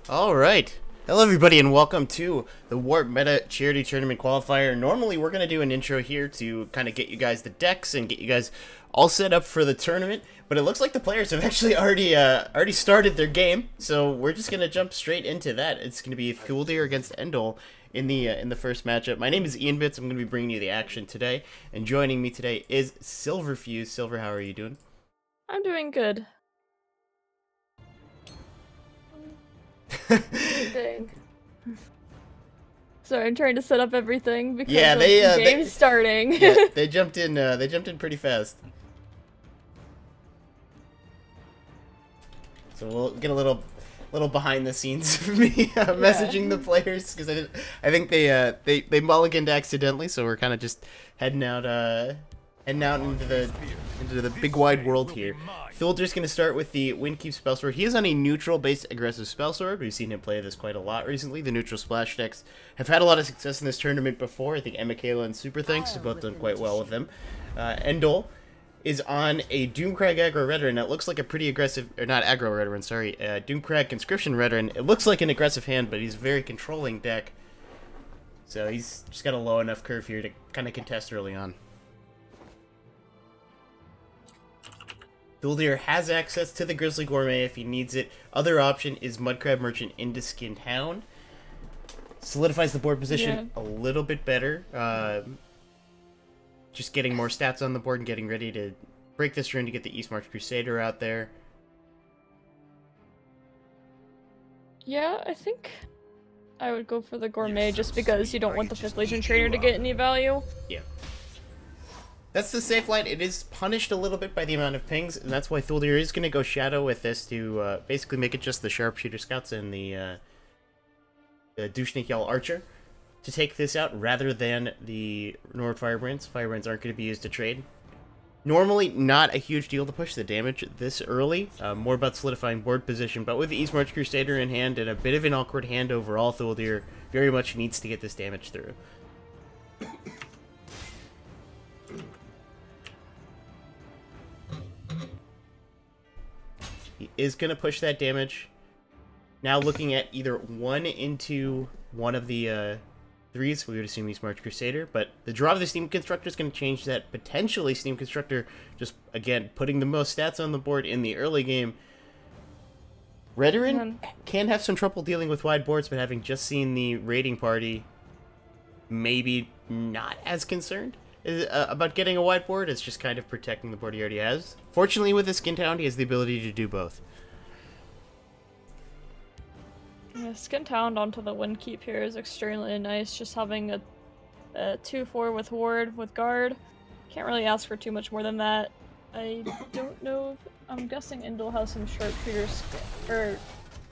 All right. Hello, everybody, and welcome to the Warp Meta Charity Tournament Qualifier. Normally, we're going to do an intro here to kind of get you guys the decks and get you guys all set up for the tournament, but it looks like the players have actually already started their game, so we're just going to jump straight into that. It's going to be Thuldir against Endol in the first matchup. My name is Ian Bits. I'm going to be bringing you the action today, and joining me today is Silverfuse. Silver, how are you doing? I'm doing good. Dang. Sorry, I'm trying to set up everything because the game's starting. Yeah, they jumped in. They jumped in pretty fast. So we'll get a little behind the scenes of me messaging the players because I think they mulliganed accidentally, so we're kind of just heading out into the big wide world here. Thuldir's going to start with the Windkeep Spellsword. He is on a neutral-based aggressive Spellsword. We've seen him play this quite a lot recently. The neutral splash decks have had a lot of success in this tournament before. I think Emikayla and Super Thanks have both done quite well with them. Endol is on a Doomcrag Aggro Veteran. It looks like a pretty aggressive, or not Aggro Veteran, sorry, Doomcrag Conscription Veteran. It looks like an aggressive hand, but he's a very controlling deck. So he's just got a low enough curve here to kind of contest early on. Thuldir has access to the Grizzly Gourmet if he needs it. Other option is Mudcrab Merchant into Skinned Hound. Solidifies the board position a little bit better. Just getting more stats on the board and getting ready to break this rune to get the Eastmarch Crusader out there. Yeah, I think I would go for the Gourmet just because you don't want the 5th Legion Trainer to get any value. Yeah. That's the safe line. It is punished a little bit by the amount of pings, and that's why Thuldir is going to go Shadow with this to basically make it just the Sharpshooter Scouts and the Dushnik Jarl Archer to take this out rather than the Nord Firebrands. Firebrands aren't going to be used to trade. Normally, not a huge deal to push the damage this early. More about solidifying board position, but with the Eastmarch Crusader in hand and a bit of an awkward hand overall, Thuldir very much needs to get this damage through. He is going to push that damage. Now looking at either one into one of the threes, we would assume he's March Crusader, but the draw of the Steam Constructor is going to change that. Potentially Steam Constructor just, again, putting the most stats on the board in the early game. Redoran can have some trouble dealing with wide boards, but having just seen the raiding party, maybe not as concerned about getting a wide board. It's just kind of protecting the board he already has. Fortunately, with the Skinned Hound, he has the ability to do both. Yeah, Skinned Hound onto the Windkeep here is extremely nice. Just having a 2/4 with Ward with Guard. Can't really ask for too much more than that. I don't know. I'm guessing Endol has some sharpshooters, or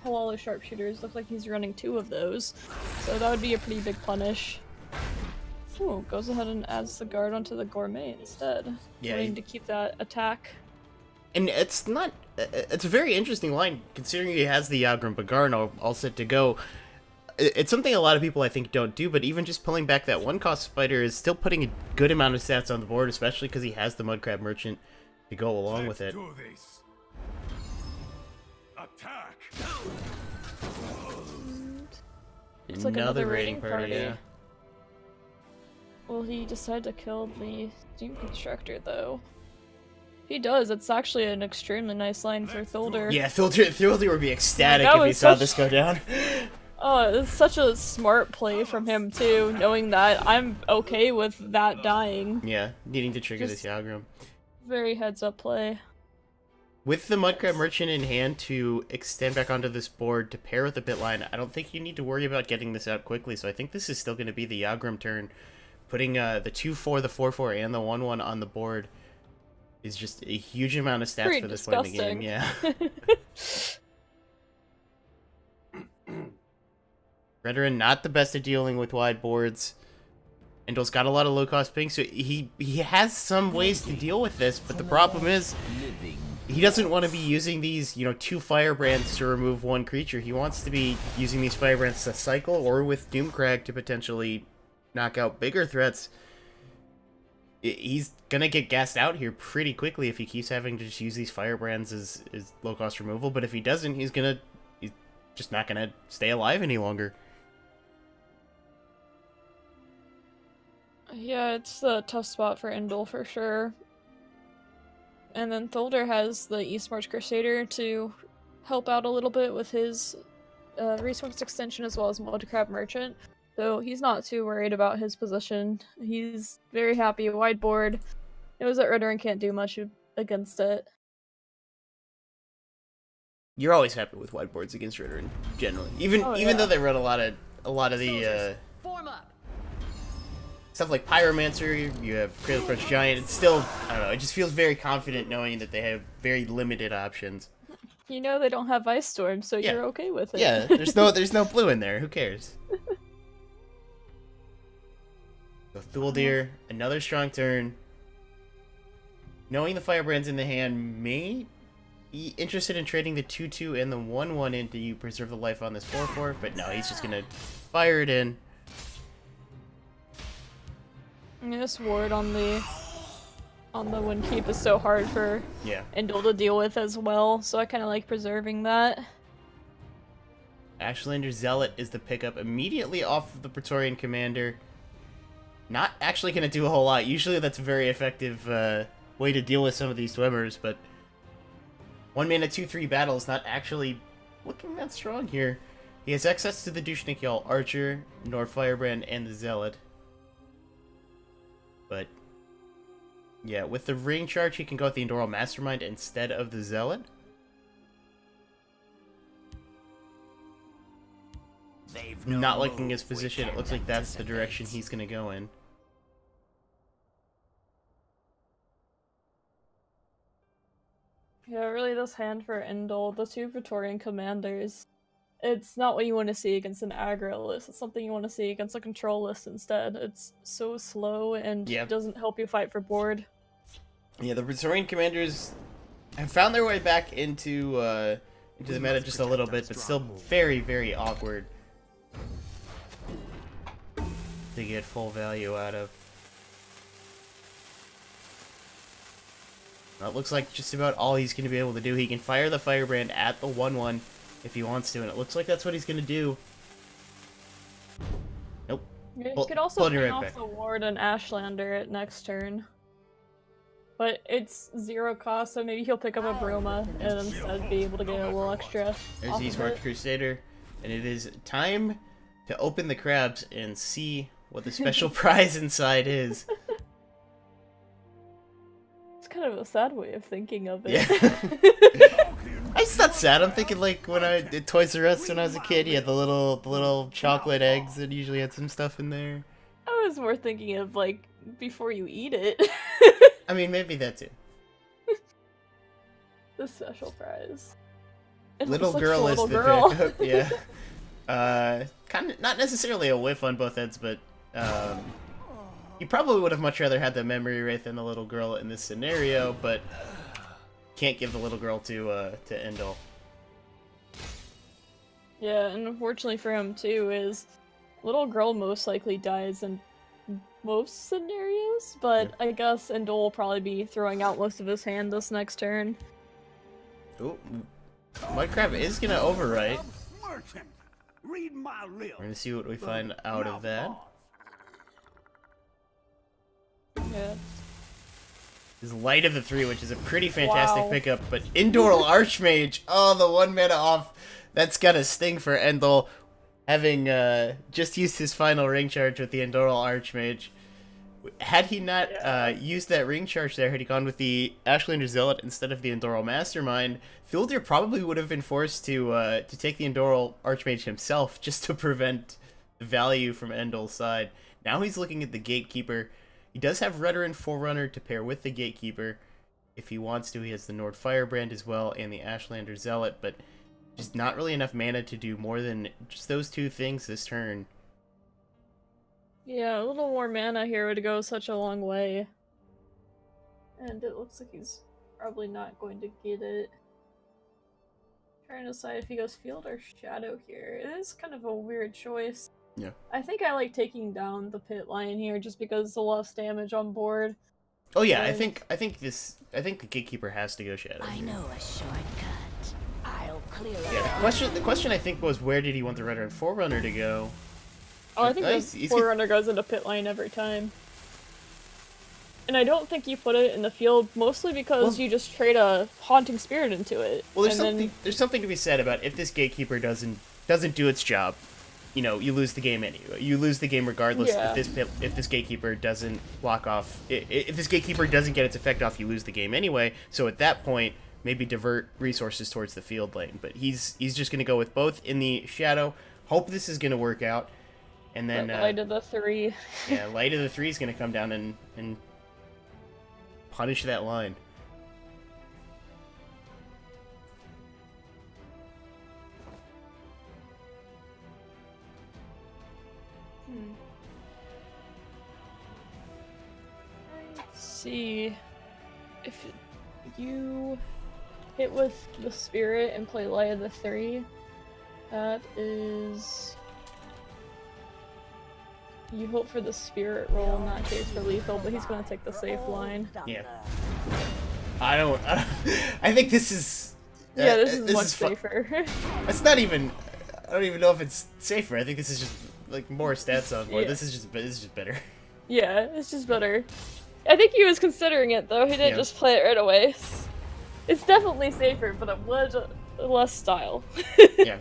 Halalo sharpshooters. Looks like he's running 2 of those. So that would be a pretty big punish. Ooh, goes ahead and adds the Guard onto the Gourmet instead. Yeah, wanting to keep that attack. And it's not... It's a very interesting line, considering he has the Yagrum Bagarn all set to go. It's something a lot of people, I think, don't do, but even just pulling back that 1-cost Spider is still putting a good amount of stats on the board, especially because he has the Mudcrab Merchant to go along with it. Attack! It's like another raiding party. Yeah. Will he decide to kill the Steam Constructor, though? If he does, it's actually an extremely nice line for Thuldir. Yeah, Thuldir would be ecstatic if he saw this go down. Oh, it's such a smart play from him, too, knowing that I'm okay with that dying. Yeah, needing to trigger this Yagrum. Very heads-up play. With the Mudcrab Merchant in hand to extend back onto this board to pair with the pit line, I don't think you need to worry about getting this out quickly, so I think this is still going to be the Yagrum turn. Putting the 2/4, the 4/4, and the 1/1 on the board is just a huge amount of stats Pretty for this disgusting. point in the game. Yeah. Redoran not the best at dealing with wide boards. Endol's got a lot of low-cost pings, so he has some ways to deal with this, but the problem is he doesn't want to be using these, 2 Firebrands to remove 1 creature. He wants to be using these Firebrands to cycle, or with Doomcrag to potentially knock out bigger threats. He's gonna get gassed out here pretty quickly if he keeps having to just use these Firebrands as low-cost removal, but if he doesn't, he's just not gonna stay alive any longer. Yeah, it's a tough spot for Indul for sure. And then Thulder has the Eastmarch Crusader to help out a little bit with his resource extension as well as Multicrab Merchant. So he's not too worried about his position. He's very happy, wide board. Knows that Redoran can't do much against it. You're always happy with wide boards against Redoran, generally. Even though they run a lot of the Form up. stuff like Pyromancer, you have Cradle Crush Giant, it's still, I don't know, it just feels very confident knowing that they have very limited options. You know they don't have Ice Storm, so Yeah. you're okay with it. Yeah, there's no blue in there, who cares? So Thuldir, another strong turn. Knowing the Firebrand's in the hand may be interested in trading the 2/2 and the 1/1 in to preserve the life on this 4/4, but no, he's just gonna fire it in. And this ward on the Windkeep is so hard for Yeah. Indul to deal with as well, so I kind of like preserving that. Ashlander Zealot is the pickup immediately off of the Praetorian Commander. Not actually gonna do a whole lot. Usually that's a very effective way to deal with some of these swimmers, but 1 mana 2/3 battle is not actually looking that strong here. He has access to the Dushnik Jarl Archer, Nord Firebrand, and the Zealot. But yeah, with the ring charge, he can go with the Endoral Mastermind instead of the Zealot. Not liking his position, it looks like that's the direction he's gonna go in. Yeah, really this hand for Indul, the 2 Praetorian Commanders, it's not what you want to see against an aggro list, it's something you want to see against a control list instead. It's so slow and doesn't help you fight for board. Yeah, the Praetorian Commanders have found their way back into the meta just a little bit, but still very, very awkward to get full value out of. Well, it looks like just about all he's going to be able to do. He can fire the Firebrand at the 1/1 if he wants to, and it looks like that's what he's going to do. Nope. Yeah, you could also bring off the ward and Ashlander at next turn. But it's 0 cost, so maybe he'll pick up a Bruma and instead be able to get a little extra. There's Eastmarch Crusader, and it is time to open the crabs and see what the special prize inside is. It's kind of a sad way of thinking of it. Yeah. It's not sad. I'm thinking like when I did Toys R Us when I was a kid. You had the little chocolate eggs that usually had some stuff in there. I was more thinking of like before you eat it. I mean, maybe that too. The special prize. Little girl is the pickup. Yeah. Kind of not necessarily a whiff on both ends, but you probably would have much rather had the memory wraith than the little girl in this scenario, but can't give the little girl to Indul. Yeah, and unfortunately for him too is little girl most likely dies in most scenarios, but I guess Indul will probably be throwing out most of his hand this next turn. Ooh, Mudcrab is gonna overwrite. Read my lips. We're gonna see what we find out of that. Yeah. Is Light of the 3, which is a pretty fantastic pickup, but Endoral Archmage, oh, the 1 mana off, that's gotta sting for Indul, having just used his final ring charge with the Endoral Archmage. Had he not used that ring charge there, had he gone with the Ashlander Zealot instead of the Endoral Mastermind, Thuldir probably would have been forced to take the Endoral Archmage himself just to prevent the value from Indul's side. Now he's looking at the Gatekeeper. He does have Redoran Forerunner to pair with the Gatekeeper. If he wants to, he has the Nord Firebrand as well and the Ashlander Zealot, but just not really enough mana to do more than just those 2 things this turn. Yeah, a little more mana here would go such a long way. And it looks like he's probably not going to get it. Trying to decide if he goes Field or Shadow here. It is kind of a weird choice. Yeah. I think I like taking down the Pit Lion here just because it's the less damage on board. Oh yeah, I think the Gatekeeper has to go Shadow. I know a shortcut. I'll Yeah, the question I think was, where did he want the Runner and Forerunner to go? Oh, I think Nice. the Forerunner goes into pit lane every time. And I don't think you put it in the field, mostly because you just trade a Haunting Spirit into it. Well, there's something to be said about if this Gatekeeper doesn't do its job, you know, you lose the game anyway. You lose the game regardless if this Gatekeeper doesn't block off. If this Gatekeeper doesn't get its effect off, you lose the game anyway. So at that point, maybe divert resources towards the field lane. But he's just going to go with both in the Shadow. Hope this is going to work out. And then Light of the 3. Yeah, Light of the 3 is going to come down and punish that line. Let's see. If you hit with the Spirit and play Light of the 3, that is... You hope for the Spirit roll in that case for lethal, but he's gonna take the safe line. Yeah. I think this is... Yeah, this is much safer. It's not even... I don't even know if it's safer. I think this is just, like, more stats on board. Yeah. This is just better. Yeah, it's just better. I think he was considering it, though. He didn't just play it right away. It's definitely safer, but it was less style. Yeah.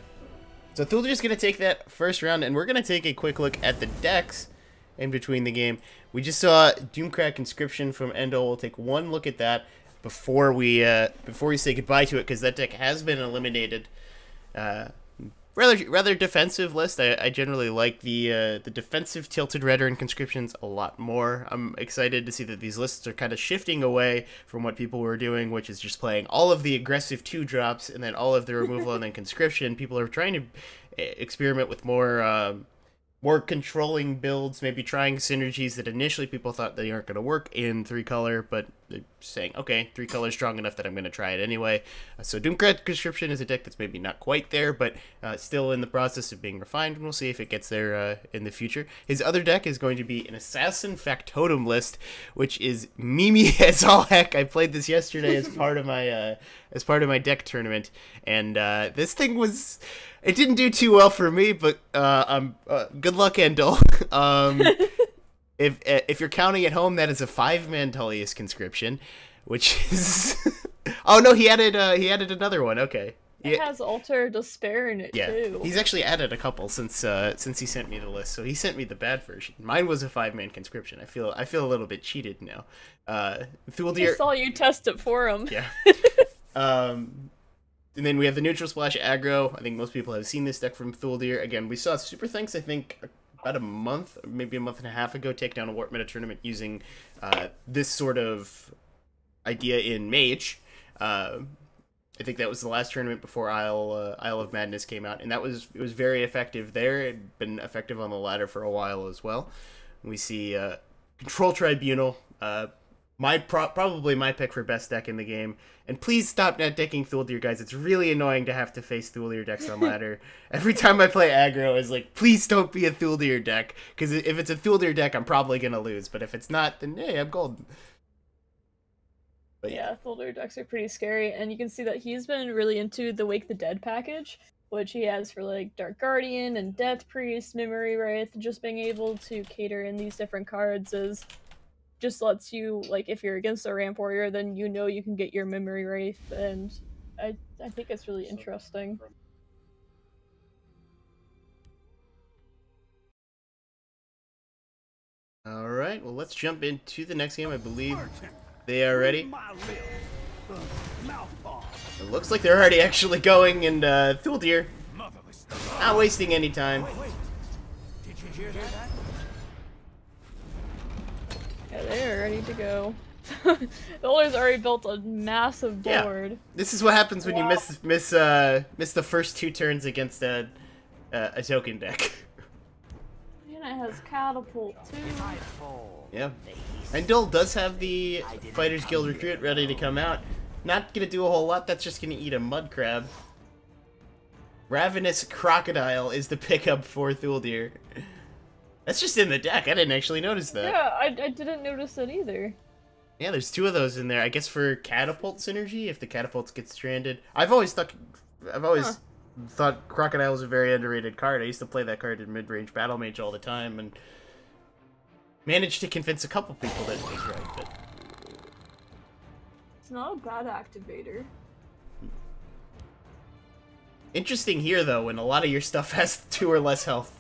So Thuldir's going to take that first round, and we're going to take a quick look at the decks in between the game. We just saw Doomcrack Inscription from Endo. We'll take one look at that before we say goodbye to it, because that deck has been eliminated. Rather defensive list. I generally like the defensive Tilted Redder and Conscriptions a lot more. I'm excited to see that these lists are kind of shifting away from what people were doing, which is just playing all of the aggressive 2-drops and then all of the removal and then Conscription. People are trying to experiment with more controlling builds, maybe trying synergies that initially people thought they aren't going to work in 3-color, but they're saying, okay, 3-color is strong enough that I'm going to try it anyway. So Doomcrack Conscription is a deck that's maybe not quite there, but still in the process of being refined, and we'll see if it gets there in the future. His other deck is going to be an Assassin Factotum list, which is memey as all heck. I played this yesterday as part of my deck tournament, and this thing was... It didn't do too well for me, but good luck, Endel. If you're counting at home, that is a 5-man Tullius Conscription, which is... Oh no, he added another one. Okay. It has Altar Despair in it too. He's actually added a couple since he sent me the list. So he sent me the bad version. Mine was a 5-man Conscription. I feel a little bit cheated now. Thuldir... I saw you test it for him. Yeah. And then we have the Neutral Splash aggro. I think most people have seen this deck from Thuldir. Again, we saw Super Thanks, I think, about a month, or maybe a month and a half ago, take down a Warp Meta tournament using this sort of idea in Mage. I think that was the last tournament before Isle of Madness came out, and it was very effective there. It had been effective on the ladder for a while as well. We see Control Tribunal, probably my pick for best deck in the game. And please stop net decking Thuldir, guys. It's really annoying to have to face Thuldir decks on ladder. Every time I play aggro, it's like, please don't be a Thuldir deck. Because if it's a Thuldir deck, I'm probably going to lose. But if it's not, then hey, I'm golden. But yeah, Thuldir decks are pretty scary. And you can see that he's been really into the Wake the Dead package, which he has for like Dark Guardian and Death Priest, Memory Wraith. Just being able to cater in these different cards is... just lets you, like, if you're against a Ramp Warrior, then you know you can get your Memory Wraith, and I think it's really interesting. Alright, well, let's jump into the next game. I believe they are ready. It looks like they're already actually going, and Thuldir, not wasting any time. Did you hear that? Yeah, they're ready to go. Thuldir's already built a massive board. Yeah. This is what happens when you miss the first 2 turns against a token deck. And it has Catapult too. Yeah. And Dole does have the Fighters Guild Recruit ready to come out. Not gonna do a whole lot, that's just gonna eat a mud crab. Ravenous Crocodile is the pickup for Thuldir. That's just in the deck. I didn't actually notice that. Yeah, I didn't notice that either. Yeah, there's 2 of those in there. I guess for Catapult synergy, if the Catapults get stranded. I've always thought I've always thought Crocodile was a very underrated card. I used to play that card in mid-range Battle Mage all the time, and managed to convince a couple people that it was right, but... It's not a bad activator. Interesting here, though, when a lot of your stuff has 2 or less health.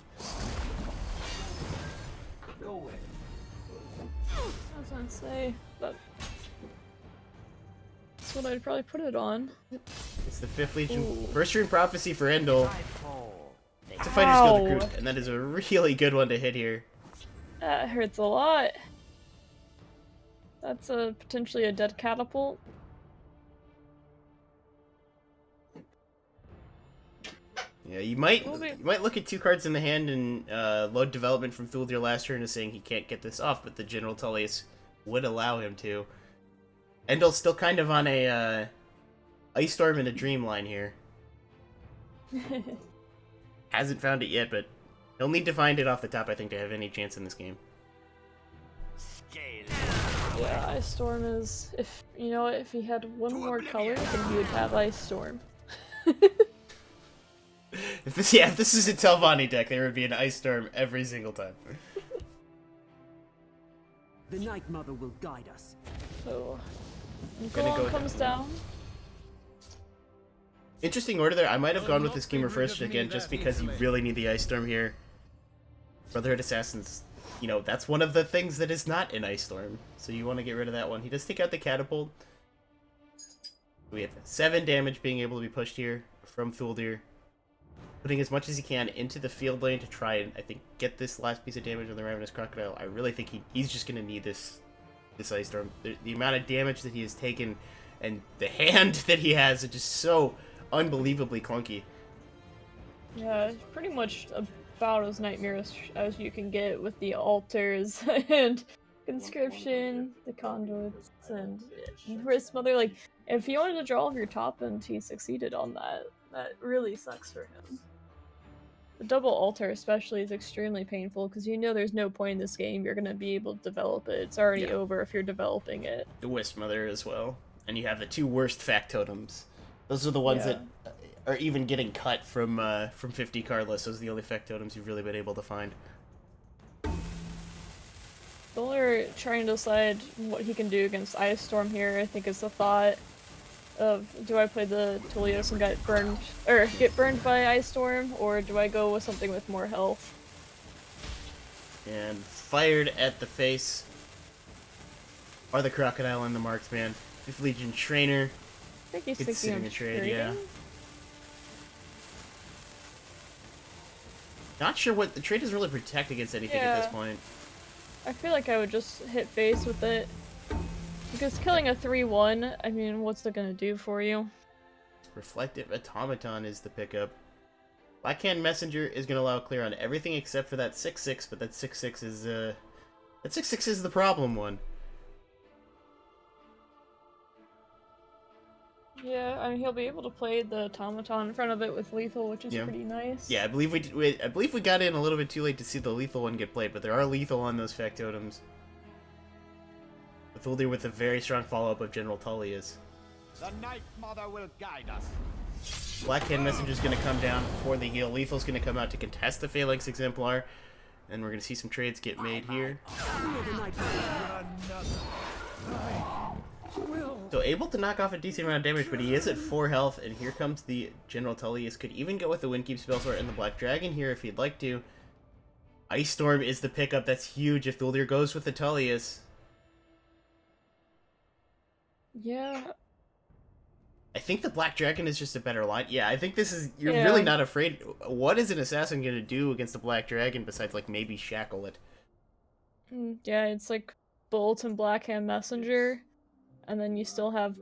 Go away. I was gonna say, but that's what I'd probably put it on. It's the 5th Legion. Ooh. First Rune Prophecy for Endel. I fall. It's a Fighter's Guild Ow. recruit, and that is a really good one to hit here. That hurts a lot. That's potentially a dead catapult. Yeah, you might Will be. you might look at 2 cards in the hand and load development from Thuldir last turn as saying he can't get this off, but the General Tullius would allow him to. Endel's still kind of on a Ice Storm in a Dream line here. Hasn't found it yet, but he'll need to find it off the top, I think, to have any chance in this game. Scale. Yeah, Ice Storm is, if you know, if he had one more color, then he would have Ice Storm. If this is a Telvanni deck, there would be an Ice Storm every single time. The Night Mother will guide us. So, Gonna go Golem with comes that. down. Interesting order there. I might have gone with the Schemer first again, just because you really need the Ice Storm here. Brotherhood Assassins, you know, that's one of the things that is not an Ice Storm, so you want to get rid of that one. He does take out the Catapult. We have 7 damage being able to be pushed here from Thuldir. Putting as much as he can into the field lane to try and, I think, get this last piece of damage on the Ravenous Crocodile. I really think he's just going to need this Ice Storm. The amount of damage that he has taken and the hand that he has is just so unbelievably clunky. Yeah, it's pretty much about as nightmarish as you can get with the altars and conscription, the conduits, and Wrist Mother. Like, if he wanted to draw off your top and he succeeded on that, that really sucks for him. The double altar especially is extremely painful because you know there's no point in this game you're going to be able to develop it. It's already Yeah. over if you're developing it. The Wisp Mother as well. And you have the 2 worst Factotums. Those are the ones Yeah. that are even getting cut from 50 card lists. Those are the only Factotums you've really been able to find. Buller trying to decide what he can do against Ice Storm here, I think, is the thought of, do I play the Tullius and get burned by Ice Storm, or do I go with something with more health? And fired at the face are the Crocodile and the Marksman. 5th Legion Trainer. I think he's It's thinking sitting of a trade, trading. yeah. Not sure what the trade doesn't really protect against anything at this Yeah. point. I feel like I would just hit face with it. Because killing a 3-1, I mean, what's it gonna do for you? Reflective Automaton is the pickup. Blackhand Messenger is going to allow clear on everything except for that 6/6, but that 6/6 is that 6/6 is the problem one. Yeah, I mean, he'll be able to play the automaton in front of it with lethal, which is Yeah. pretty nice. Yeah, I believe I believe we got in a little bit too late to see the lethal one get played, but there are lethal on those Factotums. With Uldir with a very strong follow-up of General Tullius. The Night Mother will guide us. Blackhand Messenger's going to come down for the heal. Lethal's going to come out to contest the Phalanx Exemplar. And we're going to see some trades get made here. Fear the Night Mother. So able to knock off a decent amount of damage, but he is at 4 health. And here comes the General Tullius. Could even go with the Windkeep Spellsword and the Black Dragon here if he'd like to. Ice Storm is the pickup. That's huge if Uldir goes with the Tullius. Yeah. I think the Black Dragon is just a better line. Yeah, I think this is... You're Yeah. really not afraid... What is an assassin going to do against the Black Dragon besides, like, maybe shackle it? Yeah, it's like Bolt and Blackhand Messenger, and then you still have,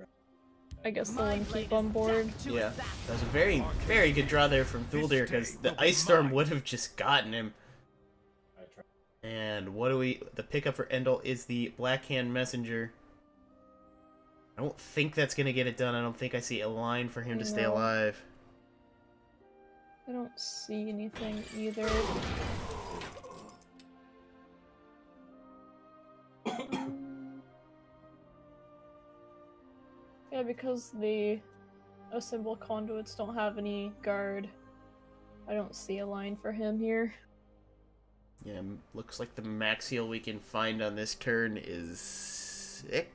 I guess, the Windkeep on board. Yeah, that was a very, very good draw there from Thuldir, because the Ice Storm would have just gotten him. And what do we... The pickup for Endel is the Blackhand Messenger. I don't think that's going to get it done. I don't think I see a line for him to stay No. alive. I don't see anything either. Yeah, because the symbol conduits don't have any guard. I don't see a line for him here. Yeah, looks like the max heal we can find on this turn is 6.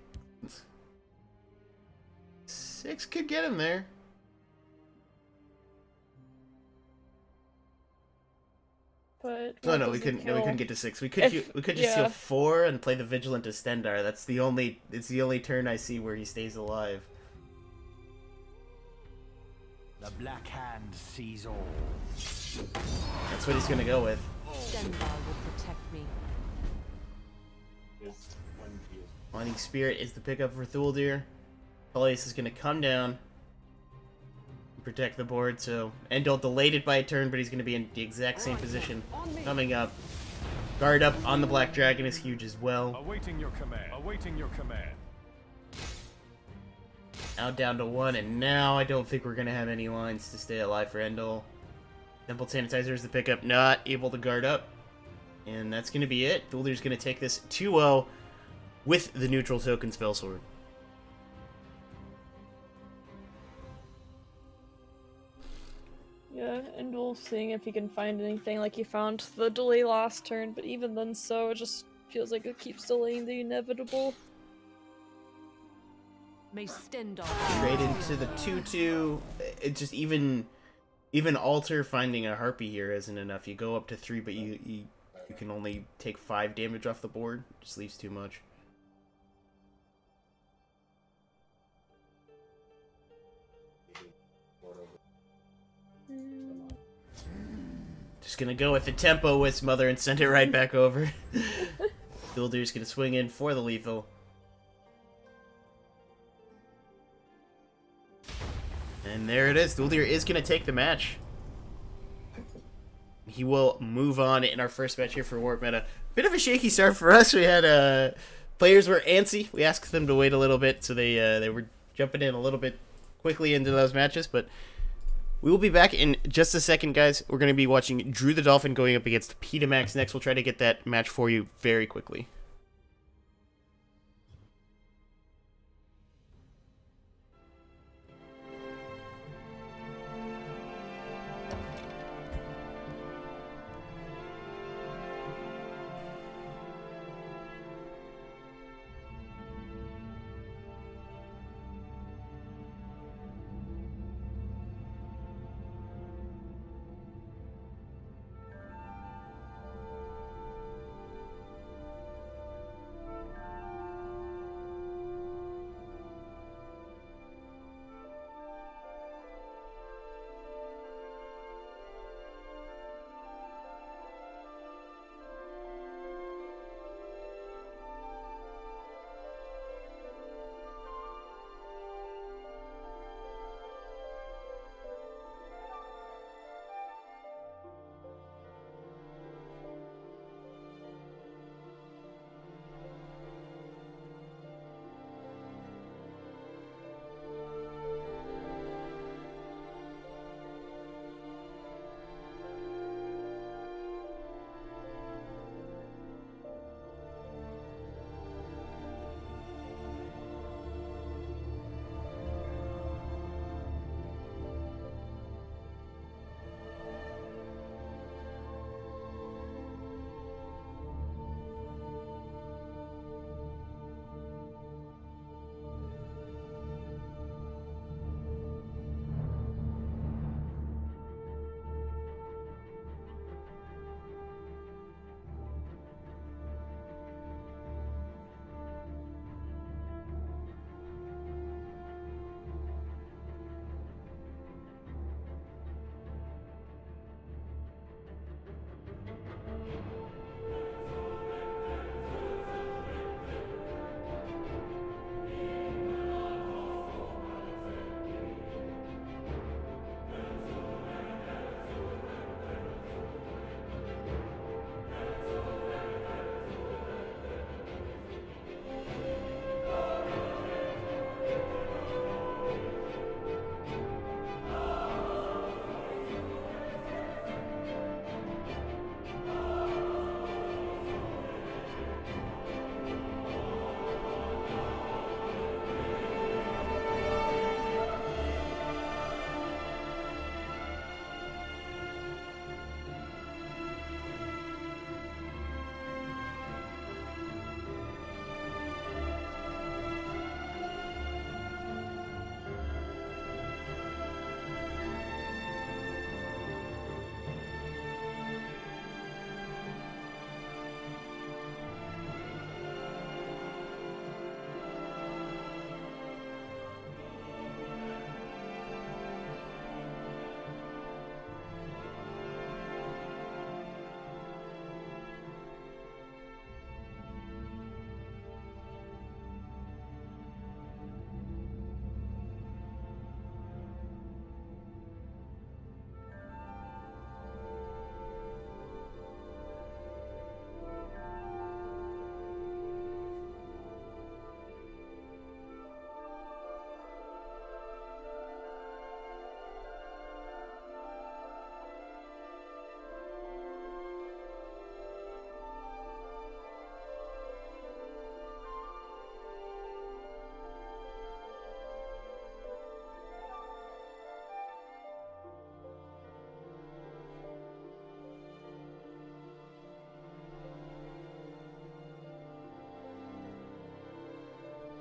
6 could get him there. But No, we couldn't. No, we couldn't get to 6. We could. We could just heal 4 and play the Vigilant to Stendar. That's the only. It's the only turn I see where he stays alive. The Black Hand sees all. That's what he's gonna go with. Stendar will protect me. Winding Spirit is the pickup for Thuldir. Polius is gonna come down and protect the board. So Endel delayed it by a turn, but he's gonna be in the exact same position. Coming up. Guard up on the Black Dragon is huge as well. Awaiting your command. Awaiting your command. Now down to 1, and now I don't think we're going to have any lines to stay alive for Endel. Temple Sanitizer is the pickup, not able to guard up. And that's going to be it. Thuldir's going to take this 2-0 with the neutral token Spell Sword. Yeah, Endel seeing if he can find anything like he found the delay last turn, but even then so, it just feels like it keeps delaying the inevitable. May Stendar Straight into the 2-2. It just even Alter finding a Harpy here isn't enough. You go up to 3, but you can only take 5 damage off the board. Just leaves too much. Just gonna go with the Tempo Wisp Mother and send it right back over. Thuldir's gonna swing in for the lethal. And there it is. Thuldir is going to take the match. He will move on in our first match here for Warp Meta. Bit of a shaky start for us. We had players were antsy. We asked them to wait a little bit, so they were jumping in a little bit quickly into those matches. But we will be back in just a second, guys. We're going to be watching Drew the Dolphin going up against Petamax next. We'll try to get that match for you very quickly.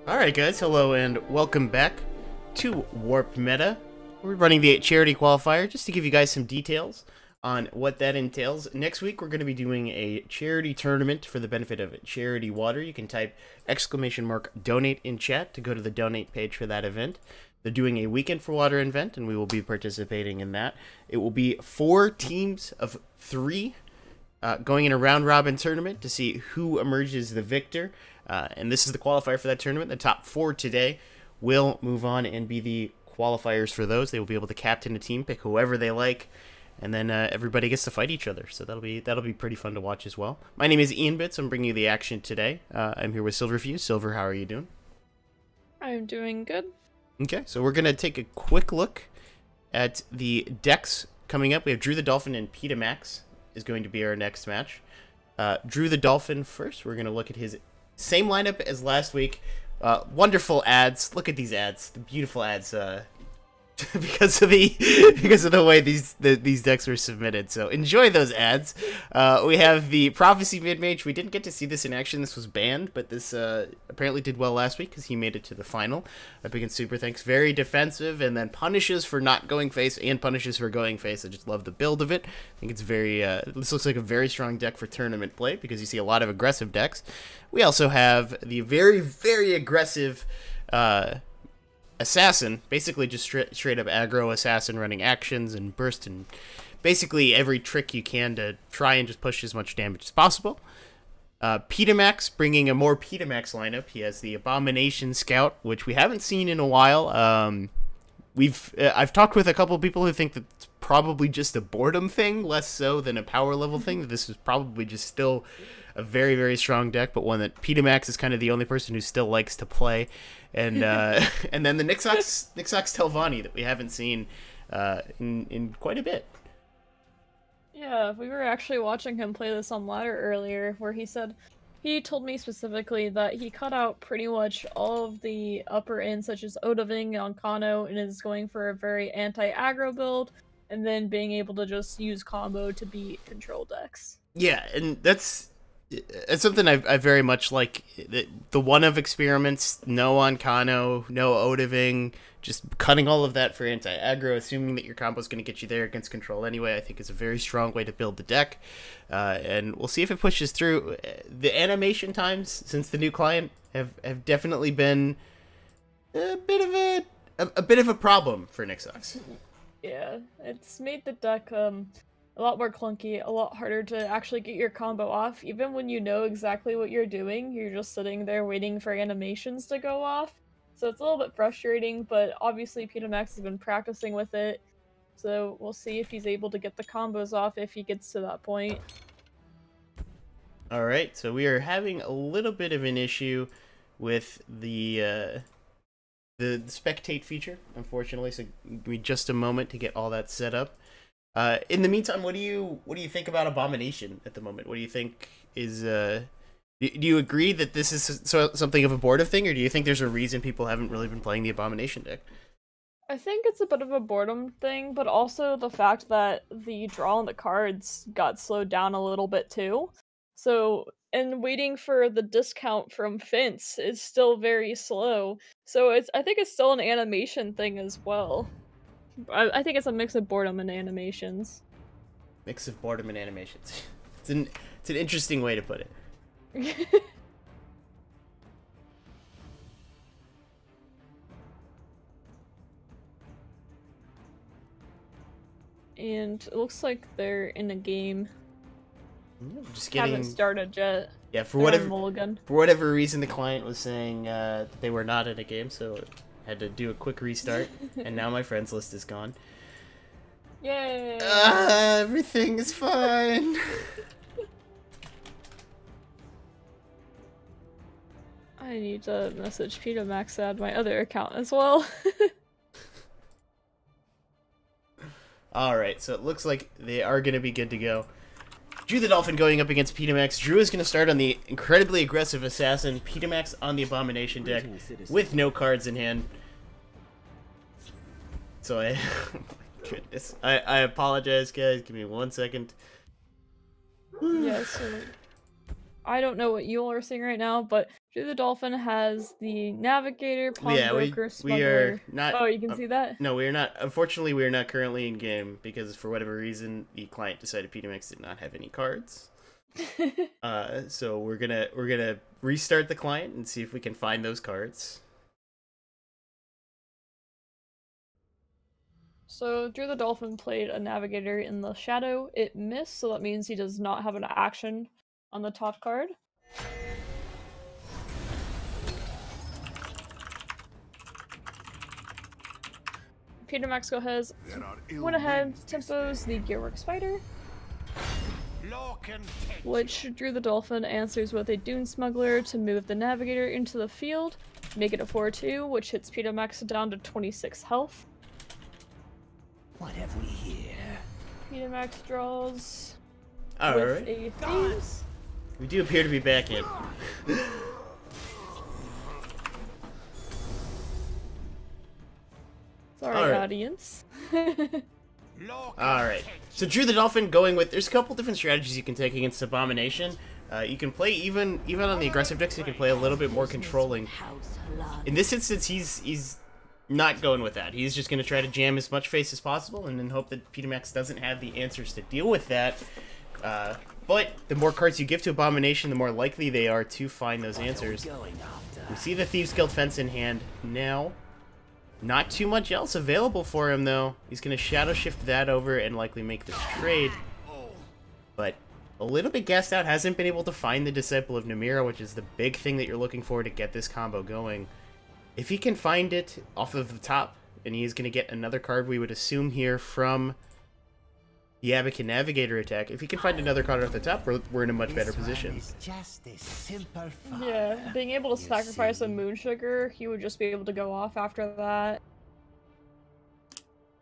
Alright guys, hello and welcome back to Warp Meta. We're running the charity qualifier just to give you guys some details on what that entails. Next week we're going to be doing a charity tournament for the benefit of Charity Water. You can type !donate in chat to go to the donate page for that event. They're doing a Weekend for Water event and we will be participating in that. It will be 4 teams of 3 going in a round-robin tournament to see who emerges the victor. And this is the qualifier for that tournament. The top 4 today will move on and be the qualifiers for those. They will be able to captain a team, pick whoever they like, and then everybody gets to fight each other. So that'll be pretty fun to watch as well. My name is Ian Bits. I'm bringing you the action today. I'm here with Silverfuse. Silver, how are you doing? I'm doing good. Okay, so we're gonna take a quick look at the decks coming up. We have Drew the Dolphin and Peter Max is going to be our next match. Drew the Dolphin first. We're gonna look at his same lineup as last week. Wonderful ads. Look at these ads. The beautiful ads. Because of the way these decks were submitted. So enjoy those ads. We have the Prophecy mid-mage. We didn't get to see this in action. This was banned, but this apparently did well last week because he made it to the final up against Super Thanks. Very defensive, and then punishes for not going face and punishes for going face. I just love the build of it. I think it's very. This looks like a very strong deck for tournament play because you see a lot of aggressive decks. We also have the very, very aggressive. Assassin, basically just straight up aggro assassin running actions and burst and basically every trick you can to try and just push as much damage as possible. Petamax bringing a more Petamax lineup. He has the Abomination Scout, which we haven't seen in a while. I've talked with a couple people who think that it's probably just a boredom thing, less so than a power level thing. That this is probably just still a very, very strong deck, but one that Petamax is kind of the only person who still likes to play. And and then the Nixox Telvanni that we haven't seen in quite a bit. Yeah, we were actually watching him play this on ladder earlier, where he told me specifically that he cut out pretty much all of the upper ends, such as Odahviing on Kano, and is going for a very anti-aggro build, and then being able to just use combo to beat control decks. Yeah, and it's something I very much like. The one-of experiments, no on Kano, no Odahviing, just cutting all of that for anti-aggro, assuming that your combo is going to get you there against control anyway, I think is a very strong way to build the deck. And we'll see if it pushes through. The animation times since the new client have definitely been a bit of a problem for Nixox. Yeah, it's made the deck a lot more clunky, a lot harder to actually get your combo off. Even when you know exactly what you're doing, you're just sitting there waiting for animations to go off. So it's a little bit frustrating, but obviously Petamax has been practicing with it. So we'll see if he's able to get the combos off if he gets to that point. Alright, so we are having a little bit of an issue with the spectate feature, unfortunately, so give me just a moment to get all that set up. In the meantime, what do you think about Abomination at the moment? What do you think is do you agree that this is something of a boredom thing, or do you think there's a reason people haven't really been playing the Abomination deck? I think it's a bit of a boredom thing, but also the fact that the draw on the cards got slowed down a little bit too. So, and waiting for the discount from Fence is still very slow. So I think it's still an animation thing as well. I think it's a mix of boredom and animations. Mix of boredom and animations. It's an interesting way to put it. And it looks like they're in a game. Just getting... Haven't started yet. Yeah, for Mulligan. whatever reason, the client was saying that they were not in a game, so I had to do a quick restart, and now my friends list is gone. Yay! Everything is fine. I need to message Petamax to add my other account as well. Alright, so it looks like they are going to be good to go. Drew the Dolphin going up against Petamax. Drew is going to start on the incredibly aggressive Assassin. Petamax on the Abomination deck with no cards in hand. So oh my goodness. I apologize, guys. Give me 1 second. Yeah, so I don't know what you all are seeing right now, but Drew the Dolphin has the Navigator, Yeah, Pawnbroker, we Smuggler. are not. Oh, you can see that? No, we are not. Unfortunately, we are not currently in game because for whatever reason, the client decided PDMX did not have any cards. So we're gonna restart the client and see if we can find those cards. So Drew the Dolphin played a Navigator in the Shadow. It missed, so that means he does not have an action on the top card. Peter Maxco has went ahead, tempos the Gearwork Spider, which Drew the Dolphin answers with a Dune Smuggler to move the Navigator into the field, make it a 4-2, which hits Peter Max down to 26 health. What have we here? Peter Max draws All with right, a Thieves. we do appear to be back in. Sorry, All right. audience. Alright, so Drew the Dolphin going with, there's a couple different strategies you can take against Abomination. You can play, even on the aggressive decks, you can play a little bit more controlling. In this instance, he's not going with that. He's just going to try to jam as much face as possible and then hope that PDMX doesn't have the answers to deal with that. But the more cards you give to Abomination, the more likely they are to find those answers. We see the Thieves Guild Fence in hand now. Not too much else available for him, though. He's going to Shadow Shift that over and likely make this trade. But a little bit gassed out, hasn't been able to find the Disciple of Namira, which is the big thing that you're looking for to get this combo going. If he can find it off of the top, and he's going to get another card, we would assume here, from the Abacan Navigator attack. If he can find another card off the top, we're in a much better position. Yeah, being able to sacrifice a Moon Sugar, he would just be able to go off after that.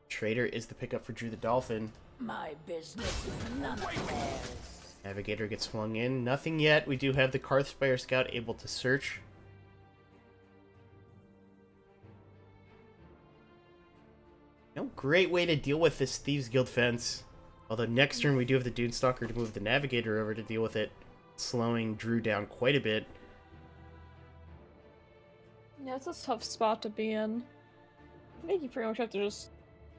Trader is the pickup for Drew the Dolphin. My business is none of theirs. Navigator gets swung in. Nothing yet. We do have the Karthspire Scout able to search. No great way to deal with this Thieves Guild Fence. Although next turn we do have the Dune Stalker to move the Navigator over to deal with it, slowing Drew down quite a bit. Yeah, it's a tough spot to be in. I think you pretty much have to just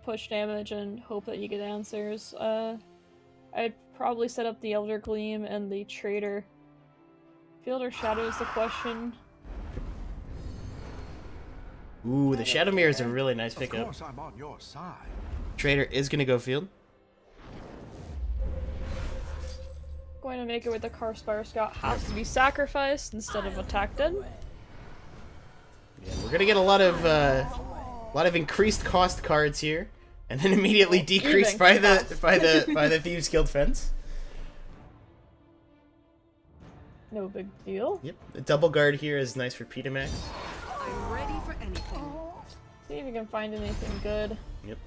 push damage and hope that you get answers. I'd probably set up the Elder Gleam and the Trader. Field or Shadow is the question. Ooh, the Shadow Mirror is a really nice Of pickup. course I'm on your side. Trader is going to go field. Going to make it with the Karthspire Scout has to be sacrificed instead of attacked in. Yeah, we're going to get a lot of increased cost cards here, and then immediately decreased by the Thieves Guild Fence. No big deal. Yep, the double guard here is nice for PDMX. I'm ready for anything. See if you can find anything good. Yep.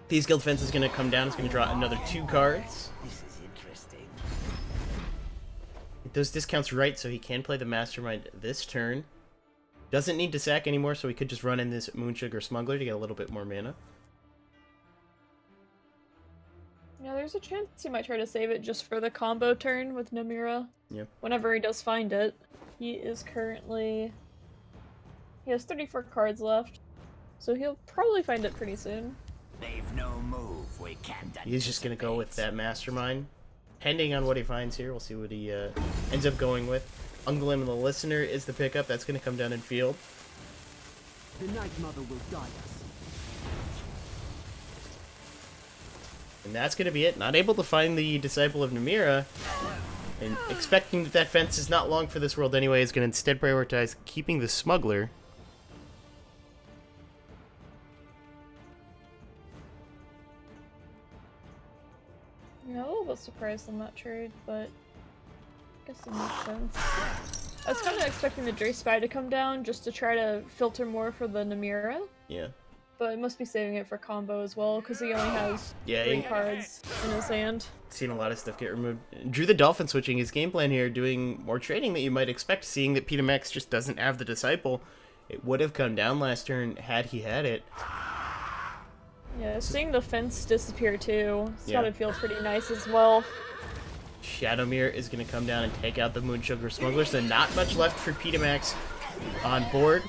Thieves Guild Fence is going to come down. It's going to draw another 2 cards. This is interesting. Get those discounts right so he can play the Mastermind this turn. Doesn't need to sack anymore, so he could just run in this Moonsugar Smuggler to get a little bit more mana. Yeah, there's a chance he might try to save it just for the combo turn with Namira. Yep. Whenever he does find it. He is currently... He has 34 cards left, so he'll probably find it pretty soon. They've no move we can't. He's just going to go with that Mastermind. Depending on what he finds here, we'll see what he ends up going with. Unglim the Listener is the pickup. That's going to come down in field. The Night Mother will guide us. And that's going to be it. Not able to find the Disciple of Namira. And expecting that fence is not long for this world anyway, is going to instead prioritize keeping the Smuggler. Yeah, a little bit surprised on that trade, but I guess it makes sense. I was kind of expecting the Dray Spy to come down just to try to filter more for the Namira, Yeah. but it must be saving it for combo as well, because he only has Yeah, 3 he- cards in his hand. Seen a lot of stuff get removed. Drew the Dolphin switching his game plan here, doing more trading that you might expect, seeing that PDMX just doesn't have the Disciple. It would have come down last turn had he had it. Yeah, seeing the fence disappear too, it's Yeah. gotta feel pretty nice as well. Shadowmere is going to come down and take out the Moonsugar Smuggler, so not much left for Petamax on board.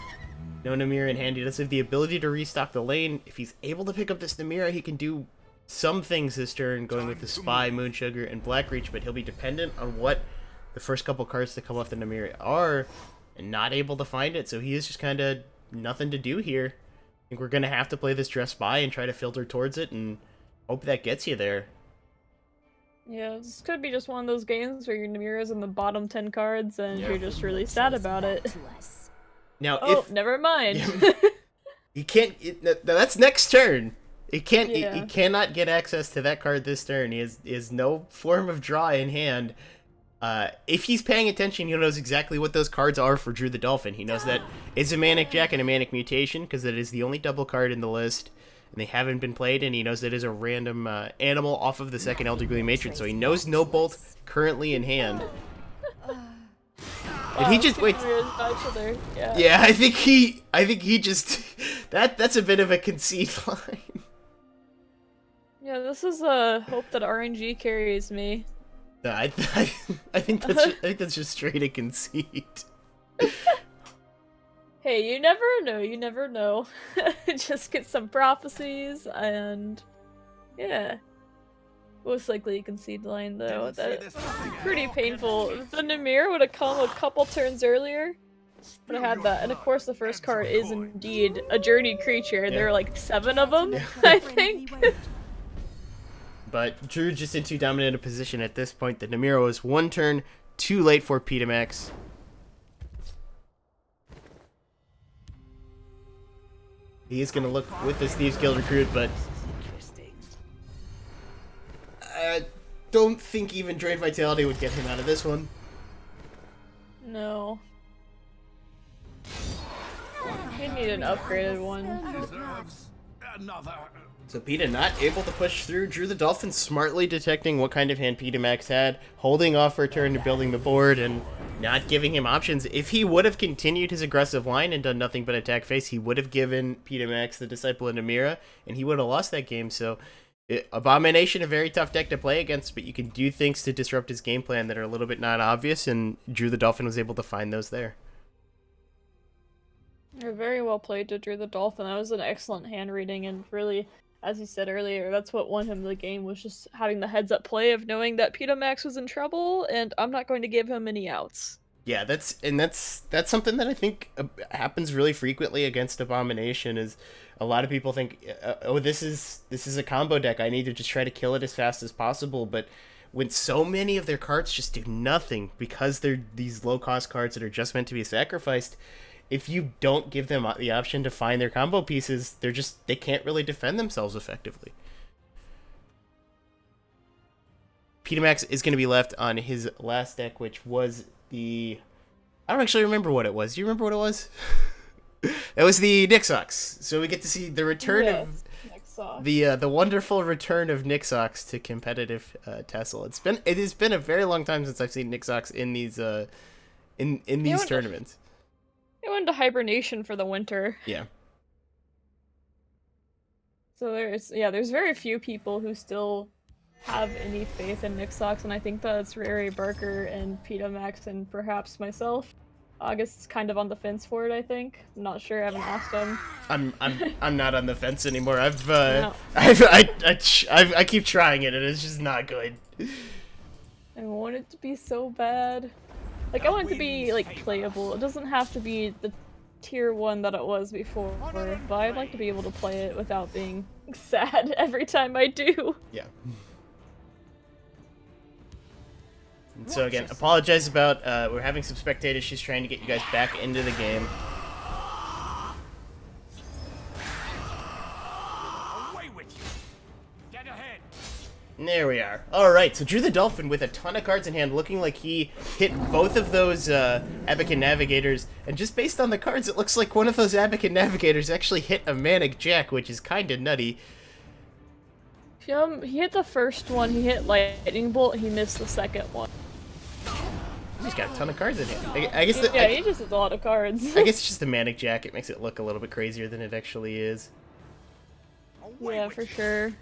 No Namira in hand. He does have the ability to restock the lane. If he's able to pick up this Namira, he can do some things this turn, going with the Spy, Moonsugar, and Blackreach, but he'll be dependent on what the first couple cards to come off the Namira are, and not able to find it, so he is just kind of nothing to do here. I think we're going to have to play this Dress Spy and try to filter towards it, and hope that gets you there. Yeah, this could be just one of those games where your Namira's in the bottom 10 cards and you're just really sad about it. Now, Oh, never mind. he can't. That's next turn. He can't. Yeah. He cannot get access to that card this turn. He has no form of draw in hand. If he's paying attention, he knows exactly what those cards are for Drew the Dolphin. He knows that it's a Manic Jack and a Manic Mutation because it is the only double card in the list, and they haven't been played. And he knows that it is a random animal off of the second Elder Gleam Matron, so he knows no Bolt currently in hand. And he just wait. Yeah. Yeah, I think he just that's a bit of a concede line. Yeah, this is a hope that RNG carries me. No, I think that's just straight a conceit. Hey, you never know. You never know. Just get some prophecies and yeah. Most likely a concede line though. That's pretty painful. If the Namir would have come a couple turns earlier, would have had that. And of course the first card is indeed a journey creature. There are like 7 of them, I think. But Drew just in too dominant a position at this point. The Namiro is 1 turn too late for Petamax. He is going to look with this Thieves Guild recruit, but I don't think even Drain Vitality would get him out of this one. No. We need an upgraded one. Another. So Peta not able to push through. Drew the Dolphin smartly detecting what kind of hand Petamax had, holding off for a turn to building the board, and not giving him options. If he would have continued his aggressive line and done nothing but attack face, he would have given Petamax the Disciple of Namira, and he would have lost that game. So Abomination, a very tough deck to play against, but you can do things to disrupt his game plan that are a little bit not obvious, and Drew the Dolphin was able to find those there. You're very well played to Drew the Dolphin. That was an excellent hand reading, and really, as you said earlier, that's what won him the game, was just having the heads-up play of knowing that Petamax was in trouble, and I'm not going to give him any outs. Yeah, that's something that I think happens really frequently against Abomination. Is a lot of people think, oh, this is a combo deck. I need to just try to kill it as fast as possible. But when so many of their cards just do nothing because they're these low-cost cards that are just meant to be sacrificed, if you don't give them the option to find their combo pieces, they can't really defend themselves effectively. Petamax is going to be left on his last deck, which was I don't actually remember what it was. Do you remember what it was? It was the Nixox. So we get to see the return of the wonderful return of Nixox to competitive Tessel. It has been a very long time since I've seen Nixox in these in these tournaments. He went into hibernation for the winter. Yeah. So there's very few people who still have any faith in Nixox, and I think that's Rary Barker and Petamax and perhaps myself. August's kind of on the fence for it, I think. I'm not sure, I haven't asked him. I'm not on the fence anymore. No. I keep trying it and it's just not good. I want it to be so bad. Like, I want it to be, like, playable. It doesn't have to be the tier 1 that it was before, but I'd like to be able to play it without being sad every time I do. Yeah. So again, apologize about, we're having some spectator issues trying to get you guys back into the game. Away with you. Get ahead. And there we are. Alright, so Drew the Dolphin with a ton of cards in hand, looking like he hit both of those Abacan Navigators, and just based on the cards, it looks like one of those Abacan Navigators actually hit a Manic Jack, which is kinda nutty. He hit the first one, he hit Lightning Bolt, he missed the second one. He's got a ton of cards in hand. He just has a lot of cards. I guess it's just the Manic Jack. It makes it look a little bit crazier than it actually is. Yeah, for sure.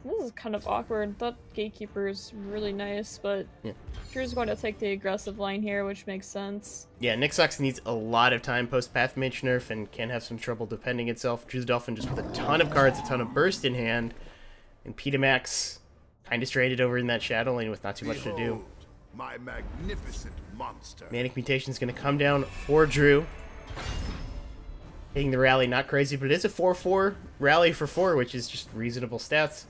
This is kind of awkward. That Gatekeeper is really nice, but Yeah. Drew's going to take the aggressive line here, which makes sense. Yeah, Nixox needs a lot of time post-Path Mage nerf and can have some trouble defending itself. Drew the Dolphin just with a ton of cards, a ton of burst in hand, and Petamax kind of stranded over in that shadow lane with not too much to do. Behold, my magnificent monster. Manic Mutation is going to come down for Drew. Hitting the rally, not crazy, but it is a 4-4 rally for 4, which is just reasonable stats.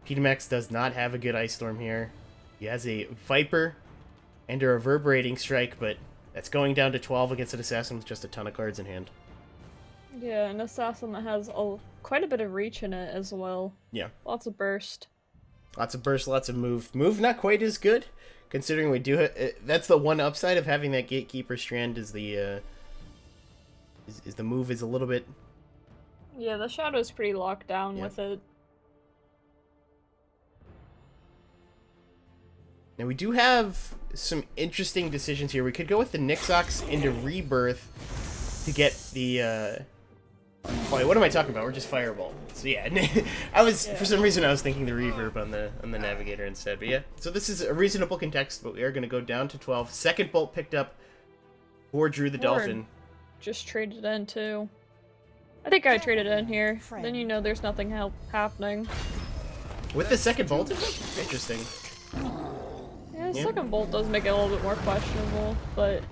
Petamax does not have a good Ice Storm here. He has a Viper and a Reverberating Strike, but that's going down to 12 against an Assassin with just a ton of cards in hand. Yeah, an assassin that has quite a bit of reach in it as well. Yeah. Lots of burst. Lots of burst, lots of move. Move not quite as good, considering we do it. That's the one upside of having that Gatekeeper strand is the move is a little bit. Yeah, the shadow's pretty locked down Yeah. with it. Now we do have some interesting decisions here. We could go with the Nixox into Rebirth to get the. Wait, what am I talking about? We're just Fireball. So yeah, for some reason I was thinking the Reverb on the Navigator instead. But yeah, so this is a reasonable context, but we are going to go down to 12. Second bolt picked up for Drew the Word. Dolphin. Just traded in too. I think I traded in here. Then you know there's nothing happening. With the second bolt? Interesting. Yeah, Yeah. second bolt does make it a little bit more questionable, but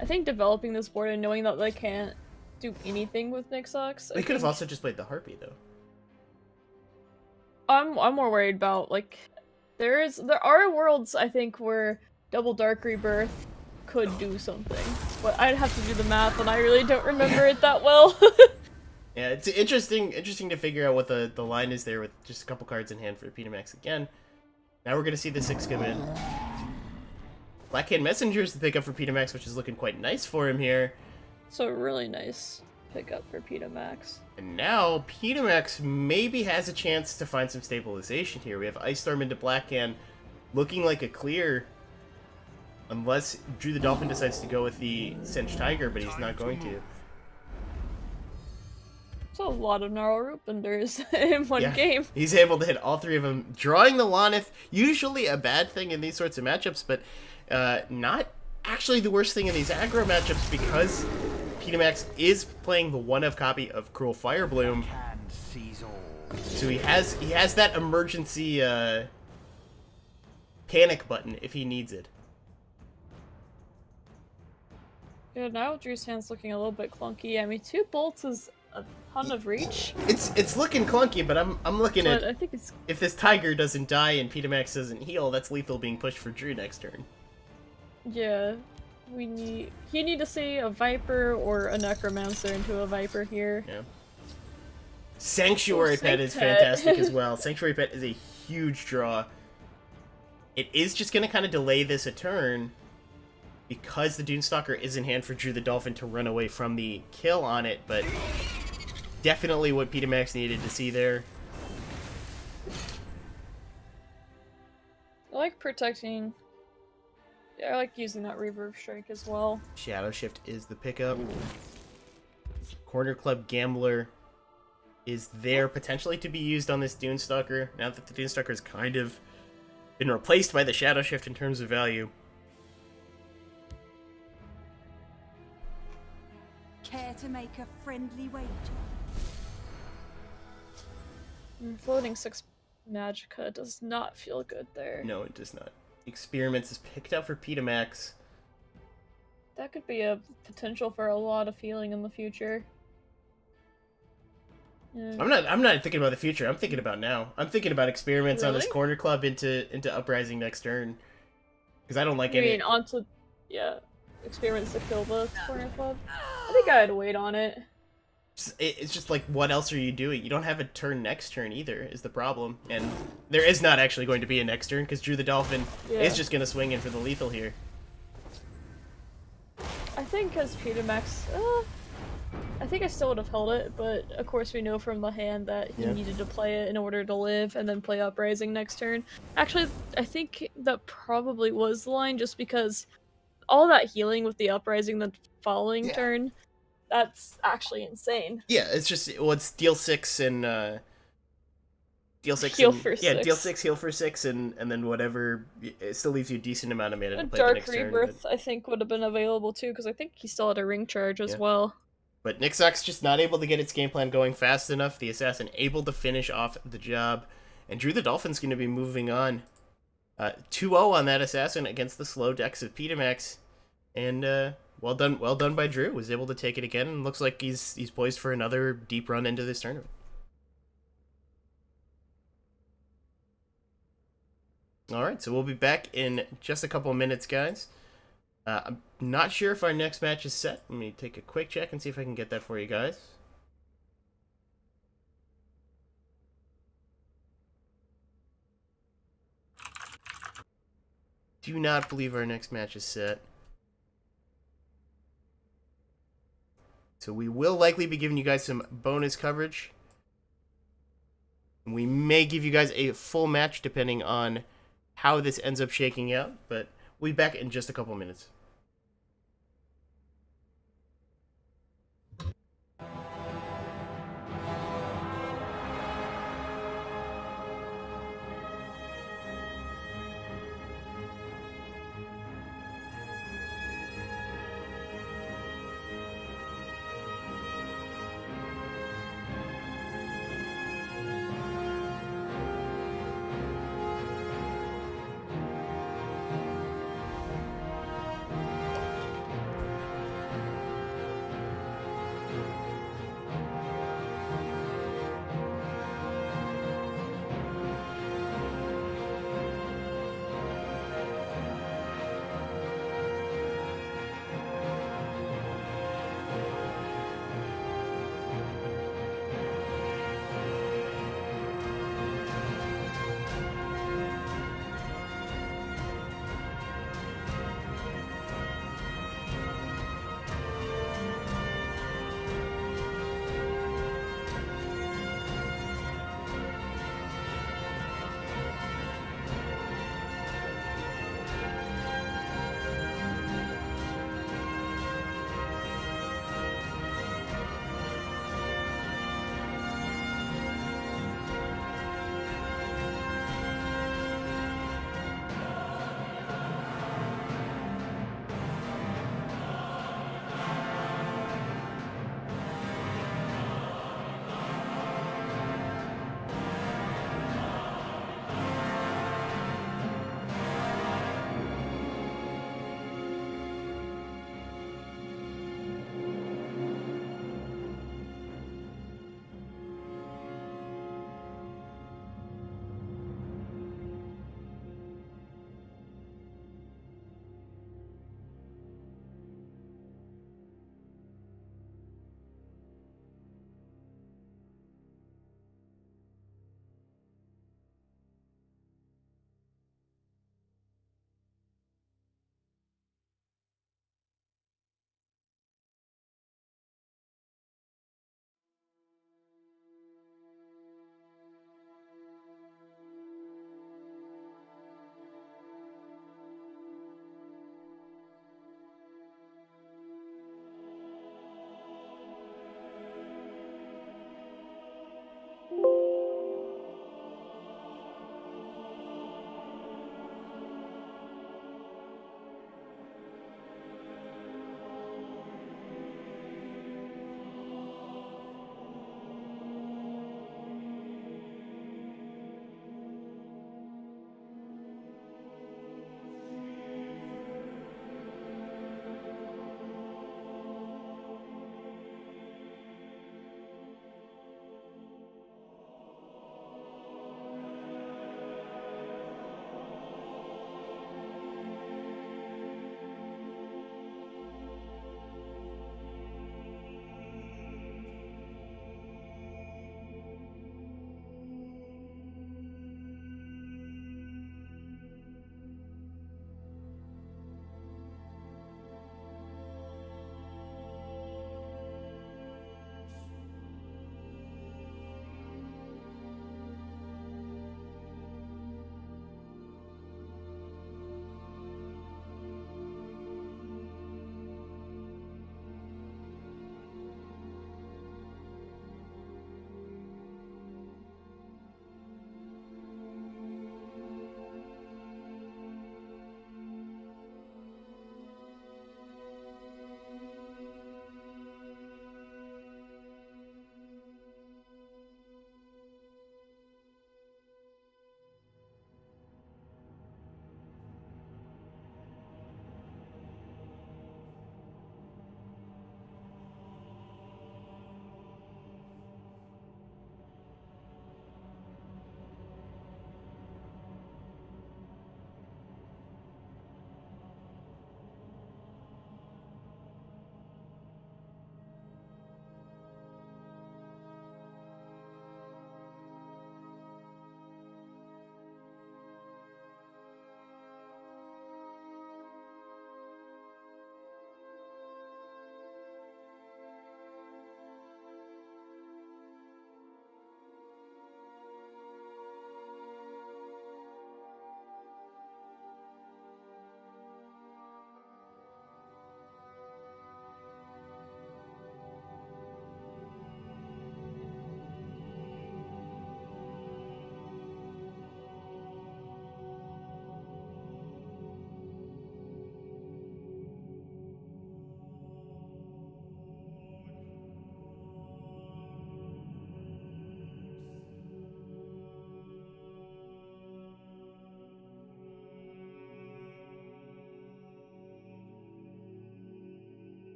I think developing this board and knowing that they can't do anything with Nixox. We could have also just played the Harpy though. I'm more worried about like there are worlds I think where Double Dark Rebirth could do something, but I'd have to do the math and I really don't remember it that well. Yeah, it's interesting to figure out what the line is there with just a couple cards in hand for Petamax again. Now we're going to see the 6 come in. Blackhand Messenger's the pickup for Petamax, which is looking quite nice for him here. So really nice pickup for Petamax. And now Petamax maybe has a chance to find some stabilization here. We have Ice Storm into Blackhand looking like a clear. Unless Drew the Dolphin decides to go with the Cinch Tiger, but he's not going to. So a lot of Gnarl Rootbenders in one game. He's able to hit all 3 of them. Drawing the Lonith, usually a bad thing in these sorts of matchups, but not actually the worst thing in these aggro matchups because Petamax is playing the 1-of copy of Cruel Firebloom. So he has that emergency panic button if he needs it. Yeah, now Drew's hand's looking a little bit clunky. I mean, 2 bolts is a ton of reach. It's looking clunky, but I'm looking But at I think it's if this Tiger doesn't die and Petamax doesn't heal, that's lethal being pushed for Drew next turn. yeah. You need to see a Viper or a Necromancer into a Viper here. Yeah. Sanctuary Oh, Pet is Sank Pet. fantastic as well. Sanctuary Pet is a huge draw. It is just going to kind of delay this a turn because the Dunestalker is in hand for Drew the Dolphin to run away from the kill on it, but definitely what Petamax needed to see there. I like protecting. Yeah, I like using that Reverb Strike as well. Shadow Shift is the pickup. Corner Club Gambler is there potentially to be used on this Dunestalker, now that the Dunestalker has kind of been replaced by the Shadow Shift in terms of value. Care to make a friendly wager? Floating 6 Magicka does not feel good there. No, it does not. Experiments is picked up for Petamax. That could be a potential for a lot of healing in the future. Yeah. I'm not thinking about the future. I'm thinking about now. I'm thinking about experiments on this Really? Corner Club into Uprising next turn. Because I don't like You any. mean onto, yeah, experiments to kill the Corner Club? I think I'd wait on it. It's just like, what else are you doing? You don't have a turn next turn either, is the problem. And there is not actually going to be a next turn, because Drew the Dolphin Yeah. is just going to swing in for the lethal here. I think as Petamax, I think I still would have held it, but of course we know from the hand that he Yeah. needed to play it in order to live and then play Uprising next turn. Actually, I think that probably was the line just because all that healing with the Uprising the following turn, that's actually insane. Yeah, it's just, well, it's deal 6 and Deal 6 Heal and, for yeah, deal 6. 6, heal for 6, and then whatever. It still leaves you a decent amount of mana A to play the Dark next turn. Rebirth, I think, would have been available too, because I think he still had a ring charge as Yeah. well. But Nixox just not able to get its game plan going fast enough. The Assassin able to finish off the job. And Drew the Dolphin's going to be moving on. 2-0 on that Assassin against the slow decks of Petamax. And well done by Drew. Was able to take it again, and looks like he's poised for another deep run into this tournament. Alright, so we'll be back in just a couple of minutes, guys. I'm not sure if our next match is set. Let me take a quick check and see if I can get that for you guys. Do not believe our next match is set. So we will likely be giving you guys some bonus coverage. We may give you guys a full match depending on how this ends up shaking out, but we'll be back in just a couple minutes.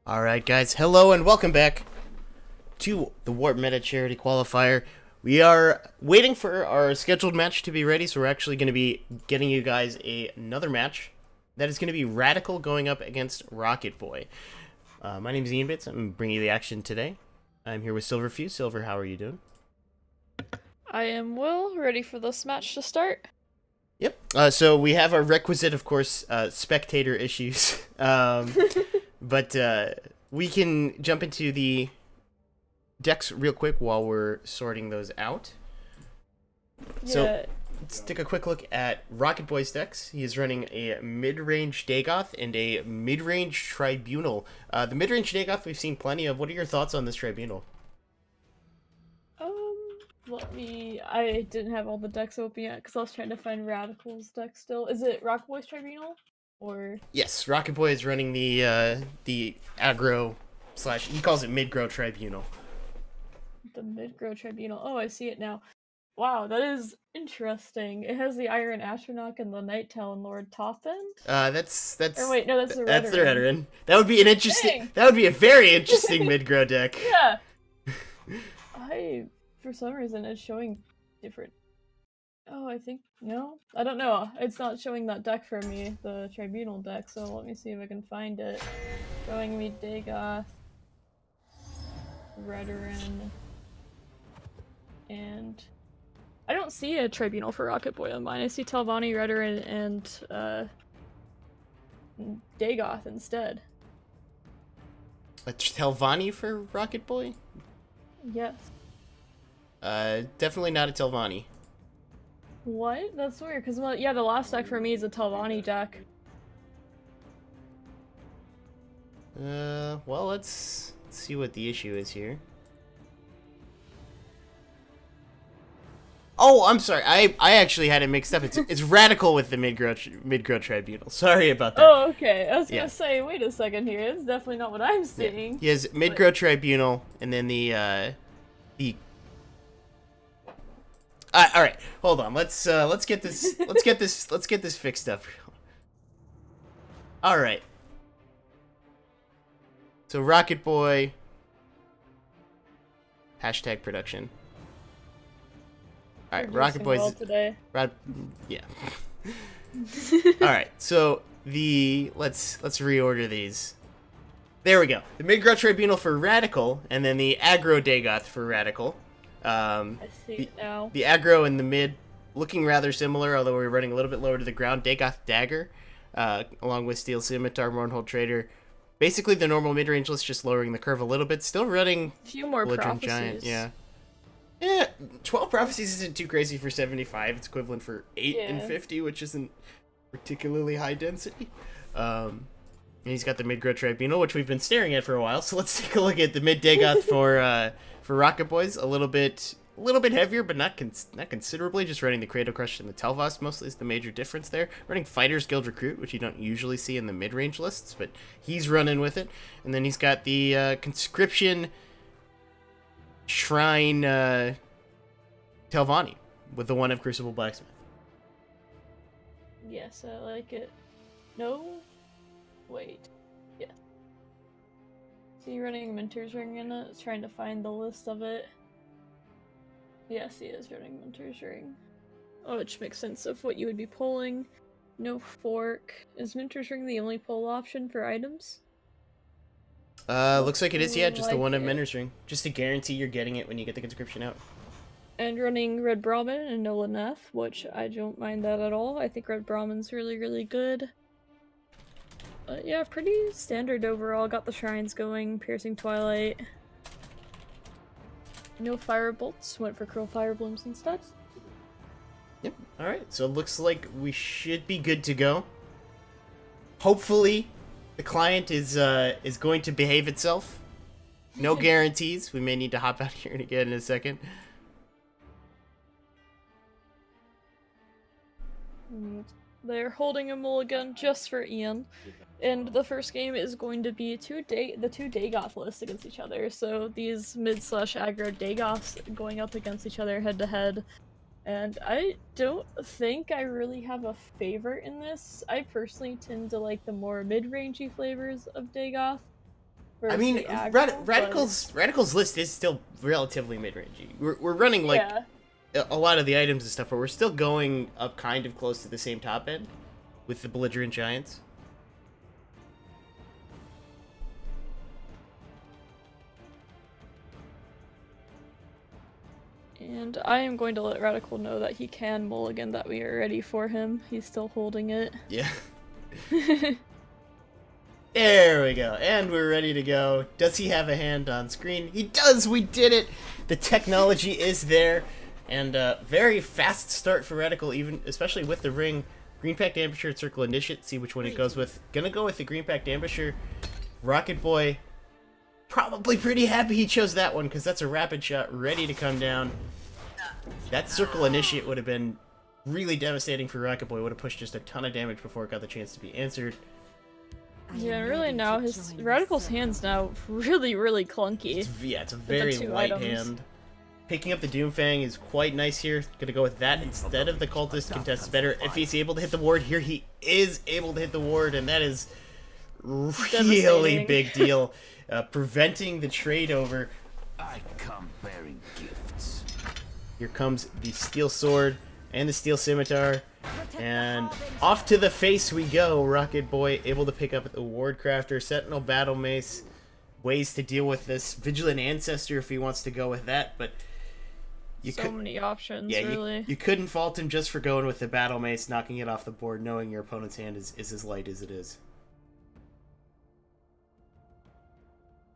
Alright guys, hello and welcome back to the Warp Meta Charity Qualifier. We are waiting for our scheduled match to be ready, so we're actually going to be getting you guys another match. That is going to be Radical going up against Rocket Boy. My name is Ian Bits, I'm bringing you the action today. I'm here with Silverfuse. Silver, how are you doing? I am Will, ready for this match to start. Yep. So we have our requisite, of course, spectator issues. But we can jump into the decks real quick while we're sorting those out. Yeah. So let's take a quick look at Rocket Boy's decks. He is running a mid-range Dagoth and a mid-range Tribunal. The mid-range Dagoth we've seen plenty of. What are your thoughts on this Tribunal? I didn't have all the decks open yet because I was trying to find Radical's deck still. Is it Rocket Boy's Tribunal? Or... Yes, Rocket Boy is running the aggro / he calls it mid-grow Tribunal. The mid-grow Tribunal. Oh, I see it now. Wow, that is interesting. It has the Iron Astronaut and the Night Talon Lord top end? That's Or wait, no, that's the Redoran. That's the Redoran. That would be an interesting. Dang. That would be a very interesting mid-grow deck. Yeah. For some reason, it's showing different. Oh, I think no. I don't know. It's not showing that deck for me, the Tribunal deck. So let me see if I can find it. Showing me Dagoth, Redoran, and I don't see a Tribunal for Rocket Boy on mine. I see Telvanni, Redoran, and Dagoth instead. A Telvanni for Rocket Boy? Yes. Definitely not a Telvanni. What? That's weird, because, well, yeah, the last deck for me is a Telvanni deck. Well, let's see what the issue is here. Oh, I'm sorry. I actually had it mixed up. It's Radical with the mid-grow Tribunal. Sorry about that. Oh, okay. I was gonna Yeah. say, wait a second here. It's definitely not what I'm seeing. He has mid-grow Tribunal, and then the all right, hold on. Let's get this fixed up. All right. So Rocket Boy hashtag production. All right, Rocket Boy's well today. yeah. All right, so let's reorder these. There we go. The mid-grow Tribunal for Radical, and then the aggro Dagoth for Radical. I see it now. The aggro and the mid looking rather similar, although we're running a little bit lower to the ground. Dagoth Dagger, along with Steel Scimitar, Mournhold Trader. Basically the normal mid-range list, just lowering the curve a little bit. Still running A few more Belligerent prophecies. Giant, yeah. Yeah, 12 Prophecies isn't too crazy for 75. It's equivalent for 8 and Yeah. 50, which isn't particularly high density. And he's got the mid-grow Tribunal, which we've been staring at for a while. So let's take a look at the mid-Dagoth for Rocket Boys. A little bit heavier, but not considerably. Just running the Cradle Crush and the Telvos mostly is the major difference there. Running Fighters Guild Recruit, which you don't usually see in the mid-range lists, but he's running with it. And then he's got the Conscription Shrine Telvanni with the one of Crucible Blacksmith. Yes, I like it. No? Wait. Yeah. See running Minter's Ring in it? Trying to find the list of it. Yes, he is running Minter's Ring. Oh, which makes sense of what you would be pulling. No fork. Is Minter's Ring the only pull option for items? Looks like it is, yeah, just the Like one of it. Minter's Ring. Just to guarantee you're getting it when you get the conscription out. And running Red Brahmin and Nola Neth, which I don't mind that at all. I think Red Brahmin's really, really good. Yeah, pretty standard overall. Got the shrines going, Piercing Twilight. No fire bolts, went for Cruel Fire Blooms instead. Yep. Alright, so it looks like we should be good to go. Hopefully, the client is going to behave itself. No guarantees. We may need to hop out here and again in a second. They're holding a mulligan just for Ian. And the first game is going to be the two Dagoth lists against each other. So these mid/aggro Dagoths going up against each other head to head. And I don't think I really have a favorite in this. I personally tend to like the more mid-rangey flavors of Dagoth. I versus mean, the aggro, Radical's list is still relatively mid-rangey. We're running like a lot of the items and stuff, but we're still going up kind of close to the same top end with the belligerent giants. And I am going to let Radical know that he can mulligan, that we are ready for him. He's still holding it. Yeah. There we go. And we're ready to go. Does he have a hand on screen? He does! We did it! The technology is there. And very fast start for Radical, even especially with the ring. Green Pact Ambusher and Circle Initiate. See which one it goes with. Gonna go with the Green Pact Ambusher. Rocket Boy, probably pretty happy he chose that one, because that's a rapid shot ready to come down. That Circle Initiate would have been really devastating for Rocket Boy. Would have pushed just a ton of damage before it got the chance to be answered. Yeah, really now, his Radical's hand's now really clunky. It's a very light hand. Picking up the Doomfang is quite nice here. Gonna go with that instead of the Cultist. Contests better if he's able to hit the ward. Here he is able to hit the ward, and that is really big deal. Preventing the trade over. I come bearing gifts. Here comes the Steel Sword and the Steel Scimitar. And off to the face we go. Rocket Boy able to pick up the Ward Crafter, Sentinel Battle Mace. Ways to deal with this. Vigilant Ancestor if he wants to go with that, but so many options, yeah, really. You couldn't fault him just for going with the Battle Mace, knocking it off the board, knowing your opponent's hand is as light as it is.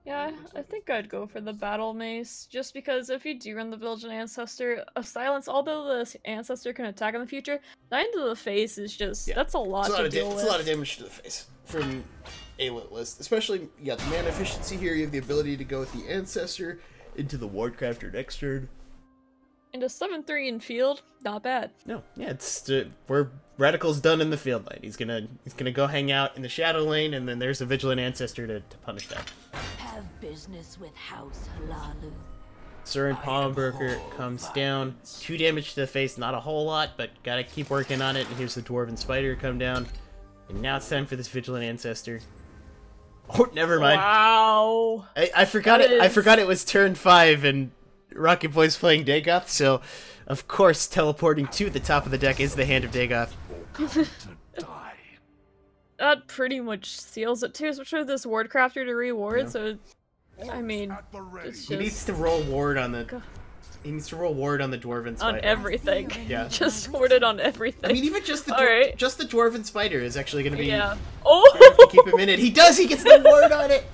Yeah, I think I'd go for the Battle Mace, just because if you do run the Vigilant Ancestor, a Silence, although the Ancestor can attack in the future, 9 to the face is just, that's a lot to deal with. It's a lot of damage to the face from A-Lit list. Especially, you got the mana efficiency here, you have the ability to go with the Ancestor into the Ward Crafter next turn. And a 7/3 in field, not bad. No, yeah, it's where Radical's done in the field lane. He's gonna go hang out in the shadow lane, and then there's a Vigilant Ancestor to punish that. Have business with House Hlaalu. Surin Palmbroker comes down. 2 damage to the face, not a whole lot, but gotta keep working on it. And here's the Dwarven Spider come down. And now it's time for this Vigilant Ancestor. Oh, never mind. Wow. I forgot it. I forgot it was turn 5 and Rocket Boy's playing Dagoth, so of course teleporting to the top of the deck is the Hand of Dagoth. That pretty much seals it too, especially with this Ward Crafter to reward, so I mean it's just... He needs to roll ward on the Dwarven Spider. On everything. Yeah. Just warded on everything. I mean, even just the Dwarven Spider is actually going to be... Yeah. Oh! Keep him in it. He does! He gets the ward on it!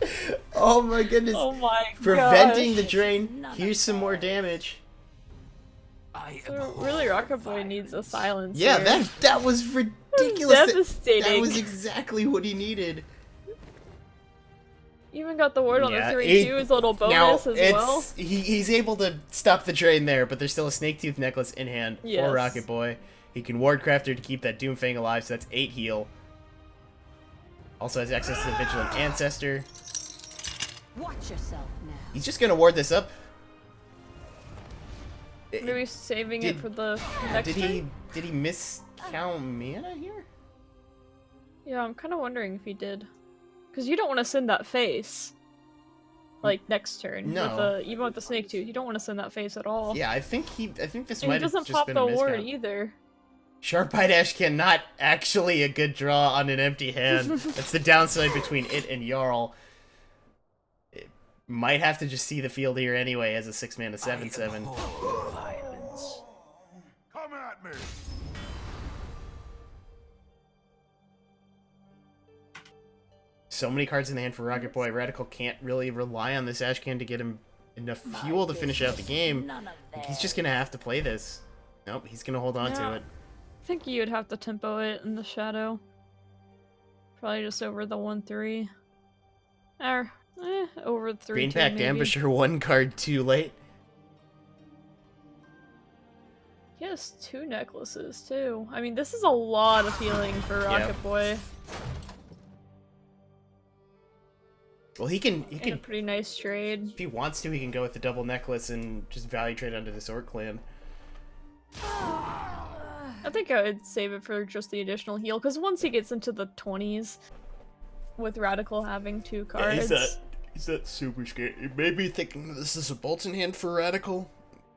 Oh my goodness. Oh my god. Preventing the drain. Here's some more damage. So really, Rocket Boy needs a silence. Yeah, here. that was ridiculous. Devastating. That was exactly what he needed. Even got the ward on the 3/2 as a little bonus as well. He's able to stop the drain there, but there's still a Snake Tooth Necklace in hand for Rocket Boy. He can Ward Crafter to keep that Doomfang alive, so that's 8 heal. Also has access to the Vigilant Ancestor. Watch yourself now. He's just gonna ward this up. Maybe saving it for the next turn? Did he miscount mana here? Yeah, I'm kind of wondering if he did. Because you don't want to send that face. Like, next turn. No. Even with the Snake Tooth, you don't want to send that face at all. Yeah, I think this and might have doesn't just pop been the a miscount. ward either. Sharp-Eyed Ashcan, not actually a good draw on an empty hand. That's the downside between it and Jarl. It might have to just see the field here anyway as a 6-mana 7/7. Come at me. So many cards in the hand for Rocket Boy. Radical can't really rely on this Ashcan to get him enough fuel to finish out the game. He's just gonna have to play this. Nope, he's gonna hold on to it. I think you would have to tempo it in the shadow. Probably just over the 1/3. Or, over the 3/2 Green Pact maybe. Ambusher 1 card too late. He has 2 necklaces too. I mean, this is a lot of healing for Rocket Boy. Well, he can a pretty nice trade. If he wants to, he can go with the double necklace and just value trade under this Orc Clan. I think I would save it for just the additional heal, because once he gets into the 20s, with Radical having 2 cards... He's not super scared. He may be thinking this is a Bolton hand for Radical,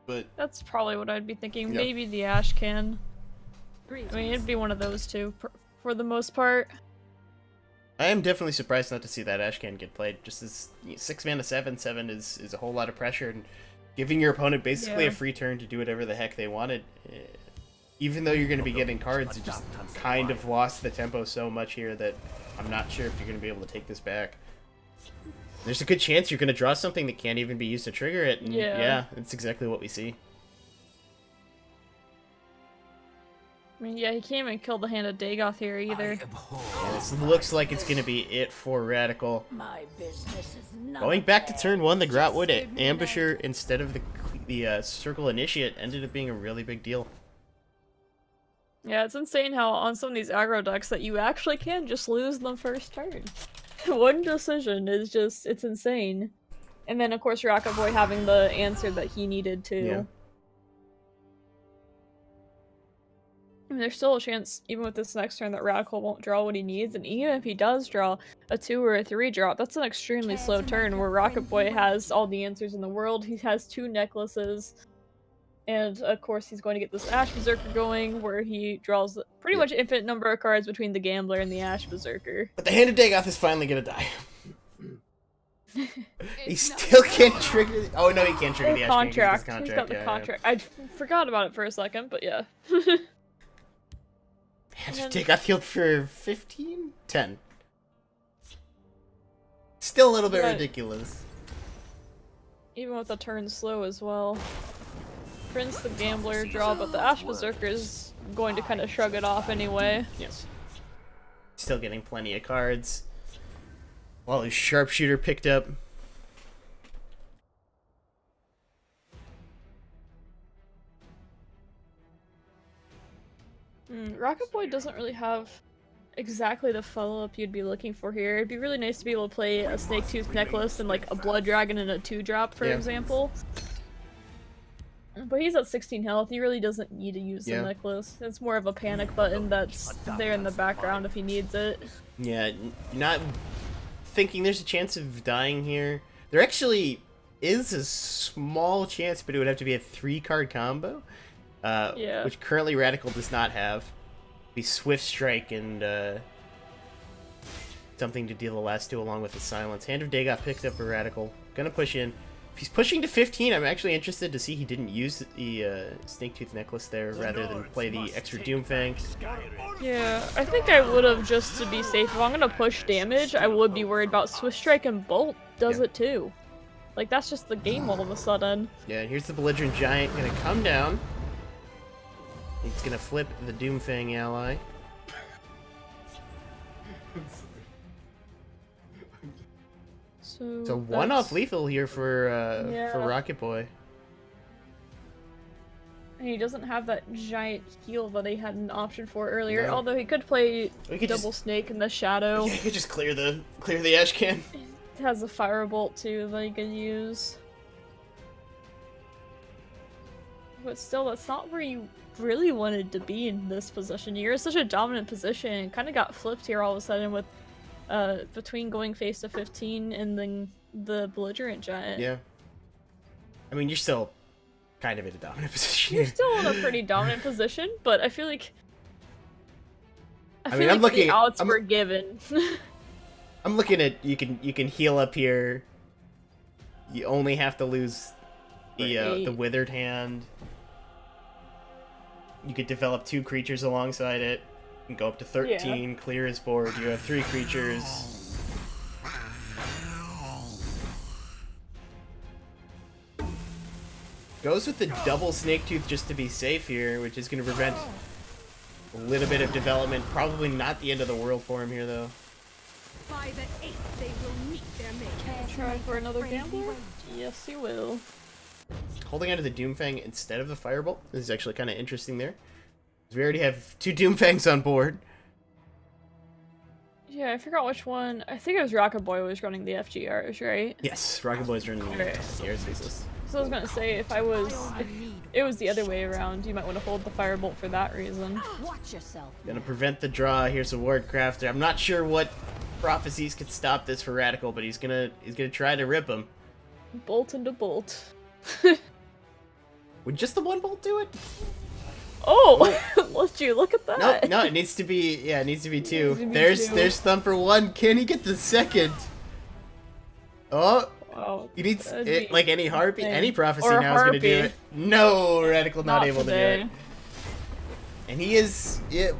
but That's probably what I'd be thinking. Yep. Maybe the Ash can. I mean, it'd be one of those two for the most part. I am definitely surprised not to see that Ashcan get played. Just as 6 mana 7/7 is a whole lot of pressure, and giving your opponent basically Yeah. a free turn to do whatever the heck they wanted. Even though you're going to be getting cards, you just kind of lost the tempo so much here that I'm not sure if you're going to be able to take this back. There's a good chance you're going to draw something that can't even be used to trigger it, and yeah, that's exactly what we see. I mean, yeah, he can't even kill the hand of Dagoth here either. And this looks like it's going to be it for Radical. My business is none Going of back to theirs. turn 1, the Grotwood Just give me Ambusher instead of the Circle Initiate ended up being a really big deal. Yeah, it's insane how on some of these aggro decks that you actually can just lose them first turn. One decision is just, it's insane. And then, of course, Rocket Boy having the answer that he needed to. Yeah. I mean, there's still a chance, even with this next turn, that Radical won't draw what he needs, and even if he does draw a 2 or a 3 drop, that's an extremely slow turn where Rocket Boy has all the answers in the world. He has 2 necklaces, and of course he's going to get this Ash Berserker going, where he draws pretty much infinite number of cards between the Gambler and the Ash Berserker. But the Hand of Dagoth is finally gonna die. He still can't trigger. Oh no, he can't trigger the Ash King 'cause Contract. of his He's got the yeah, contract. I forgot about it for a second, but yeah. Hand of Dagoth healed for 15? 10. Still a little bit But- ridiculous. Even with the turn slow as well. Prince the Gambler draw, but the Ash Berserker is going to kind of shrug it off anyway. Yes. Still getting plenty of cards. While his Sharpshooter picked up. Rocket Boy doesn't really have exactly the follow-up you'd be looking for here. It'd be really nice to be able to play a Snake Tooth Necklace and like a Blood Dragon and a 2-drop, for Yeah. example. But he's at 16 health, he really doesn't need to use Yeah. the necklace. It's more of a panic button that's there in the background if he needs it. Yeah, not thinking there's a chance of dying here. There actually is a small chance, but it would have to be a 3-card combo. Yeah. Which currently Radical does not have. Be Swift Strike and something to deal the last 2 along with the Silence. Hand of Dagoth picked up for Radical. Gonna push in. If he's pushing to 15, I'm actually interested to see he didn't use the Snake Tooth Necklace there rather than play the extra Doomfang. Yeah, I think I would have just to be safe. If I'm gonna push damage, I would be worried about Swift Strike, and Bolt does Yeah. it too. Like, that's just the game all of a sudden. Yeah, here's the Belligerent Giant gonna come down. He's gonna flip the Doomfang ally. So, So one that's- off lethal here for Yeah. Rocket Boy. And he doesn't have that giant heal that he had an option for earlier, No. although he could play We could Double Snake in the Shadow. Yeah, you could just clear the ash can. It has a Firebolt too that he can use. But still, that's not where you really wanted to be in this position. You're in such a dominant position, and kind of got flipped here all of a sudden with between going face to 15 and then the Belligerent Giant. Yeah. I mean, you're still kind of in a dominant position. You're still in a pretty dominant position, but I feel like I feel mean, like I'm looking- the outs I'm- were given. I'm looking at you can heal up here. You only have to lose the Right. Withered Hand. You could develop 2 creatures alongside it and go up to 13, clear his board. You have 3 creatures. Goes with the double Snake Tooth just to be safe here, which is going to prevent a little bit of development. Probably not the end of the world for him here, though. By the 8th, they will meet their mate. Try for another Gambler? Yes, he will. Holding onto the Doomfang instead of the Firebolt is actually kind of interesting there. We already have 2 Doomfangs on board. Yeah, I forgot which one. I think it was Rocket Boy was running the FGRs, right? Yes, Rocket Boy's running the Okay. airspace list. So I was gonna say, if it was the other way around, you might want to hold the Firebolt for that reason. Watch yourself. Gonna prevent the draw. Here's a Ward Crafter. I'm not sure what prophecies could stop this for Radical, but he's gonna try to rip him. Bolt into bolt. Would just the one bolt do it? Oh, let you look at that. No, it needs to be, yeah, it needs to be two. to be There's two. Thumper 1. Can he get the second? Oh, Wow. he needs That'd it, be like any harpy, insane. any prophecy Or a now is gonna do harpy. it. No, Radical not able today. to do it. And it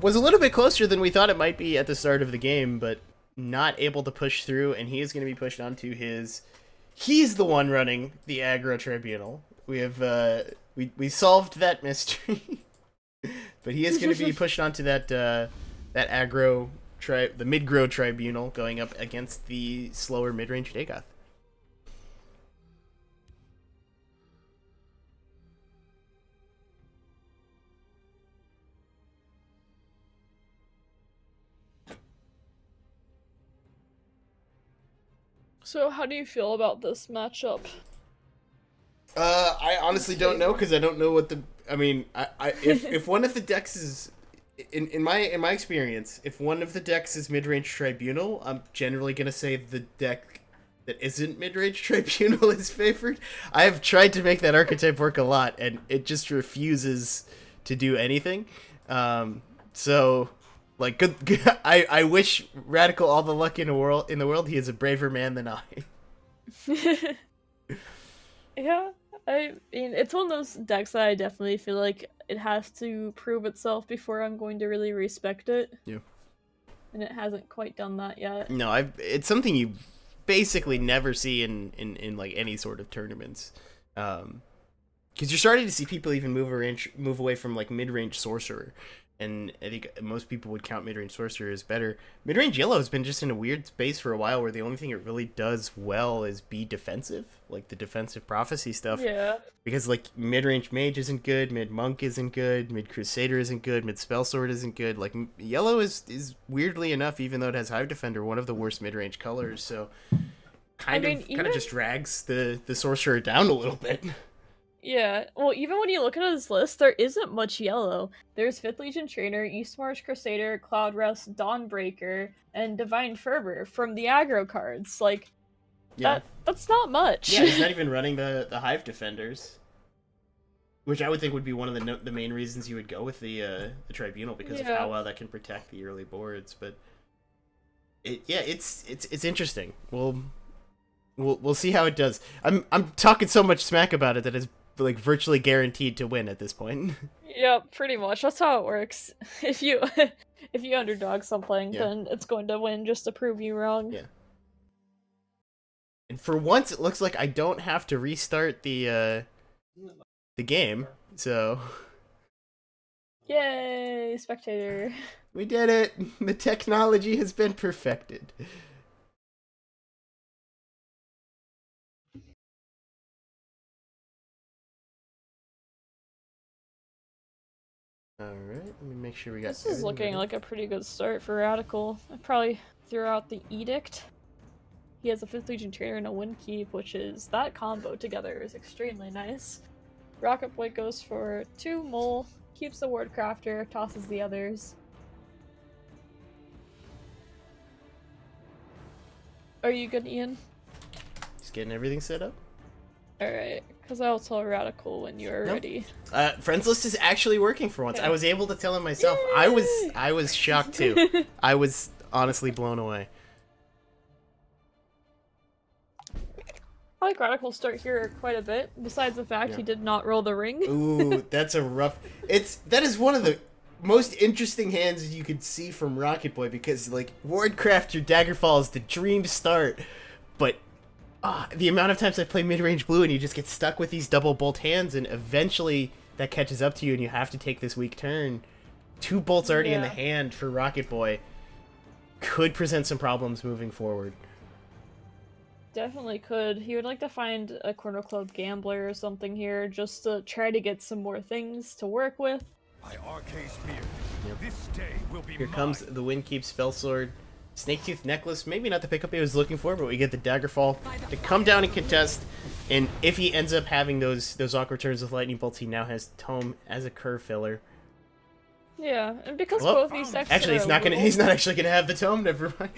was a little bit closer than we thought it might be at the start of the game, but not able to push through, and he is going to be pushed onto his... He's the one running the aggro tribunal. We have, we solved that mystery. But he is going to be pushed onto that, that aggro, the mid-grow tribunal, going up against the slower mid-range Dagoth. So how do you feel about this matchup? I honestly don't know, because I don't know what the... I mean, if one of the decks is... In my experience, if one of the decks is mid-range Tribunal, I'm generally going to say the deck that isn't mid-range Tribunal is favored. I have tried to make that archetype work a lot, and it just refuses to do anything. So... Like, good I wish Radical all the luck in the world. He is a braver man than I. Yeah, I mean, it's one of those decks that I definitely feel like it has to prove itself before I'm going to really respect it. Yeah. And it hasn't quite done that yet. No, it's something you basically never see in like any sort of tournaments. Because you're starting to see people even move away from like mid-range Sorcerer. And I think most people would count mid-range Sorcerer as better. Mid-range Yellow has been just in a weird space for a while where the only thing it really does well is be defensive. Like the defensive prophecy stuff. Yeah. Because like mid-range Mage isn't good, mid-Monk isn't good, mid-Crusader isn't good, mid-Spellsword isn't good. Like Yellow is weirdly enough, even though it has Hive Defender, one of the worst mid-range colors. So kind of just drags the Sorcerer down a little bit. Yeah, well, even when you look at his list, there isn't much yellow. There's 5th Legion Trainer, Eastmarch Crusader, Cloud Rest, Dawnbreaker, and Divine Fervor from the aggro cards. Like, Yeah. that's not much. Yeah, he's not even running the Hive Defenders, which I would think would be one of the main reasons you would go with the Tribunal, because of how well that can protect the early boards. But it's interesting. We'll see how it does. I'm talking so much smack about it that it's like virtually guaranteed to win at this point. Yeah, pretty much. That's how it works. If you underdog something, then it's going to win just to prove you wrong. Yeah. And for once, it looks like I don't have to restart the game. So. Yay, spectator. We did it. The technology has been perfected. Alright, let me make sure we got This is looking like a pretty good start for Radical. I probably threw out the Edict. He has a 5th Legion Trainer and a Wind Keep, which is, that combo together is extremely nice. Rocket Boy goes for 2 Mole, keeps the Ward Crafter, tosses the others. Are you good, Ian? Just getting everything set up. Alright, because I'll tell Radical when you're ready. Friends list is actually working for once. Okay. I was able to tell him myself. Yay! I was shocked too. I was honestly blown away. I like Radical's start here quite a bit, besides the fact he did not roll the ring. Ooh, that's a rough... That is one of the most interesting hands you could see from Rocket Boy, because, like, Wardcraft, your Daggerfall is the dream start, but the amount of times I play mid-range blue and you just get stuck with these double bolt hands, and eventually that catches up to you and you have to take this weak turn. 2 bolts already in the hand for Rocket Boy could present some problems moving forward. Definitely could. He would like to find a Corner Club Gambler or something here, just to try to get some more things to work with. My RK Spear. This day will be Here mine. comes the Windkeep Spellsword. Snaketooth Necklace, maybe not the pickup he was looking for, but we get the Daggerfall to come down and contest. And if he ends up having those awkward turns with Lightning Bolts, he now has Tome as a curve filler. Yeah, and because Well, both these decks actually, are he's a not gonna. little- He's not actually gonna have the tome. Never mind.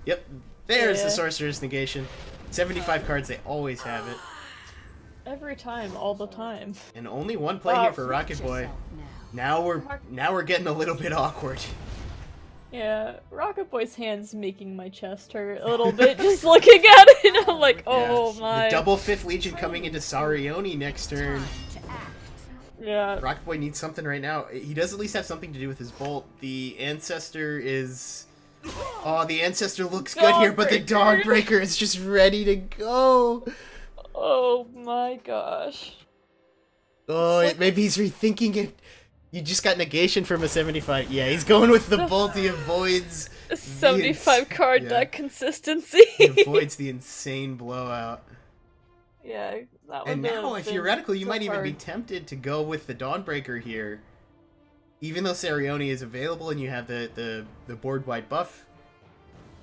Yep. There's the Yeah. Sorcerer's Negation. 75 cards. They always have it. every time, all the time. And only one play here for Rocket Boy. Now we're getting a little bit awkward. Yeah, Rocket Boy's hand's making my chest hurt a little bit just looking at it. I'm like, oh Yeah. my. The double 5th Legion coming into Sarioni next turn. Yeah. Rocket Boy needs something right now. He does at least have something to do with his bolt. The Ancestor is... Oh, the Ancestor looks good here, but the Dawnbreaker is just ready to go. Oh my gosh. Oh, maybe he's rethinking it. You just got negation from a 75. Yeah, he's going with the bolt. He avoids... 75 card yeah. deck consistency. He avoids the insane blowout. Yeah, that And would now, have theoretically, you been might so even be hard. tempted to go with the Dawnbreaker here. Even though Sarioni is available and you have the board-wide buff,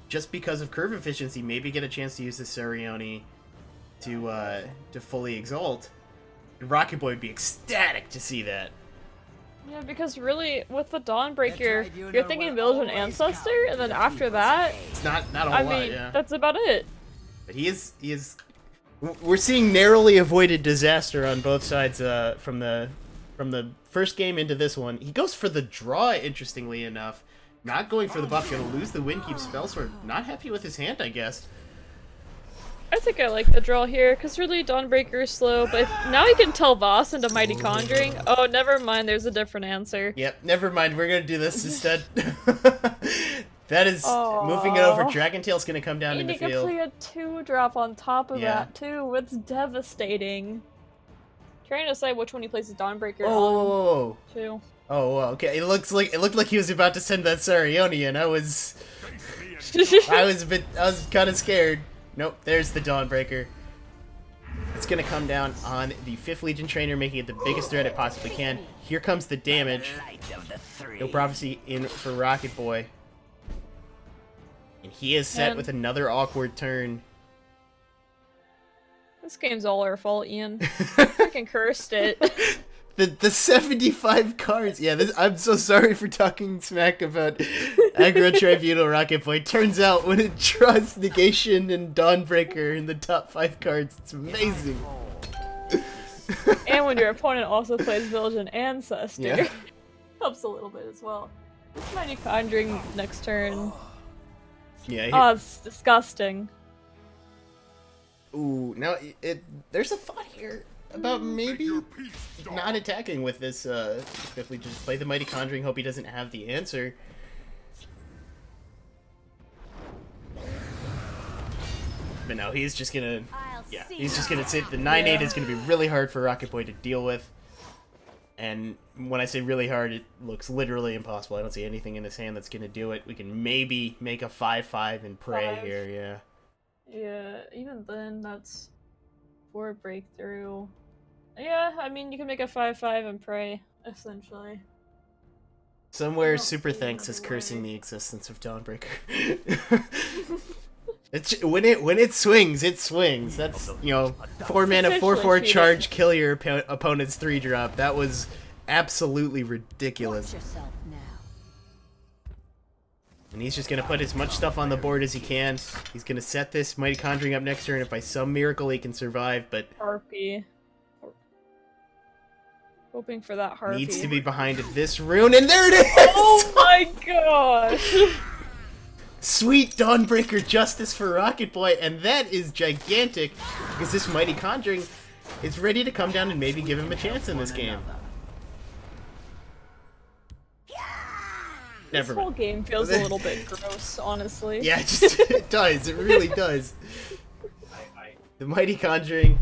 just because of curve efficiency, maybe get a chance to use the Sarioni to fully exalt. And Rocket Boy would be ecstatic to see that. Yeah, because really, with the Dawnbreaker, you're thinking Village and Ancestor, and then after that, It's not a whole I lot, mean, yeah. that's about it. But he is. We're seeing narrowly avoided disaster on both sides from the first game into this one. He goes for the draw, interestingly enough. Not going for the buff, gonna lose the Windkeep Spellsword. Not happy with his hand, I guess. I think I like the draw here, because really Dawnbreaker is slow, but now he can tell Voss into Mighty Conjuring. Oh, never mind, there's a different answer. Yep, never mind. We're gonna do this instead. That is moving it over. Dragon Tail's gonna come down And in the you can field. play a 2-drop on top of Yeah. that, too. It's devastating. Trying to decide which one he plays the Dawnbreaker Oh, on, too. oh, okay. It looked like he was about to send that Sarioni, and I was kind of scared. Nope, there's the Dawnbreaker. It's gonna come down on the 5th Legion Trainer, making it the biggest threat it possibly can. Here comes the damage. No Prophecy in for Rocket Boy. And he is set And- with another awkward turn. This game's all our fault, Ian. Freaking cursed it. The 75 cards. Yeah, I'm so sorry for talking smack about Aggro Tribunal Rocket Boy. Turns out when it draws Negation and Dawnbreaker in the top 5 cards, it's amazing. And when your opponent also plays Village and Ancestor. Yeah. Helps a little bit as well. This Mighty Conjuring next turn. Yeah. Oh, it's disgusting. Ooh, now there's a thought here about maybe not attacking with this. If we just play the Mighty Conjuring, hope he doesn't have the answer. But no, he's just gonna. Yeah, he's just gonna sit. The 9/8 is gonna be really hard for Rocket Boy to deal with. And when I say really hard, it looks literally impossible. I don't see anything in his hand that's gonna do it. We can maybe make a 5/5 and pray 5. here. Yeah. Yeah, even then, that's 4 breakthrough. Yeah, I mean, you can make a 5/5 and pray, essentially. Somewhere, I don't Super see Thanks another is cursing way. the existence of Dawnbreaker. It's when it swings, it swings. That's 4 mana, Essentially 4/4 cheating. charge, kill your opponent's 3-drop. That was absolutely ridiculous. Watch yourself now. And he's just gonna put as much stuff on the board as he can. He's gonna set this Mighty Conjuring up next turn if by some miracle he can survive, but Harpy. Hoping for that Harpy. needs to be behind this rune, and there it is! Oh my gosh! Sweet Dawnbreaker justice for Rocket Boy, and that is gigantic, because this Mighty Conjuring is ready to come down and maybe give him a chance in this game. This Never whole mind. game feels a little bit gross, honestly. Yeah, it does. It really does. The Mighty Conjuring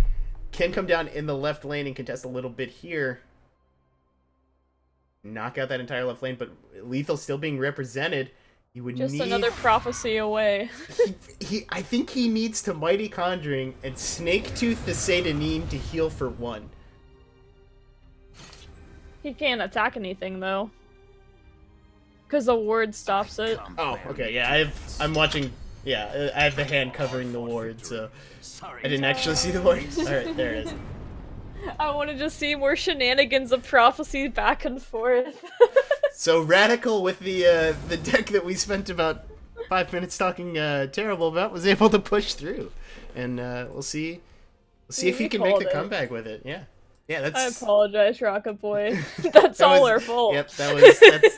can come down in the left lane and contest a little bit here. Knock out that entire left lane, but lethal still being represented. He would Just need... another prophecy away. I think he needs to Mighty Conjuring and Snaketooth the Satanine to heal for 1. He can't attack anything, though. Because the ward stops it. Oh, okay, yeah, I'm watching... Yeah, I have the hand covering the ward, so... I didn't actually see the ward. Alright, there it is. I wanted to see more shenanigans of prophecy back and forth. So Radical with the deck that we spent about 5 minutes talking terrible about was able to push through, and we'll see if he can make the comeback with it. Yeah, that's. I apologize, Rocket Boy. That's all our fault. Yep,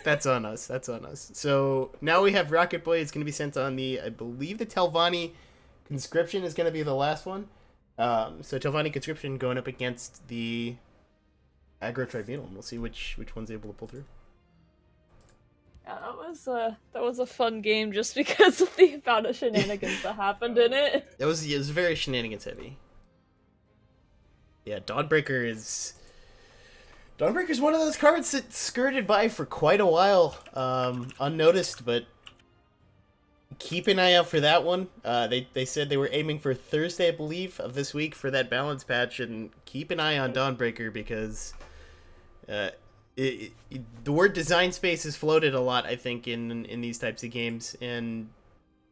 that's on us. That's on us. So now we have Rocket Boy. It's going to be sent on I believe the Telvanni Conscription is going to be the last one. So Telvanni Conscription going up against the Aggro Tribunal, and we'll see which one's able to pull through. Yeah, that was a fun game just because of the amount of shenanigans that happened in it. It was very shenanigans heavy. Yeah, Dawnbreaker's one of those cards that skirted by for quite a while, unnoticed, but keep an eye out for that one. They said they were aiming for Thursday, I believe, of this week for that balance patch, and keep an eye on Dawnbreaker because the word design space is floated a lot, I think, in these types of games, and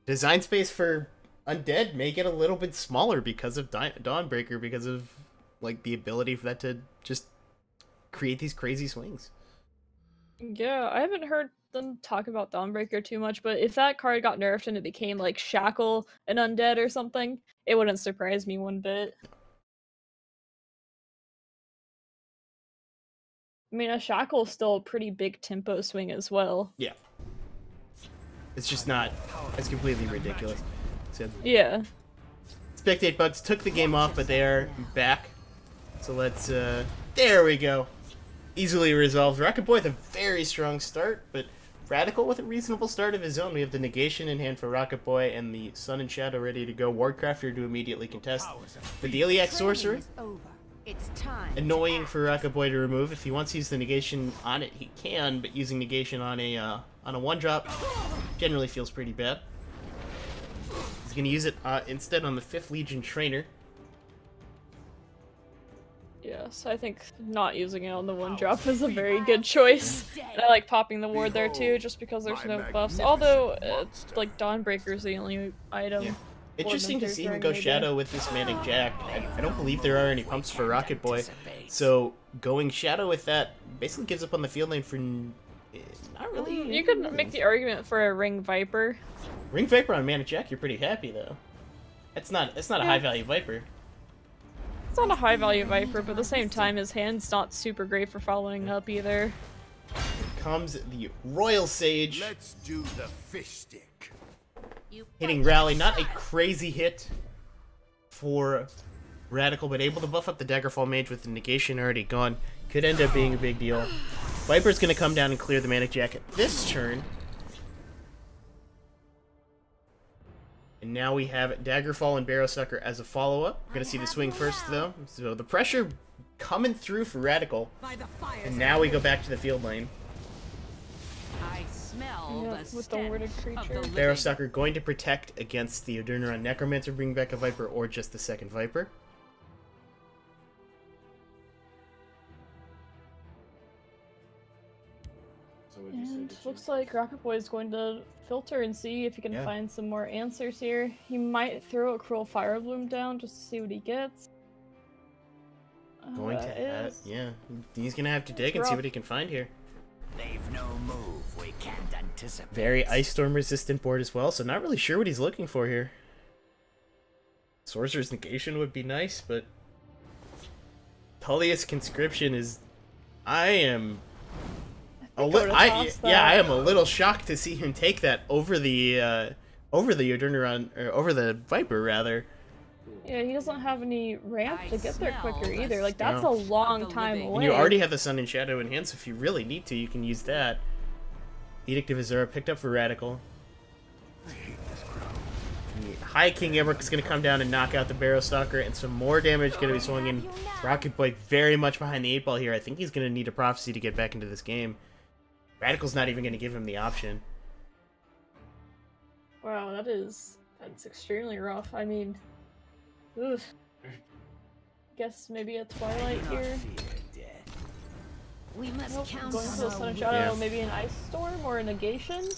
design space for Undead may get a little bit smaller because of Dawnbreaker, because of like the ability for that to just create these crazy swings. Yeah, I haven't heard them talk about Dawnbreaker too much, but if that card got nerfed and it became like Shackle and Undead or something, it wouldn't surprise me one bit. I mean, a Shackle is still a pretty big tempo swing as well. Yeah. It's just not... It's completely ridiculous. So, yeah. Spectate Bugs took the game off, but they are back. So let's... there we go. Easily resolved. Rocket Boy with a very strong start, but Radical with a reasonable start of his own. We have the Negation in hand for Rocket Boy and the Sun and Shadow ready to go. Wardcrafter to immediately contest. The Deliac Sorcerer. It's time. Annoying for Rocket Boy to remove. If he wants to use the Negation on it, he can, but using Negation on a 1-drop generally feels pretty bad. He's going to use it instead on the 5th Legion Trainer. Yes, I think not using it on the 1-drop is a very good choice. And I like popping the ward there too, just because there's no buffs. Although, like, Dawnbreaker is the only item. Yeah. Interesting to see him go Shadow with this Manic Jack. I don't believe there are any pumps for Rocket Boy, so going Shadow with that basically gives up on the field lane for not really. You could make the argument for a Ring Viper. Ring Viper on Manic Jack, you're pretty happy though. It's not a high value Viper. It's not a high value Viper, but at the same time, his hand's not super great for following up either. Here comes the Royal Sage. Let's do the fish stick. Hitting Rally, not a crazy hit for Radical, but able to buff up the Daggerfall Mage with the Negation already gone. Could end up being a big deal. Viper's going to come down and clear the Manic Jacket this turn. And now we have Daggerfall and Barrowsucker as a follow-up. We're going to see the swing first, though. So the pressure coming through for Radical. And now we go back to the field lane. I smell with the worded creature. Barrowsucker going to protect against the Adurneron Necromancer, bring back a Viper, or just the second Viper. And looks like Rocket Boy is going to filter and see if he can find some more answers here. He might throw a Cruel Fire Bloom down just to see what he gets. Going to yeah. He's going to have to dig and see what he can find here. They've no move we can't anticipate. Very Ice Storm resistant board as well, so not really sure what he's looking for here. Sorcerer's Negation would be nice, but Tullius Conscription is... I am a little shocked to see him take that over the Adurneron, or over the Viper rather. Yeah, he doesn't have any ramp to get there quicker either. Like, that's a long time away. And you already have the Sun and Shadow in hand, so if you really need to, you can use that. Edict of Azura picked up for Radical. I hate this crowd. High King Emmerich is going to come down and knock out the Barrowstalker, and some more damage going to be swinging. Rocket Boy very much behind the 8-ball here. I think he's going to need a Prophecy to get back into this game. Radical's not even going to give him the option. Wow, that's extremely rough. I mean... Oof. Guess maybe a Twilight here. We must count going for the Sun and Shadow, maybe an Ice Storm or a Negation?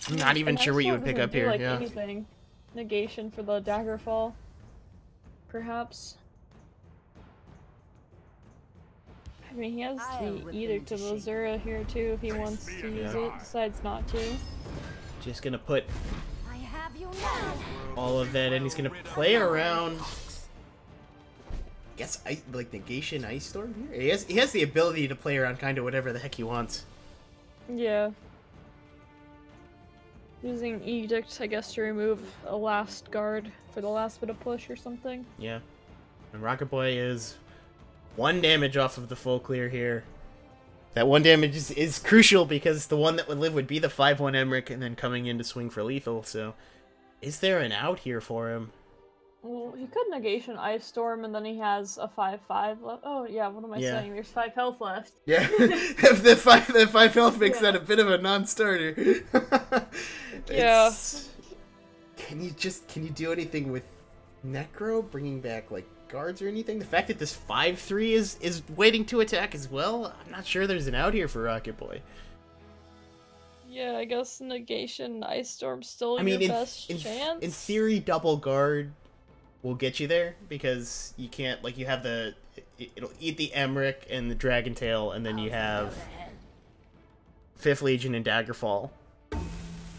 I'm not even sure what you would pick up here. Like anything. Negation for the Daggerfall. Perhaps. I I mean, he has I'll the rip Edict them of to shape. Azura here too if he wants to use it, decides not to. Just gonna put I have you now. all of that in. He's gonna play around. Guess like negation ice storm here. He has the ability to play around kind of whatever the heck he wants. Yeah. Using Edict, I guess, to remove a last guard for the last bit of push or something. Yeah. And Rocket Boy is 1 damage off of the full clear here. That 1 damage is crucial because the one that would live would be the 5/1 Emmerich and then coming in to swing for lethal. So, is there an out here for him? Well, he could negation Ice Storm and then he has a 5/5 left. Oh, yeah, what am I saying? There's 5 health left. Yeah, if the five health makes that a bit of a non-starter. Yeah. Can you do anything with Necro, bringing back like guards or anything? The fact that this 5/3 is waiting to attack as well, I'm not sure there's an out here for Rocket Boy. Yeah, I guess negation Ice Storm's still I mean, your best chance. in theory, double guard will get you there because you can't, like, you have the it'll eat the Emmerich and the Dragon Tail, and then you have 5th Legion and Daggerfall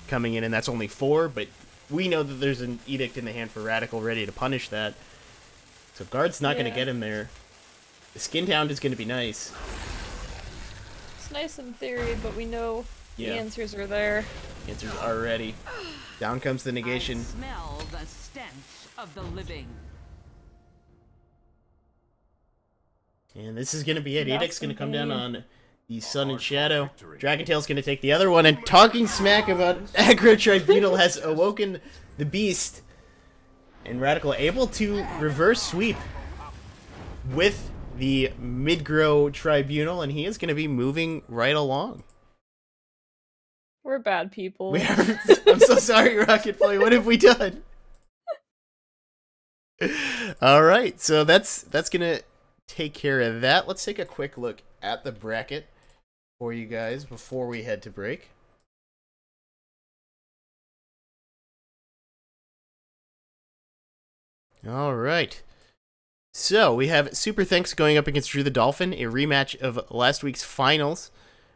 coming in, and that's only 4, but we know that there's an Edict in the hand for Radical ready to punish that. So guard's not going to get him there. The Skin Hound is going to be nice. It's nice in theory, but we know Yeah. the answers are there. Answers are ready. Down comes the I negation. smell the stench of the living. And this is going to be it. That's Edict's going to come down insane. on the Sun and Shadow. Dragon Tail's going to take the other one, and talking smack about Aggro Tribunal has awoken the beast. And Radical able to reverse sweep with the Midgrow Tribunal, and he is going to be moving right along. We're bad people. I'm so sorry, Rocket Boy. What have we done? All right, so that's gonna take care of that. Let's take a quick look at the bracket for you guys before we head to break. All right. So we have Super Thanks going up against Drew the Dolphin, a rematch of last week's finals.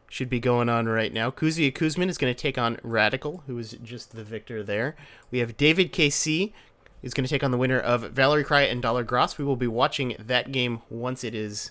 Should be going on right now. Kuzia Kuzmin is going to take on Radical, who is just the victor there. We have David KC is going to take on the winner of Valerie Cry and Dollar Gross. We will be watching that game once it is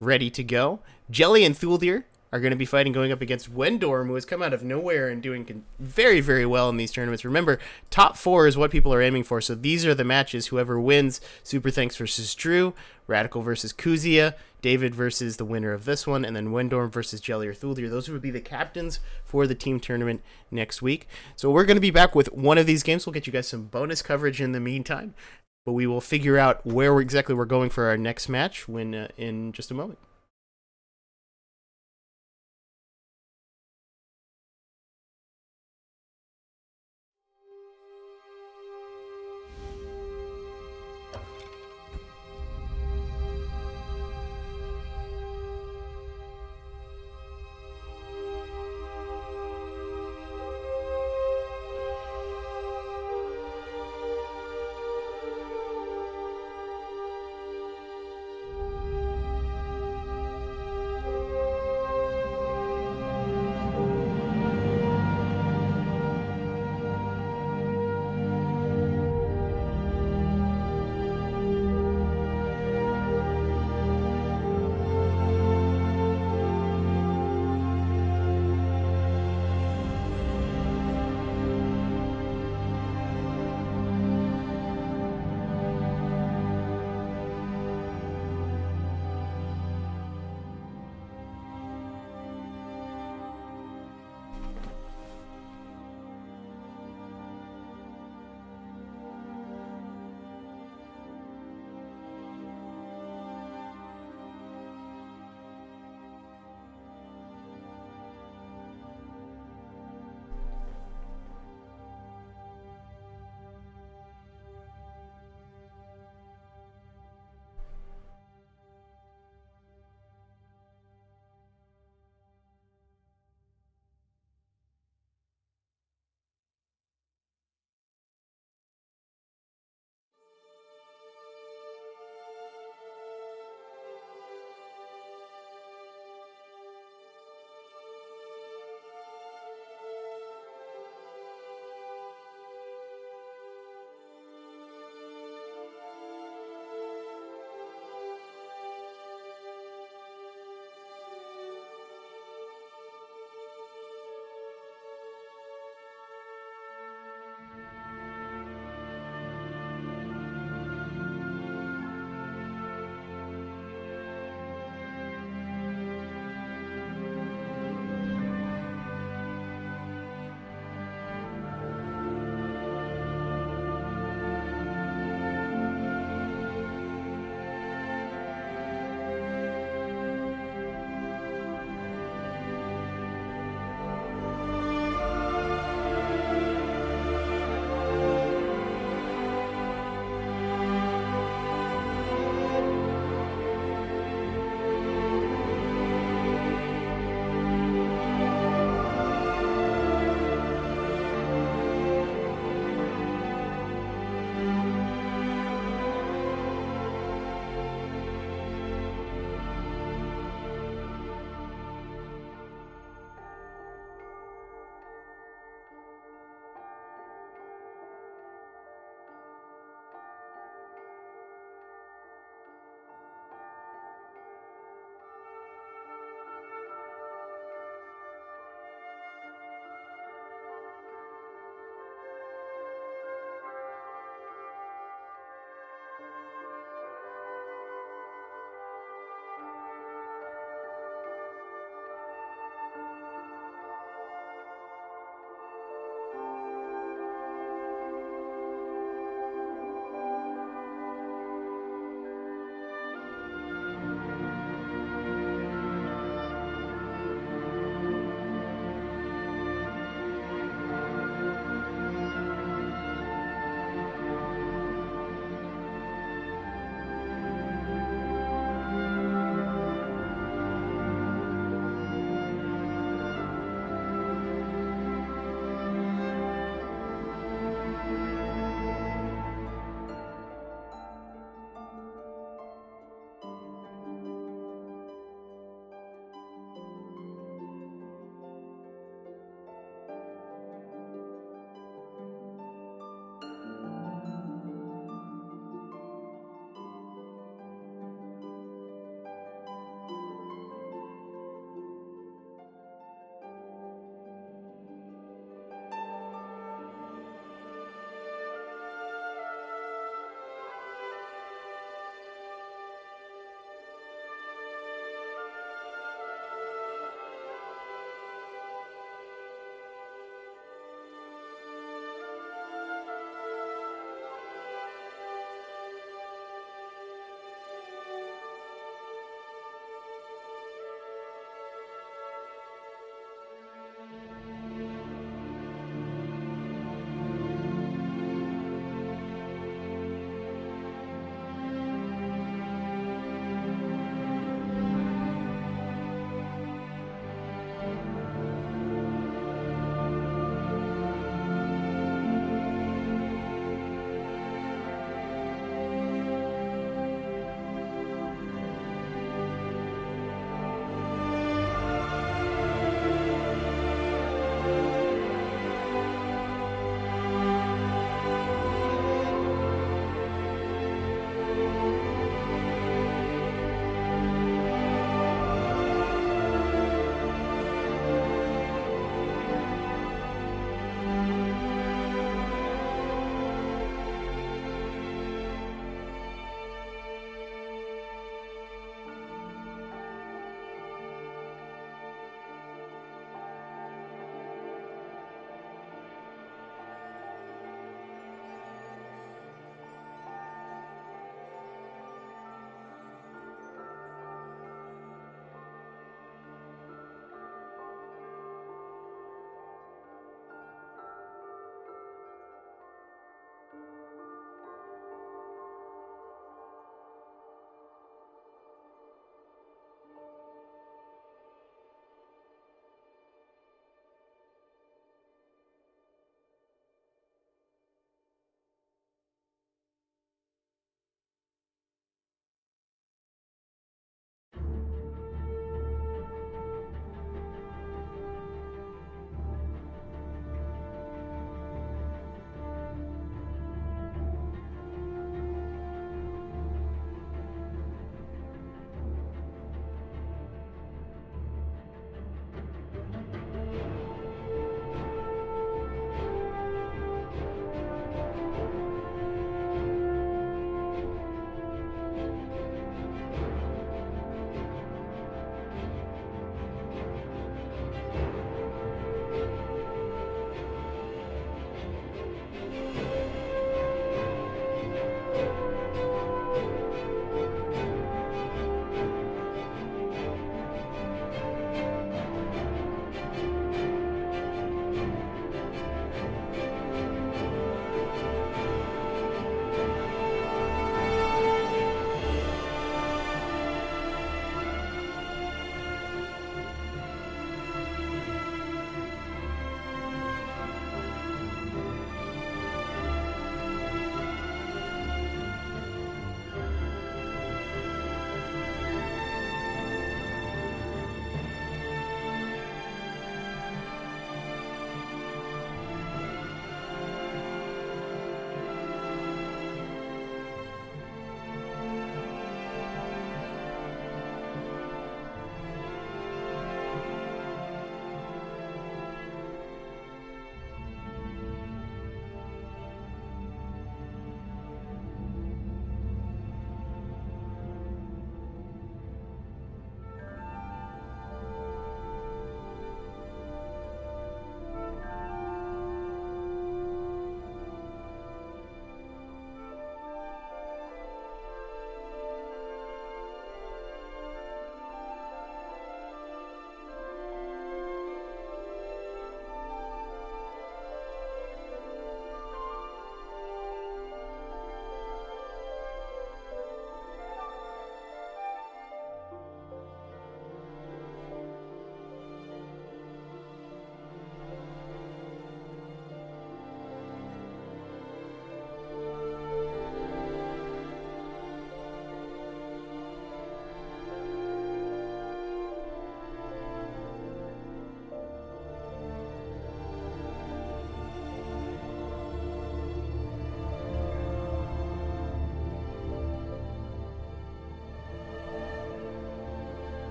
ready to go. Jelly and Thuldir are going to be fighting going up against Wendorm, who has come out of nowhere and doing very, very well in these tournaments. Remember, top 4 is what people are aiming for, so these are the matches. Whoever wins, Super Thanks versus Drew, Radical versus Kuzia, David versus the winner of this one, and then Wendorm versus Jelly or Thuldir. Those would be the captains for the team tournament next week. So we're going to be back with one of these games. We'll get you guys some bonus coverage in the meantime, but we will figure out where exactly we're going for our next match when in just a moment.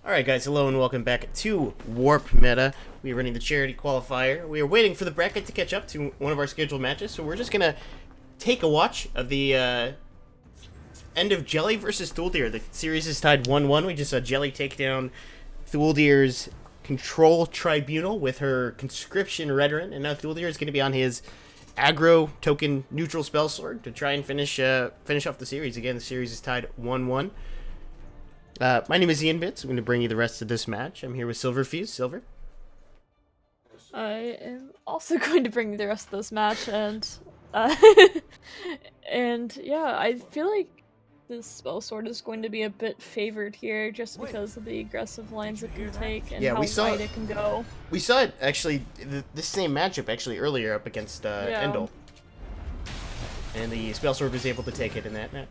Alright guys, hello and welcome back to Warp Meta. We are running the charity qualifier. We are waiting for the bracket to catch up to one of our scheduled matches, so we're just gonna take a watch of the end of Jelly versus Thuldir. The series is tied 1-1. We just saw Jelly take down Thuldir's Control Tribunal with her Conscription Redoran, and now Thuldir is going to be on his aggro token neutral spell sword to try and finish off the series. Again, the series is tied 1-1. My name is Ian Bits. I'm going to bring you the rest of this match. I'm here with Silverfuse. Silver. I am also going to bring you the rest of this match, and and yeah, I feel like this spell sword is going to be a bit favored here, just because of the aggressive lines it can take and Yeah, how we saw wide it can go. We saw it actually, this same matchup actually earlier up against Endel. And the spell sword was able to take it in that match.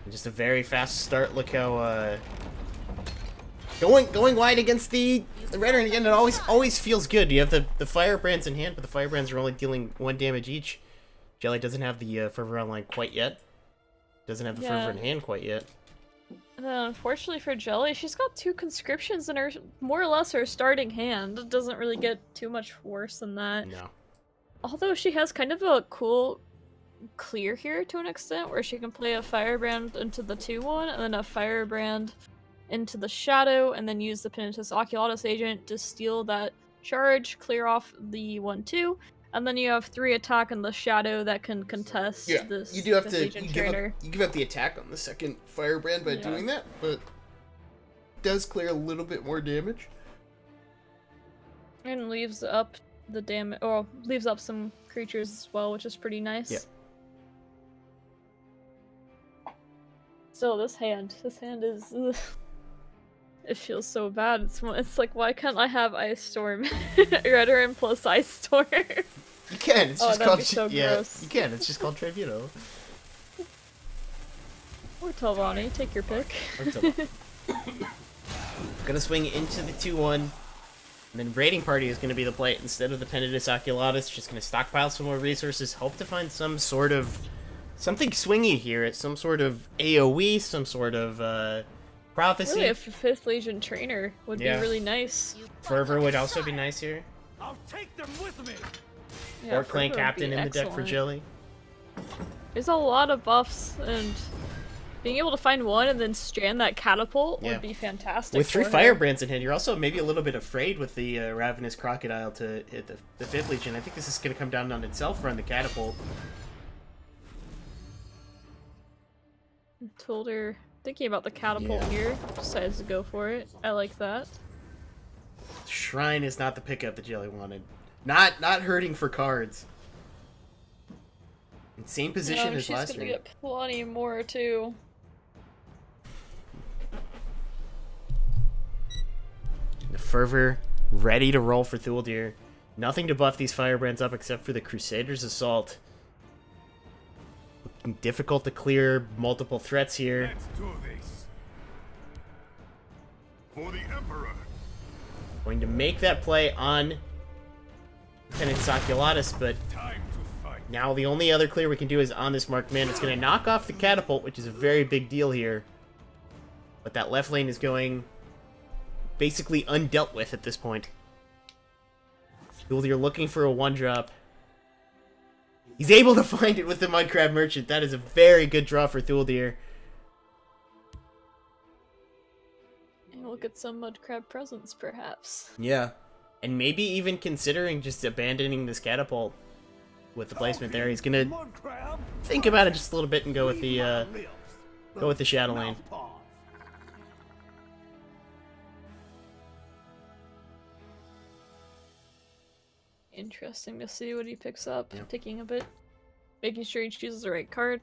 And just a very fast start. Look how going wide against the Redoran again. It always feels good. You have the firebrands in hand, but the firebrands are only dealing 1 damage each. Jelly doesn't have the fervor online quite yet. Doesn't have the fervor in hand quite yet. And then unfortunately for Jelly, she's got 2 conscriptions in her, more or less her starting hand. It doesn't really get too much worse than that. No. Although she has kind of a cool clear here to an extent, where she can play a firebrand into the 2-1, and then a firebrand into the shadow, and then use the Penitentious Oculatus agent to steal that charge, clear off the 1-2, and then you have 3 attack in the shadow that can contest this. You do have to agent you trainer. give up the attack on the second firebrand by doing that, but does clear a little bit more damage. And leaves up the damage, or leaves up some creatures as well, which is pretty nice. Yeah. So this hand is, ugh. It feels so bad. It's like, why can't I have Ice Storm, Redoran plus Ice Storm? You can. It's just that'd called be so yeah. gross. You can. It's just called Tribunal. Or Telvanni, take your pick. Gonna swing into the 2-1, and then Raiding Party is gonna be the play instead of the Penitentious Oculatus. Just gonna stockpile some more resources. Hope to find some sort of something swingy here. It's some sort of AOE, some sort of prophecy. Really, a 5th Legion trainer would be really nice. Fervor would also be nice here. I'll take them with me. Yeah, Or Clan Fervor would Captain be in the deck for excellent. Jelly. There's a lot of buffs, and being able to find one and then strand that catapult Yeah. would be fantastic. With 3 for her. firebrands in hand, you're also maybe a little bit afraid with the Ravenous Crocodile to hit the 5th Legion. I think this is going to come down on itself run the catapult. Told her, thinking about the catapult here, decides to go for it. I like that. Shrine is not the pickup that Jelly wanted. Not hurting for cards. In same position as last She's gonna year. get plenty more too. The Fervor ready to roll for Thuldir. Nothing to buff these firebrands up except for the Crusader's Assault. Looking difficult to clear multiple threats here. Let's do this. For the Emperor. Going to make that play on Penitentious Oculatus, but Time to fight. now the only other clear we can do is on this marked man. It's going to knock off the catapult, which is a very big deal here. But that left lane is going basically undealt with at this point. Thuldir looking for a 1-drop. He's able to find it with the Mudcrab Merchant. That is a very good draw for Thuldir. And we'll get some Mudcrab presents, perhaps. Yeah. And maybe even considering just abandoning this catapult with the placement there. He's gonna think about it just a little bit and go with the Shadow Lane. Interesting to see what he picks up. Taking a bit, making sure he chooses the right card.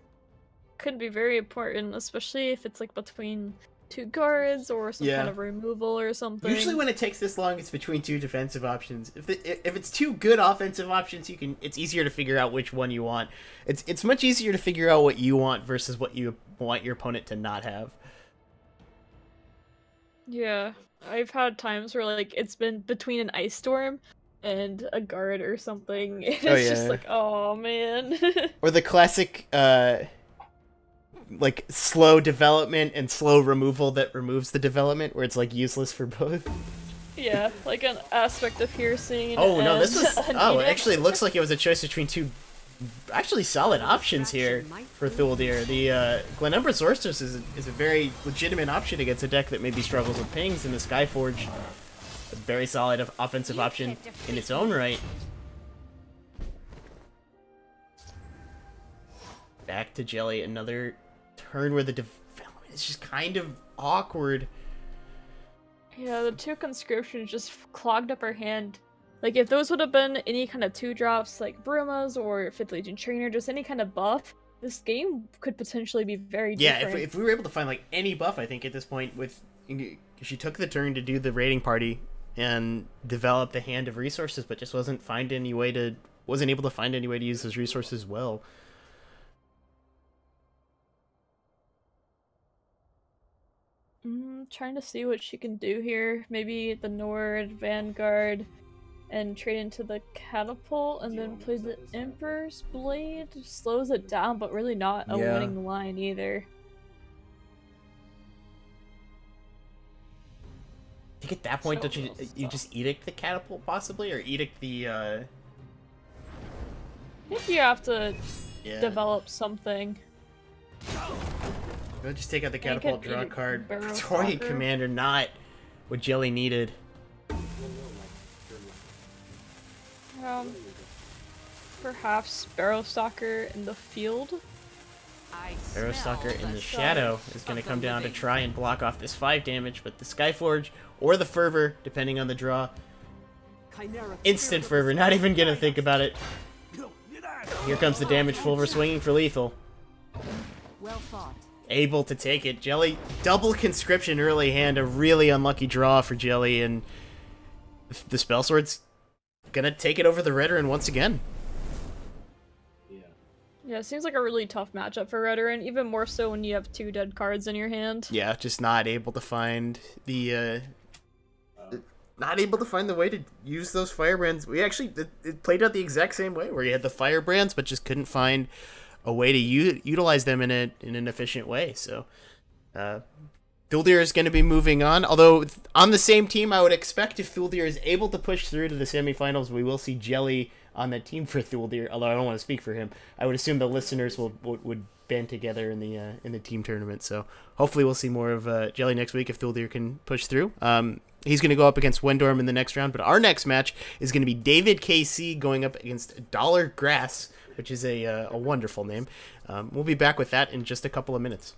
Could be very important, especially if it's like between 2 guards or some kind of removal or something. Usually when it takes this long, it's between 2 defensive options. If it's 2 good offensive options, it's easier to figure out which one you want. It's much easier to figure out what you want versus what you want your opponent to not have. Yeah, I've had times where like it's been between an Ice Storm and a guard or something. It's just like, oh man. Or the classic like slow development and slow removal that removes the development, where it's like useless for both. Yeah, like an aspect of piercing. Oh no, this and was an oh, it edict. actually looks like it was a choice between two actually solid options here for Thuldir. The Glenumbra Sorceress is a very legitimate option against a deck that maybe struggles with pings, and the Skyforge, a very solid offensive option in its own right. Back to Jelly, another turn where the development is just kind of awkward. Yeah, the 2 conscriptions just clogged up her hand. Like, if those would have been any kind of 2-drops, like Brumas or 5th Legion Trainer, just any kind of buff, this game could potentially be very different. Yeah, if we were able to find, like, any buff, I think, at this point, with she took the turn to do the raiding party and develop the hand of resources, but just wasn't able to find any way to use those resources well. Trying to see what she can do here. Maybe the Nord, Vanguard, and trade into the Catapult, and then play the Emperor's Blade. Slows it down, but really not a winning line either. I think at that point, don't you just edict the Catapult, possibly? Or edict the, I think you have to develop something. We'll just take out the I Catapult, could draw a eat card. Barrow Praetorian Stalker. Commander, not what Jelly needed. Perhaps Barrow Stalker in the field. Barrow Stalker in the shadow is going to come down to try and block off this 5 damage, but the Skyforge or the Fervor, depending on the draw. Instant Fervor, not even going to think about it. Here comes the damage, Fulver swinging for lethal. Well fought. Able to take it. Jelly, double conscription early hand, a really unlucky draw for Jelly, and the Spell Sword's gonna take it over the Redoran once again. Yeah, it seems like a really tough matchup for Redoran, even more so when you have 2 dead cards in your hand. Yeah, just not able to find the way to use those firebrands. We actually it played out the exact same way, where you had the firebrands, but just couldn't find a way to utilize them in an efficient way. So, Thuldir is going to be moving on. Although on the same team, I would expect if Thuldir is able to push through to the semifinals, we will see Jelly on that team for Thuldir. Although I don't want to speak for him, I would assume the listeners would band together in the team tournament. So hopefully we'll see more of Jelly next week if Thuldir can push through. He's going to go up against Wendorm in the next round, but our next match is going to be David KC going up against Dollar Grass, which is a wonderful name. We'll be back with that in just a couple of minutes.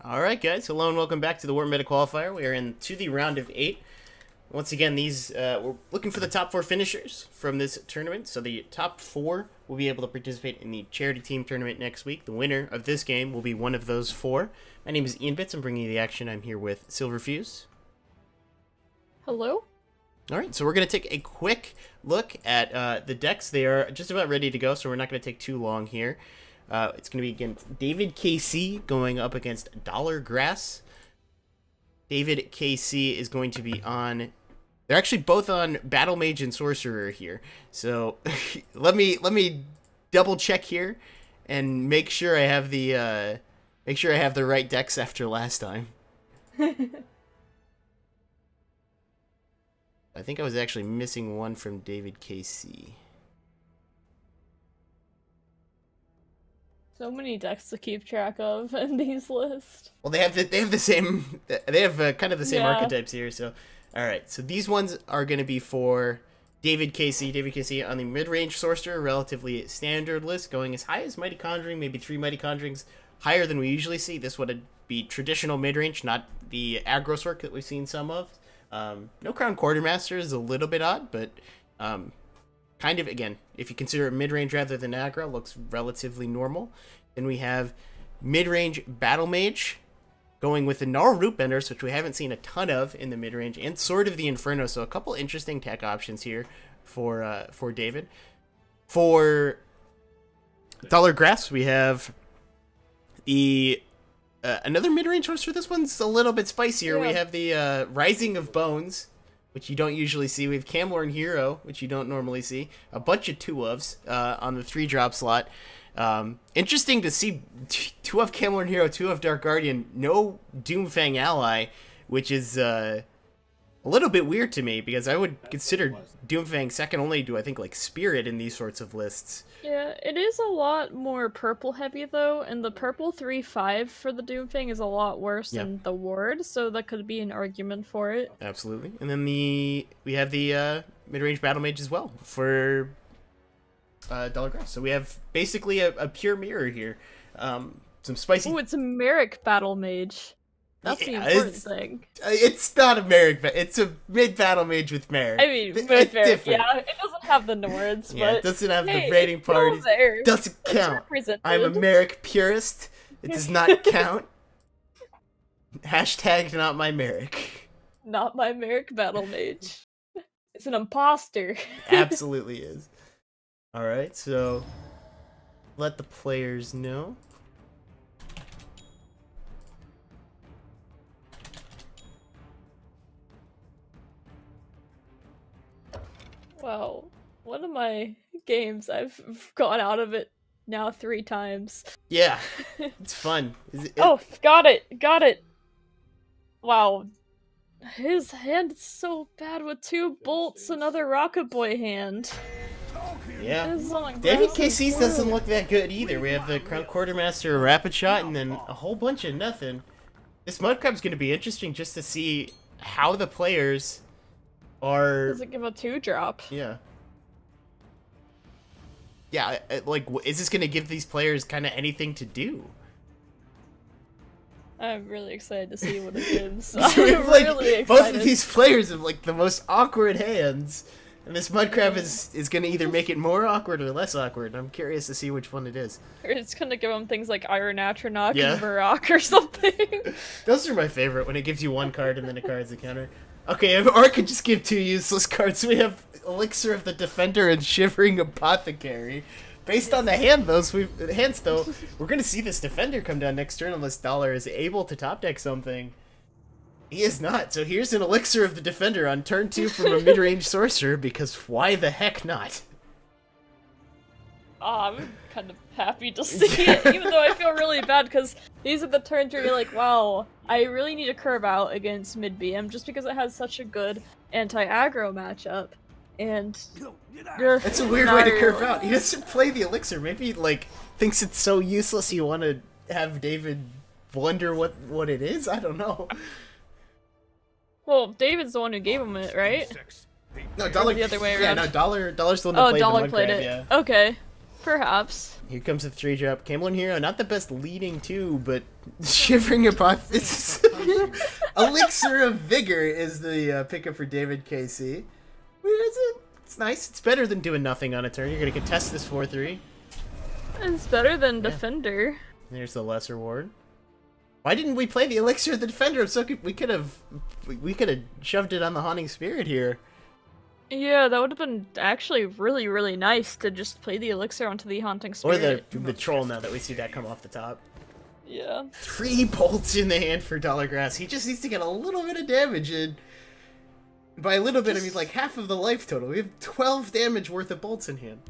Alright guys, hello and welcome back to the War Meta Qualifier. We are into the round of 8. Once again, we're looking for the top 4 finishers from this tournament. So the top 4 will be able to participate in the charity team tournament next week. The winner of this game will be one of those 4. My name is Ian Bits. I'm bringing you the action. I'm here with Silverfuse. Hello? Alright, so we're going to take a quick look at the decks. They are just about ready to go, so we're not going to take too long here. It's going to be against David KC going up against Dollar Grass. David KC is going to be on... They're actually both on Battle Mage and Sorcerer here. So let me double check here and make sure I have the right decks after last time. I think I was actually missing one from David KC. So many decks to keep track of in these lists. Well, they have the same kind of the same archetypes here. So, all right. So these ones are going to be for David KC. David KC on the mid-range sorcerer, relatively standard list, going as high as Mighty Conjuring, maybe 3 Mighty Conjurings, higher than we usually see. This would be traditional mid-range, not the aggro sort that we've seen some of. No Crown Quartermaster is a little bit odd, but kind of, again, if you consider it mid-range rather than aggro, looks relatively normal. Then we have mid-range Battle Mage going with the Gnarl Rootbenders, which we haven't seen a ton of in the mid-range, and Sword of the Inferno. So a couple interesting tech options here for David. For Dollar Grass, we have the another mid-range sorcerer. This one's a little bit spicier. Yeah. We have the Rising of Bones, which you don't usually see. We have Camlorn Hero, which you don't normally see. A bunch of 2-ofs on the 3-drop slot. Interesting to see 2-of Camlorn Hero, 2-of Dark Guardian, no Doomfang ally, which is a little bit weird to me because I would consider Doomfang second only to, I think, like Spirit in these sorts of lists. Yeah, it is a lot more purple heavy though, and the purple 3/5 for the Doomfang is a lot worse than the Ward, so that could be an argument for it. Absolutely. And then we have the mid-range Battle Mage as well for Dollar Grass. So we have basically a pure mirror here. Some spicy... Oh, it's a Merrick Battle Mage. That's the important thing. It's not a Merrick, it's a mid-Battle Mage with Merrick. I mean, with it's Merrick, different. yeah, it doesn't have the Nords, Yeah, but it doesn't have hey, the raiding parties. There. Doesn't It's count. represented. I'm a Merrick purist. It does not count. Hashtag not my Merrick. Not my Merrick Battle Mage. It's an imposter. Absolutely is. Alright, so let the players know. Wow. One of my games, I've gone out of it now 3 times. Yeah, it's fun. Oh, got it! Wow. His hand is so bad with 2 bolts, another Rocket Boy hand. Yeah. This is on David Grass's KC's board. doesn't look that good either. We have the Crown Quartermaster, a Rapid Shot, and then a whole bunch of nothing. This Mudcrab's going to be interesting just to see how the players are... Does it give a 2-drop? Yeah. Yeah, like, is this going to give these players kind of anything to do? I'm really excited to see what it gives. So I'm we have, like, really excited. both of these players have, like, the most awkward hands. And this Mudcrab is going to either make it more awkward or less awkward. I'm curious to see which one it is. Or it's gonna give him things like Iron Atronach Yeah. and Varrock or something. Those are my favorite, when it gives you 1 card and then a card's a counter. Okay, or it could just give 2 useless cards. We have Elixir of the Defender and Shivering Apothecary. Based on the hand, though, we're going to see this Defender come down next turn unless Dollar is able to top deck something. He is not, so here's an Elixir of the Defender on turn 2 from a mid-range sorcerer, because why the heck not? I'm kind of happy to see it, even though I feel really bad, because these are the turns where you're like, wow, I really need to curve out against mid-BM, just because it has such a good anti-aggro matchup, and... That's a weird way to curve out. He doesn't play the Elixir. Maybe he, like, thinks it's so useless you want to have David wonder what it is? I don't know. Well, David's the one who gave him it, right? No, Dollar... the other way Yeah, around. no, Dollar's the one that Oh, played Dollar the played Mudcrab, it. yeah. Okay. Perhaps. Here comes the 3-drop. Camelon Hero, not the best leading two, but Shivering Hypothesis. Elixir of Vigor is the pickup for David KC. It's nice. It's better than doing nothing on a turn. You're going to contest this 4-3. It's better than Defender. There's the Lesser Ward. Why didn't we play the Elixir of the Defender? We could have shoved it on the Haunting Spirit here. Yeah, that would have been actually really, really nice to just play the Elixir onto the Haunting Or Spirit. the Troll now that we see that come off the top. Yeah. 3 bolts in the hand for Dollargrass. He just needs to get a little bit of damage in. By a little bit, I mean like half of the life total. We have 12 damage worth of bolts in hand.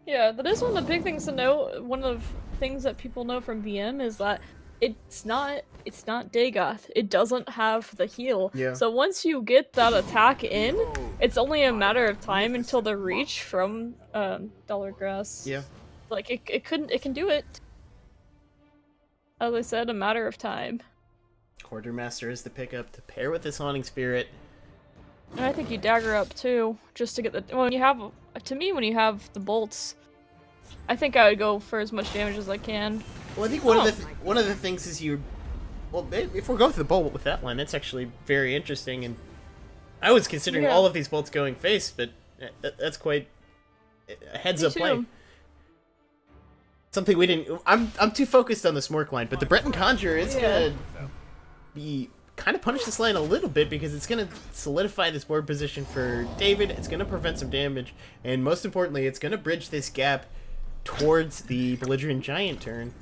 Yeah, that is one of the big things to know. One of the things that people know from VM is that it's not Dagoth. It doesn't have the heal. Yeah. So once you get that attack in, it's only a matter of time until the reach from Dollargrass. Yeah. Like it can do it. As I said, a matter of time. Quartermaster is the pickup to pair with this Haunting Spirit. And I think you dagger up too, just to get the. When you have, to me, when you have the bolts, I think I would go for as much damage as I can. Well, I think one of the things is if we're going for the bolt with that line, that's actually very interesting. And I was considering all of these bolts going face, but that's quite a heads-up play. Something we didn't. I'm too focused on the Smork line, but the Breton Conjurer is gonna be kind of punish this line a little bit because it's gonna solidify this board position for David. It's gonna prevent some damage, and most importantly, it's gonna bridge this gap towards the Belligerent Giant turn.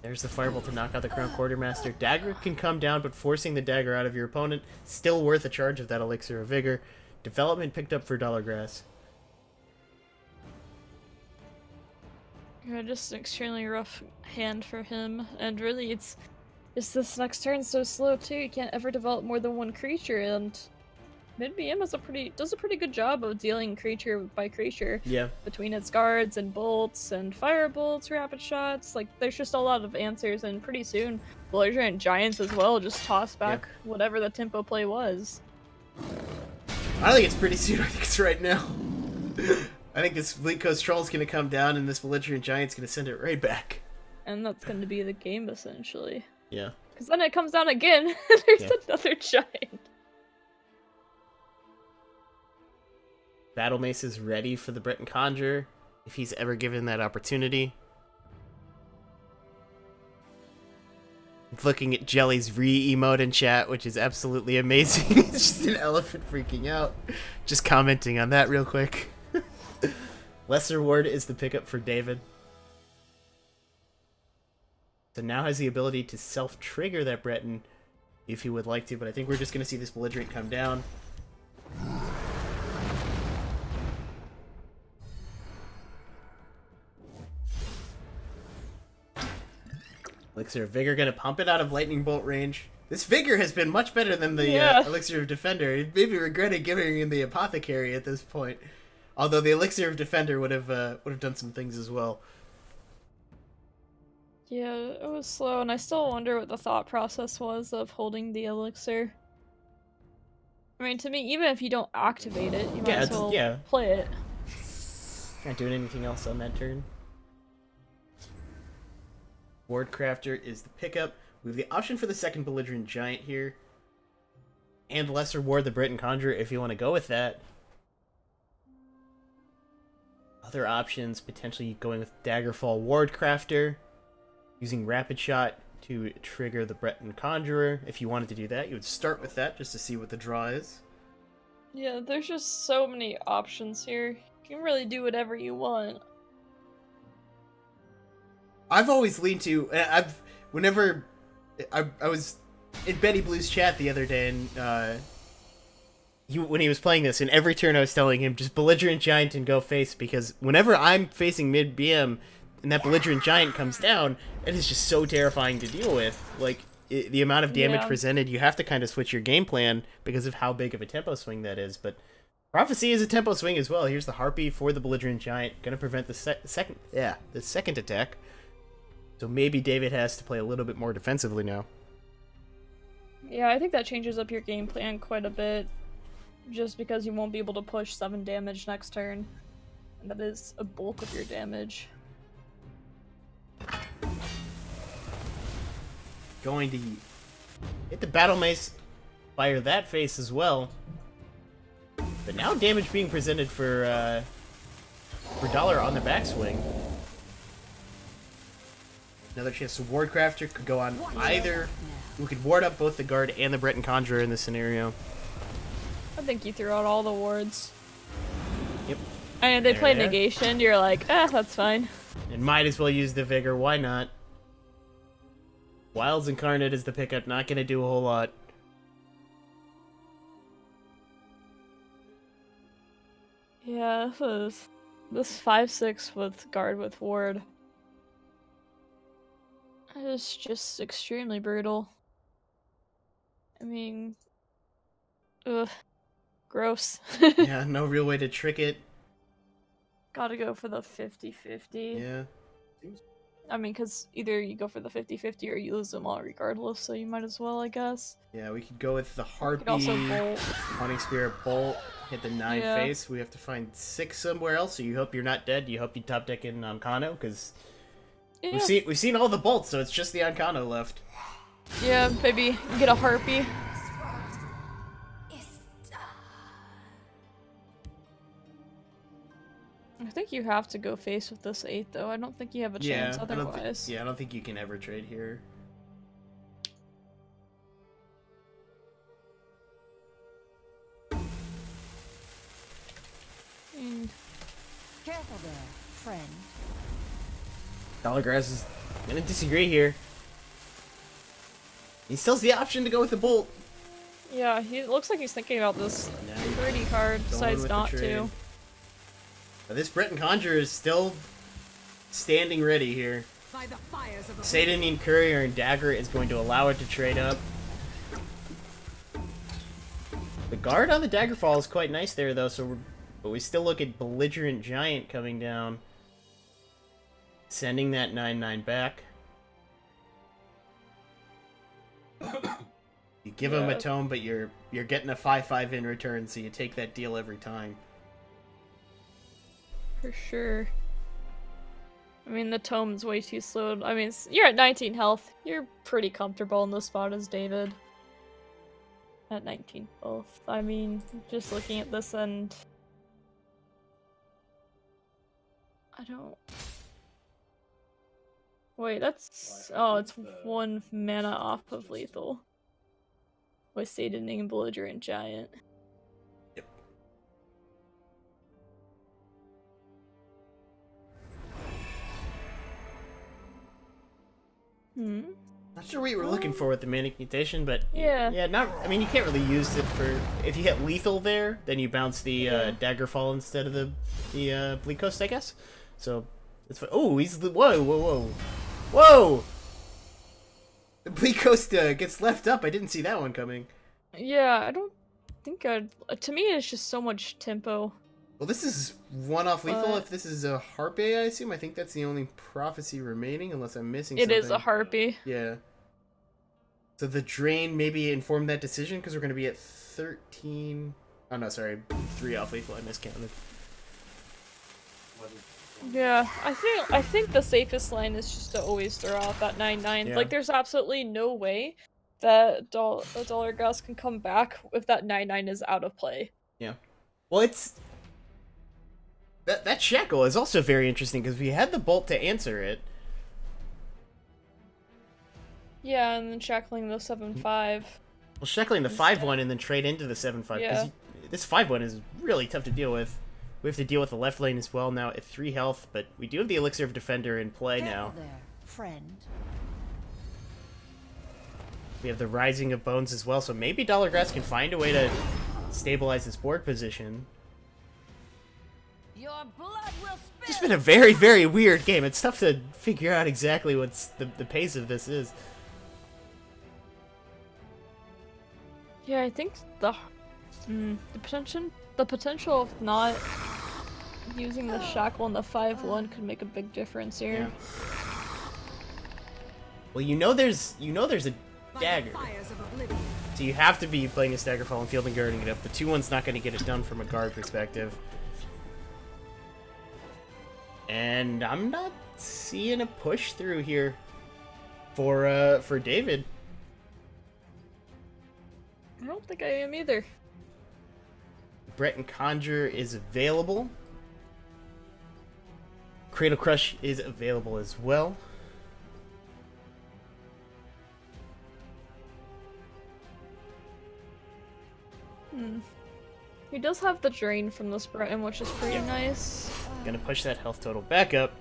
There's the Firebolt to knock out the Crown Quartermaster. Dagger can come down, but forcing the dagger out of your opponent, still worth a charge of that Elixir of Vigor. Development picked up for Dollargrass. Yeah, just an extremely rough hand for him, and really it's this next turn so slow too. You can't ever develop more than one creature, and mid BM does a pretty good job of dealing creature by creature. Yeah. Between its guards and bolts and fire bolts, rapid shots, like there's just a lot of answers, and pretty soon Belligerent Giants as well just toss back whatever the tempo play was. I don't think it's pretty soon. I think it's right now. I think this Fleet Coast Troll's gonna come down, and this Belligerent Giant's gonna send it right back. And that's gonna be the game essentially. Yeah. Because then it comes down again, and there's another giant. Battle Mace is ready for the Breton Conjurer, if he's ever given that opportunity. Looking at Jelly's re-emote in chat, which is absolutely amazing. It's just an elephant freaking out. Just commenting on that real quick. Lesser Ward is the pickup for David. So now has the ability to self-trigger that Breton if he would like to, but I think we're just going to see this Belligerent come down. Elixir of Vigor gonna pump it out of Lightning Bolt range. This Vigor has been much better than the Elixir of Defender. He maybe regretted giving him the Apothecary at this point. Although the Elixir of Defender would have done some things as well. Yeah, it was slow, and I still wonder what the thought process was of holding the Elixir. I mean, to me, even if you don't activate it, you might as well play it. Not doing anything else on that turn. Ward Crafter is the pickup. We have the option for the second Belligerent Giant here. And Lesser Ward, the Breton Conjurer, if you want to go with that. Other options, potentially going with Daggerfall Ward Crafter. Using Rapid Shot to trigger the Breton Conjurer. If you wanted to do that, you would start with that just to see what the draw is. Yeah, there's just so many options here. You can really do whatever you want. I've always leaned to, whenever I was in Betty Blue's chat the other day, and when he was playing this, and every turn I was telling him, just Belligerent Giant and go face, because whenever I'm facing mid BM and that Belligerent Giant comes down, it is just so terrifying to deal with. Like, the amount of damage presented, you have to kind of switch your game plan because of how big of a tempo swing that is. But Prophecy is a tempo swing as well. Here's the Harpy for the Belligerent Giant, gonna prevent the second attack. So maybe David has to play a little bit more defensively now. Yeah, I think that changes up your game plan quite a bit. just because you won't be able to push 7 damage next turn. And that is a bulk of your damage. Going to hit the Battle Mace, fire that face as well. But now damage being presented for Dollar on the backswing. Another chance to Wardcrafter could go on either. We could ward up both the guard and the Breton Conjurer in this scenario. I think you threw out all the wards. Yep. And they There play they are. negation, you're like, that's fine. And might as well use the Vigor, why not? Wilds Incarnate is the pickup, not gonna do a whole lot. Yeah, this 5/6 with guard with ward is just extremely brutal. I mean, ugh, gross. Yeah, no real way to trick it. Gotta go for the 50-50. Yeah. I mean, because either you go for the 50-50 or you lose them all regardless, so you might as well, I guess. Yeah, we could go with the You Harpy, could also bolt. Haunting Spirit, Bolt, hit the 9 Yeah. face. We have to find 6 somewhere else, so you hope you're not dead. You hope you top deck in Ancano, because Yeah, we've seen all the bolts, so it's just the Ancano left. yeah, maybe you get a harpy. I think you have to go face with this 8, though. I don't think you have a chance I don't otherwise. I don't think you can ever trade here. Mm, Careful there, friend. Dollargrass is gonna disagree here. He still has the option to go with the Bolt. yeah, he looks like he's thinking about this No, he's pretty hard, going decides with the not trade. to. But this Breton Conjurer is still standing ready here. By the fires of Satanine Courier and Dagger is going to allow it to trade up. The guard on the Daggerfall is quite nice there, though, but we still look at Belligerent Giant coming down. Sending that 9/9 back. You give him a Yeah. tome, but you're getting a 5/5 in return, so you take that deal every time. For sure. I mean, the tome's way too slow. I mean, you're at 19 health. You're pretty comfortable in the spot as David. At 19 both. I mean, just looking at this and... I don't... Wait, that's... Oh, it's 1 mana off of lethal. With Sataning Belligerent Giant. Hmm. Not sure what you were looking for with the Manic Mutation, but Yeah. yeah, not. I mean, you can't really use it for if you hit lethal there, then you bounce the Daggerfall instead of the Bleak Coast, I guess. So it's oh, he's whoa. The Bleak Coast gets left up. I didn't see that one coming. Yeah, I don't think I'd... To me, it's just so much tempo. Well, this is one off lethal. But- If this is a Harpy, I assume. I think that's the only prophecy remaining, unless I'm missing It something. is a harpy. Yeah. So the drain maybe informed that decision because we're going to be at 13. Oh no, sorry, 3 off lethal. I miscounted. Yeah, I think the safest line is just to always throw out that 9/9. Yeah. Like, there's absolutely no way that Dollargrass can come back if that 9/9 is out of play. Yeah. Well, it's that shackle is also very interesting because we had the bolt to answer it. Yeah, and then shackling the 7/5. Well, shackling the 5/1 and then trade into the 7/5 Yeah. because this 5/1 is really tough to deal with. We have to deal with the left lane as well now at 3 health, but we do have the Elixir of Defender in play now. Careful there, friend. We have the Rising of Bones as well, so maybe Dollargrass can find a way to stabilize his board position. Your blood will spill. It's been a very, very weird game. It's tough to figure out exactly what's the pace of this is. Yeah, I think the potential of not using the shackle and the 5/1 could make a big difference here. Well, you know there's a By dagger. the fires of oblivion. So you have to be playing a Staggerfall and Field and guarding it up. The 2-1's not going to get it done from a guard perspective. And I'm not seeing a push through here for David. I don't think I am either. Breton Conjure is available. Cradle Crush is available as well. He does have the drain from this Breton, which is pretty Yeah. nice. Gonna push that health total back up.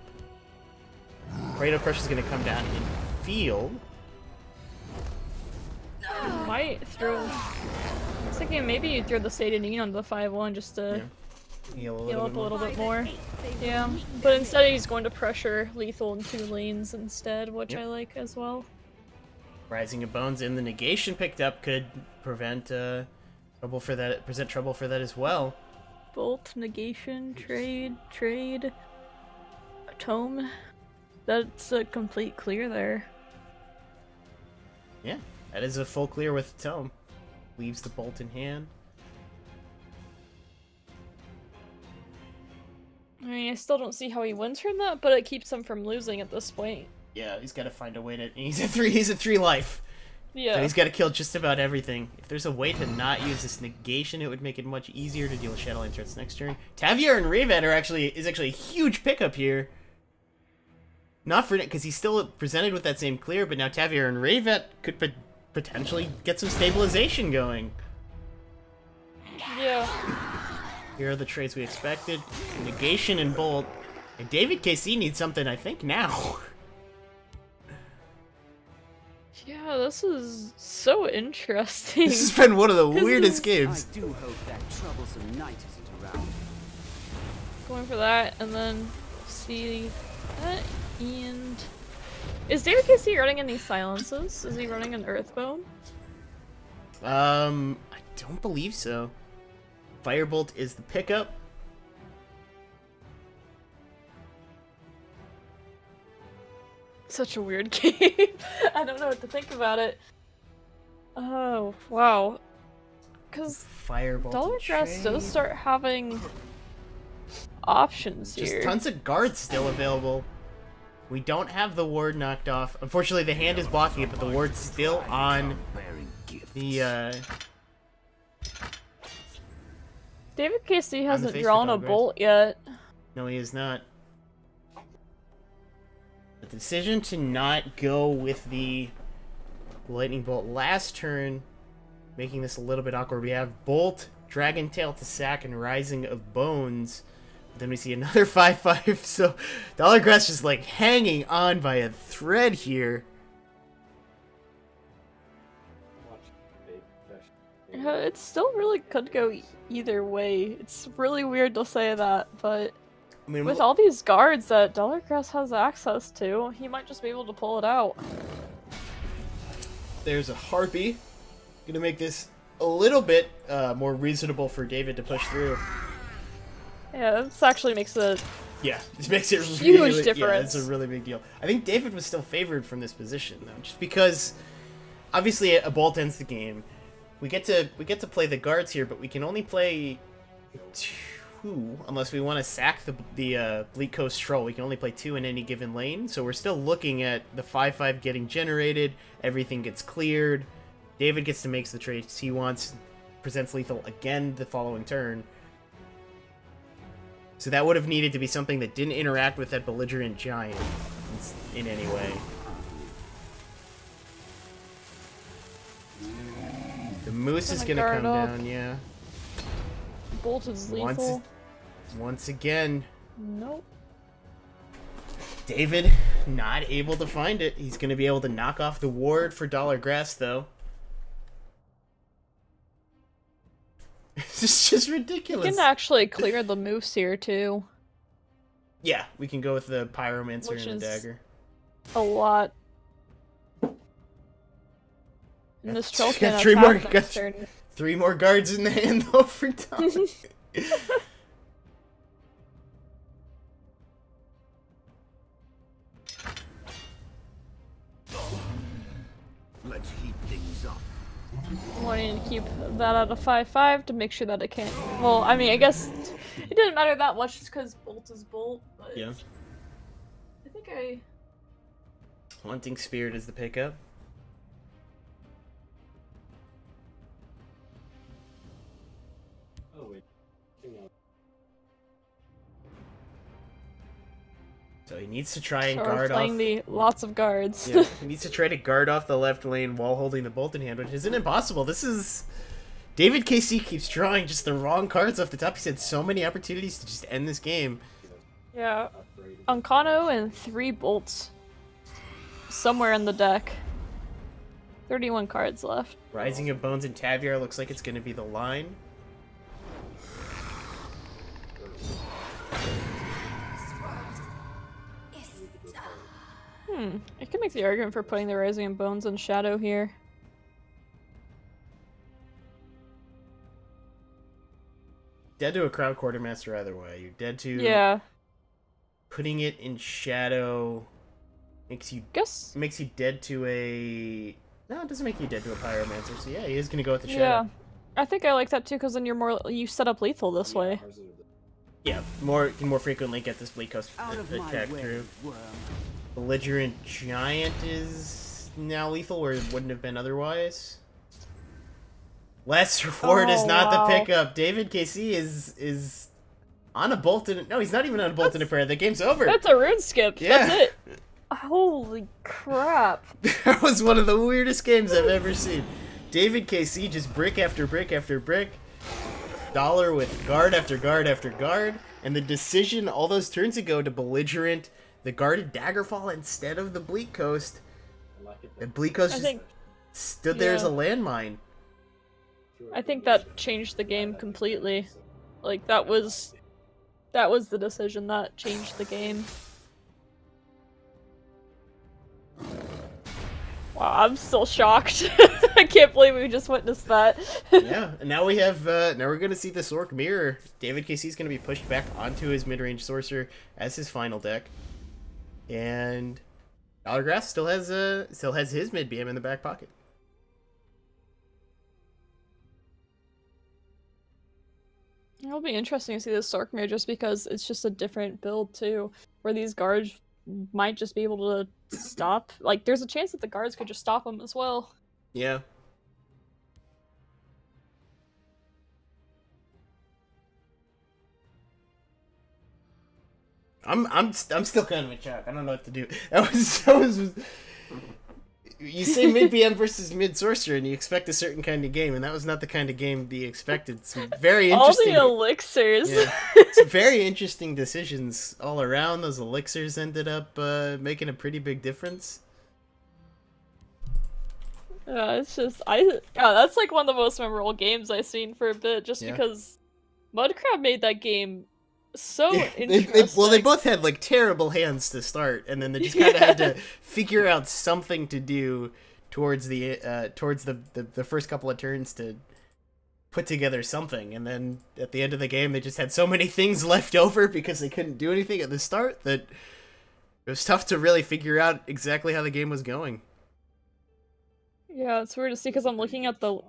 Cradle Crush is gonna come down in field. Might throw. I was thinking maybe you'd throw the Satanine on the 5-1 just to Heal heal up a little bit more. They Yeah, will meet but their instead he's going to pressure lethal in 2 lanes instead, which Yep. I like as well. Rising of Bones and the negation picked up could prevent trouble for that. Present trouble for that as well. Bolt, negation, trade, tome. That's a complete clear there. Yeah, that is a full clear with Tome. Leaves the bolt in hand. I mean, I still don't see how he wins from that, but it keeps him from losing at this point. Yeah, he's got to find a way to. He's at 3. He's at 3 life. Yeah. So he's got to kill just about everything. If there's a way to not use this negation, it would make it much easier to deal with Shadowland threats next turn. Tavier and Revet is actually a huge pickup here. Not for it, because he's still presented with that same clear, but now Tavier and Revet could potentially get some stabilization going. Yeah. Here are the trades we expected. Negation and Bolt. And David KC needs something, I think, now. Yeah, this is so interesting. This has been one of the This weirdest is- games. I do hope that troublesome knight isn't around. Going for that, and then see that, and is David KC running any silences? Is he running an Earthbone? I don't believe so. Firebolt is the pickup. Such a weird game. I don't know what to think about it. Oh wow, because Firebolt. Dollargrass does start having options Just here. tons of guards still available. We don't have the ward knocked off. Unfortunately, the hand is blocking it, but the ward's still on Bearing gifts. the. David KC hasn't face drawn for a Dollargrass. bolt yet. No, he is not. The decision to not go with the lightning bolt last turn, making this a little bit awkward. We have Bolt, Dragon Tail to sack, and Rising of Bones. Then we see another 5/5. So Dollargrass just like hanging on by a thread here. Yeah, it still really could go either way. It's really weird to say that, but I mean, with all these guards that Dollargrass has access to, he might just be able to pull it out. there's a Harpy. Gonna make this a little bit more reasonable for David to push through. Yeah, this actually makes it. Yeah, this makes it Huge really, difference. Yeah, it's a really big deal. I think David was still favored from this position though, just because obviously a bolt ends the game. We get to play the guards here, but we can only play 2 unless we want to sack the Bleak Coast Troll. We can only play 2 in any given lane, so we're still looking at the 5/5 getting generated. Everything gets cleared. David gets to make the trades he wants. Presents lethal again the following turn. So that would have needed to be something that didn't interact with that belligerent giant in any way. The moose is Gonna gonna come guard up. down, yeah. Bolt is lethal. Once again, Nope. David not able to find it. He's gonna be able to knock off the ward for Dollargrass though. It's just You ridiculous. can actually clear the moose here too. Yeah, we can go with the Pyromancer Which and the is- dagger. A lot. And this troll Got can three attack more- next got- turn. 3 more guards in the hand though for Dollar. Let's heat things up. Wanting to keep that at a 5/5 to make sure that it can't. Well, I mean, I guess it didn't matter that much just because Bolt is Bolt. But Yeah. I think I. Haunting Spirit is the pickup. So he needs to try and So we're guard playing off. the lots of guards. Yeah, he needs to try to guard off the left lane while holding the bolt in hand, which isn't impossible. This is... David KC keeps drawing just the wrong cards off the top. He's had so many opportunities to just end this game. Yeah. Uncano and 3 bolts. Somewhere in the deck. 31 cards left. Rising of Bones and Taviar looks like it's going to be the line. I can make the argument for putting the Rising of Bones in Shadow here. Dead to a Crown Quartermaster either way. You're dead to... Yeah. Putting it in Shadow makes you dead to a... No, it doesn't make you dead to a Pyromancer. So yeah, he is going to go with the Shadow. Yeah. I think I like that too because then you set up lethal this way. Yeah, more frequently get this Bleak Coast Out of my attack way, through. worm. Belligerent Giant is now lethal where it wouldn't have been otherwise. Lesser Ward is not wow. the pickup. David KC is on a bolt in... No, he's not even on a bolt in a prayer. The game's over. That's a rune skip. Yeah. That's it. Holy crap. That was one of the weirdest games I've ever seen. David KC just brick after brick after brick. Dollar with guard after guard after guard. And the decision all those turns ago to Belligerent the guarded Daggerfall instead of the Bleak Coast. And Bleak Coast just stood there as a landmine. I think that changed the game completely. Like, that was the decision that changed the game. Wow, I'm still shocked. I can't believe we just witnessed that. Yeah, and now we have, now we're going to see the Sorc Mirror. David KC is going to be pushed back onto his mid-range Sorcerer as his final deck. And Dollargrass still has his mid-BM in the back pocket. It'll be interesting to see this Sorc Mirror just because it's just a different build too, where these guards might just be able to stop. Like, there's a chance that the guards could just stop them as well. Yeah. I'm still kind of in shock. I don't know what to do. That was you say mid BM versus mid sorcerer, and you expect a certain kind of game, and that was not the kind of game that you expected. Some very interesting. All the elixirs. Yeah, some very interesting decisions all around. Those elixirs ended up making a pretty big difference. Yeah, it's just that's like one of the most memorable games I've seen for a bit, just because Mudcrab made that game so interesting. They both had like terrible hands to start, and then they just kind of had to figure out something to do towards the first couple of turns to put together something, and then at the end of the game they just had so many things left over because they couldn't do anything at the start that it was tough to really figure out exactly how the game was going. Yeah, it's weird to see because I'm looking at the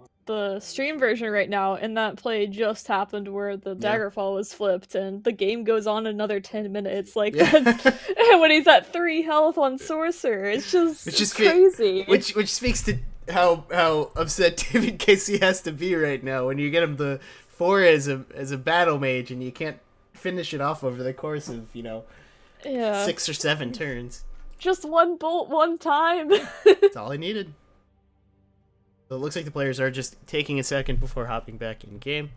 stream version right now, and that play just happened where the Daggerfall was flipped, and the game goes on another 10 minutes. Like, when he's at 3 health on Sorcerer, it's just crazy. Which speaks to how upset David KC has to be right now when you get him the 4 as a battle mage, and you can't finish it off over the course of 6 or 7 turns. Just one bolt, one time. That's all I needed. So it looks like the players are just taking a second before hopping back in game.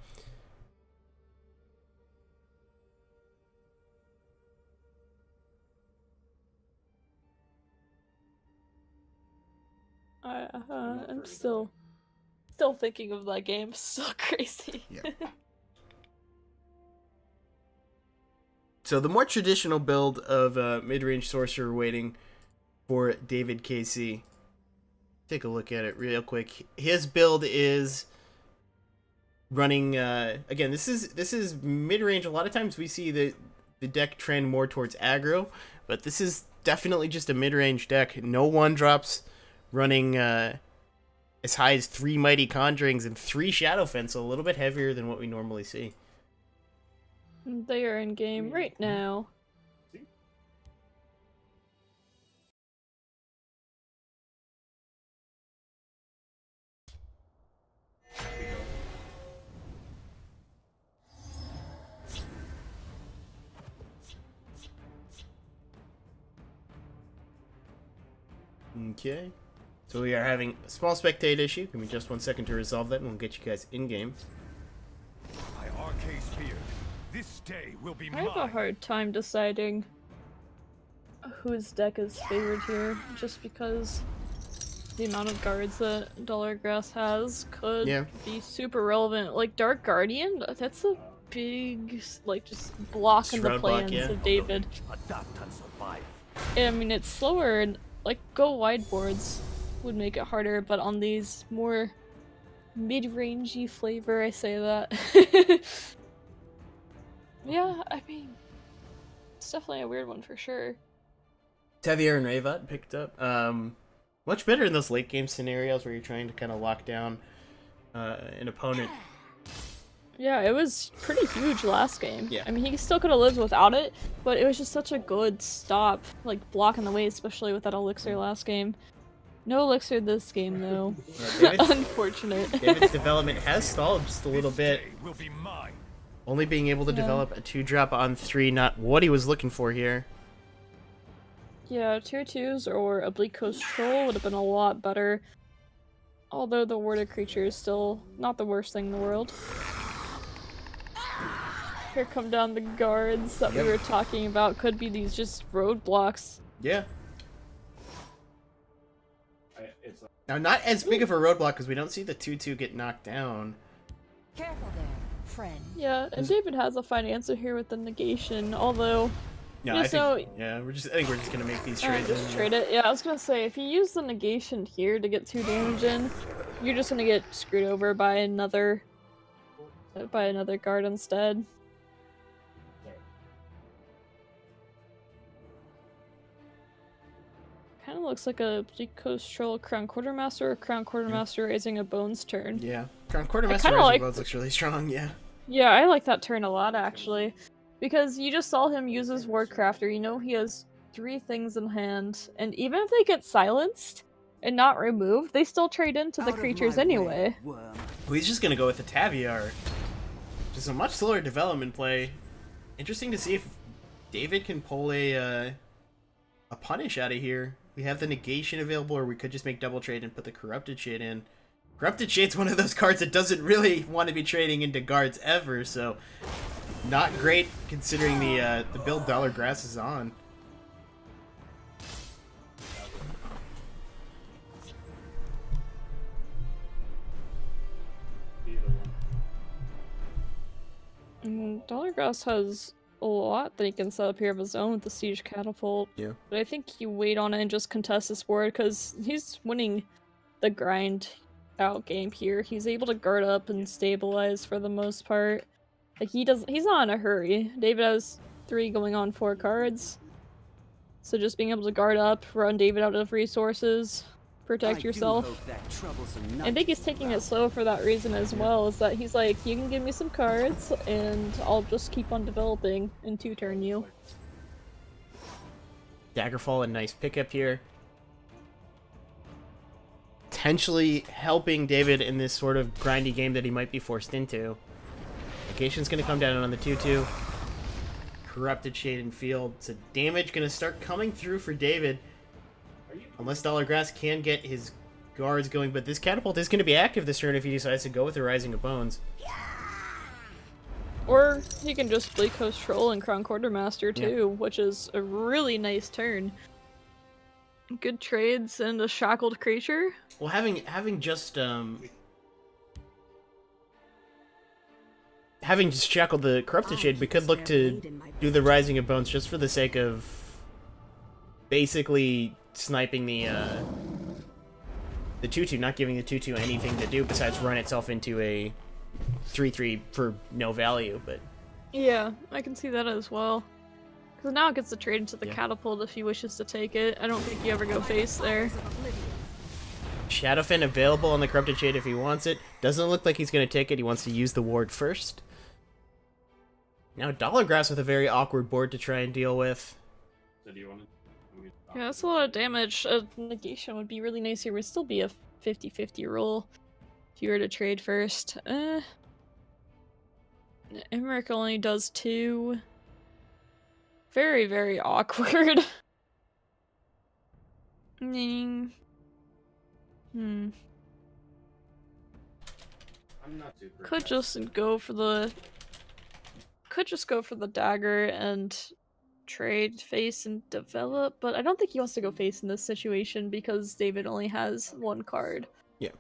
I'm still thinking of that game. So crazy. Yeah. So the more traditional build of mid-range sorcerer waiting for David KC. Take a look at it real quick. His build is running again, this is mid-range. A lot of times we see the deck trend more towards aggro, but this is definitely just a mid-range deck. No 1-drops running as high as 3 Mighty Conjurings and 3 Shadowfen, so a little bit heavier than what we normally see. They are in game right now. Okay. So we are having a small spectate issue. Give me just 1 second to resolve that and we'll get you guys in game. By Arcade Spear, this day will be I have a mine. hard time deciding whose deck is favored here, just because the amount of guards that Dollargrass has could be super relevant. Like Dark Guardian, that's a big, like, just block in the Shroud plans block, yeah. of David. Adapt and survive. I mean, it's slower, and like go wide boards would make it harder, but on these more mid-rangey flavor, I say that. Yeah, I mean, it's definitely a weird one for sure. Tavier and Rayvat picked up. Much better in those late game scenarios where you're trying to kind of lock down an opponent. Yeah, it was pretty huge last game. Yeah. I mean, he still could have lived without it, but it was just such a good stop, like blocking the way, especially with that elixir last game. No elixir this game, though. Yeah, Unfortunate. David's development has stalled just a little This bit. day will be mine. Only being able to develop a 2-drop on 3, not what he was looking for here. Yeah, tier 2s or Oblique Coast Troll would have been a lot better. Although the warded creature is still not the worst thing in the world. Here come down the guards that we were talking about. Could be these just roadblocks. Yeah. Now, not as big of a roadblock because we don't see the 2-2 get knocked down. Careful there, friend. Yeah, and David has a fine answer here with the negation, although... No, Yeah, I so- think, I think we're just gonna make these Alright, trades. just trade it. Yeah, I was gonna say, if you use the negation here to get 2 damage in, you're just gonna get screwed over by another guard instead. Kind of looks like a Bleak Coast Troll Crown Quartermaster or Crown Quartermaster raising a Bones turn. Yeah, Crown Quartermaster kinda Rising like- Bones looks really strong. Yeah. Yeah, I like that turn a lot, actually. Because you just saw him use his Wardcrafter, you know he has 3 things in hand, and even if they get silenced and not removed, they still trade into the Out of creatures my anyway. way, worm. Well, he's just gonna go with the Taviar. Just a much slower development play. Interesting to see if David can pull a punish out of here. We have the negation available, or we could just make double trade and put the Corrupted Shade in. Corrupted Shade's one of those cards that doesn't really want to be trading into guards ever, so not great considering the build Dollargrass is on. Dollargrass has a lot that he can set up here of his own with the Siege Catapult. Yeah. But I think you wait on it and just contest this ward because he's winning the grind out game here. He's able to guard up and stabilize for the most part. Like he's not in a hurry. David has 3 going on 4 cards. So just being able to guard up, run David out of resources, protect I do yourself. hope that troublesome I night think he's is taking around. it slow for that reason as well, is that he's like, you can give me some cards, and I'll just keep on developing and 2-turn you. Daggerfall, a nice pickup here. Potentially helping David in this sort of grindy game that he might be forced into. Negation's going to come down on the 2-2. Corrupted Shade and Field. So damage going to start coming through for David. Unless Dollargrass can get his guards going. But this Catapult is going to be active this turn if he decides to go with the Rising of Bones. Or he can just Bleak Coast Troll and Crown Quartermaster too, which is a really nice turn. Good trades and a shackled creature. Well, having just shackled the Corrupted Shade, we could look to do the Rising of Bones just for the sake of basically sniping the 2-2, not giving the 2-2 anything to do besides run itself into a 3-3 for no value. But Yeah, I can see that as well. Because now it gets to trade into the Yeah. Catapult if he wishes to take it. I don't think you ever go face there. Shadowfen available on the Corrupted Shade if he wants it. Doesn't look like he's going to take it. He wants to use the ward first. Now Dollar Grass with a very awkward board to try and deal with. So do you want to? Yeah, that's a lot of damage. A negation would be really nice here. Would still be a 50-50 roll if you were to trade first. Emmerich only does 2. Very, very awkward. Hmm. I'm not super. Could just go for the dagger and trade face and develop, but I don't think he wants to go face in this situation because David only has 1 card. Yeah.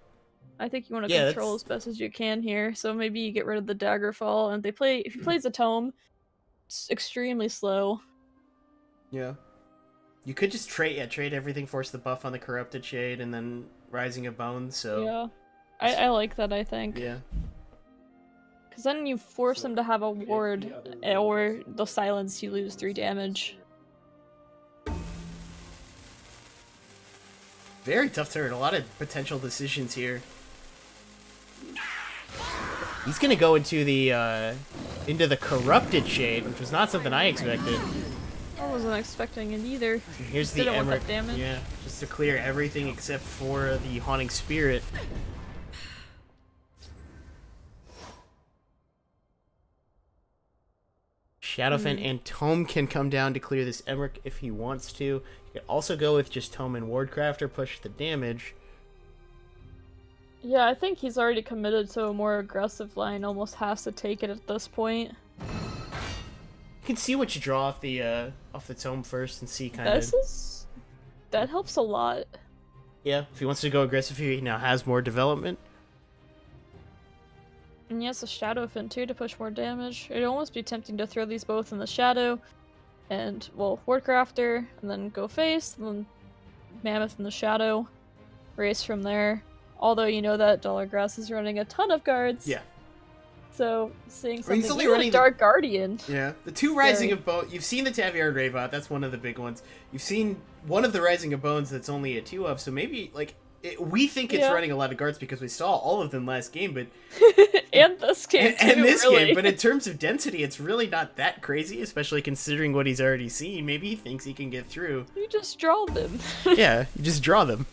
I think you want to control as best as you can here, so maybe you get rid of the Daggerfall, and if he plays a tome, it's extremely slow. Yeah. You could just trade everything, force the buff on the Corrupted Shade, and then Rising of Bones, so... Yeah. I like that, I think. Yeah. Because then you force him to have a ward, or the silence, you lose 3 damage. Very tough turn. A lot of potential decisions here. He's gonna go into the Corrupted Shade, which was not something I expected. I wasn't expecting it either. Here's the Didn't want Emmerich. that damage. Yeah, just to clear everything except for the Haunting Spirit. Shadowfen and Tome can come down to clear this Emmerich if he wants to. He could also go with just Tome and Wardcrafter, push the damage. Yeah, I think he's already committed to a more aggressive line, almost has to take it at this point. You can see what you draw off the Tome first and see kind of... That helps a lot. Yeah, if he wants to go aggressive here, he now has more development. And he has a Shadowfen too to push more damage. It'd almost be tempting to throw these both in the Shadow, and, well, Wardcrafter, and then go face, and then Mammoth in the Shadow, race from there. Although you know that Dollar Grass is running a ton of guards. Yeah. So, seeing I mean, he's something only new running like Dark Guardian. Yeah, the 2 Rising of Bones. You've seen the Taviar and Ravot, that's one of the big ones. You've seen one of the Rising of Bones that's only a 2 of, so maybe, like, we think it's running a lot of guards because we saw all of them last game, but... and this game, and too, this really. game, but in terms of density, it's really not that crazy, especially considering what he's already seen. Maybe he thinks he can get through. You just draw them. Yeah, you just draw them.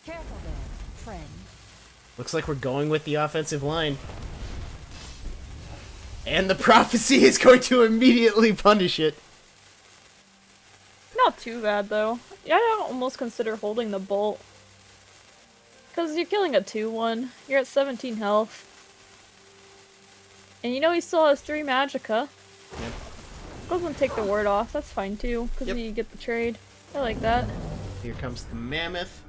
Careful there, friend. Looks like we're going with the offensive line. And the prophecy is going to immediately punish it. Not too bad, though. Yeah, I almost consider holding the bolt. Because you're killing a 2-1. You're at 17 health. And you know he still has 3 Magicka. Yep. Go ahead and take the ward off. That's fine, too. Because Yep. you get the trade. I like that. Here comes the Mammoth.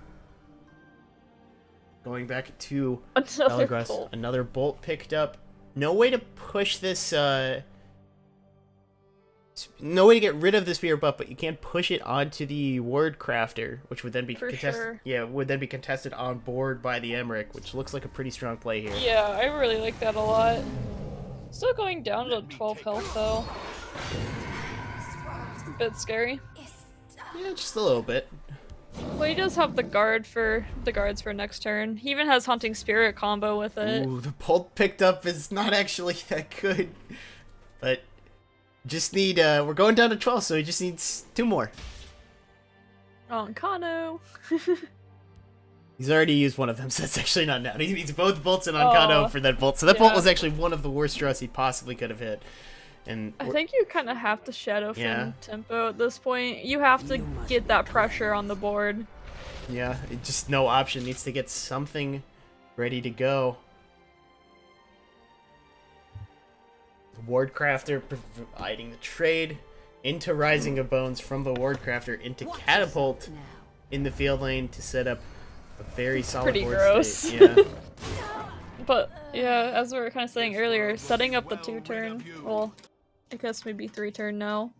Going back to Another Belgrass. bolt. Another bolt picked up. No way to push this, no way to get rid of the Spear buff, but you can push it onto the Ward Crafter, which would then be contested. Sure. Yeah, would then be contested on board by the Emmerich, which looks like a pretty strong play here. Yeah, I really like that a lot. Still going down to 12 health, though. A bit scary. Yeah, just a little bit. Well, he does have the guards for next turn. He even has Haunting Spirit combo with it. Ooh, the bolt picked up is not actually that good, but just need. We're going down to 12, so he just needs 2 more. On Kano. He's already used one of them, so that's actually not now. He needs both bolts and Onkano for that bolt. So that bolt yeah. was actually one of the worst draws he possibly could have hit. And I think you kind of have to Shadowfen Yeah. tempo at this point. You have to get that pressure on the board. yeah, it just no option. Needs to get something ready to go. The Wardcrafter providing the trade into Rising of Bones from the Wardcrafter into Catapult Now. in the field lane to set up a very solid Pretty board gross. state. Yeah. But yeah, as we were kind of saying earlier, setting up the 2-turn, well, I guess maybe 3-turn now.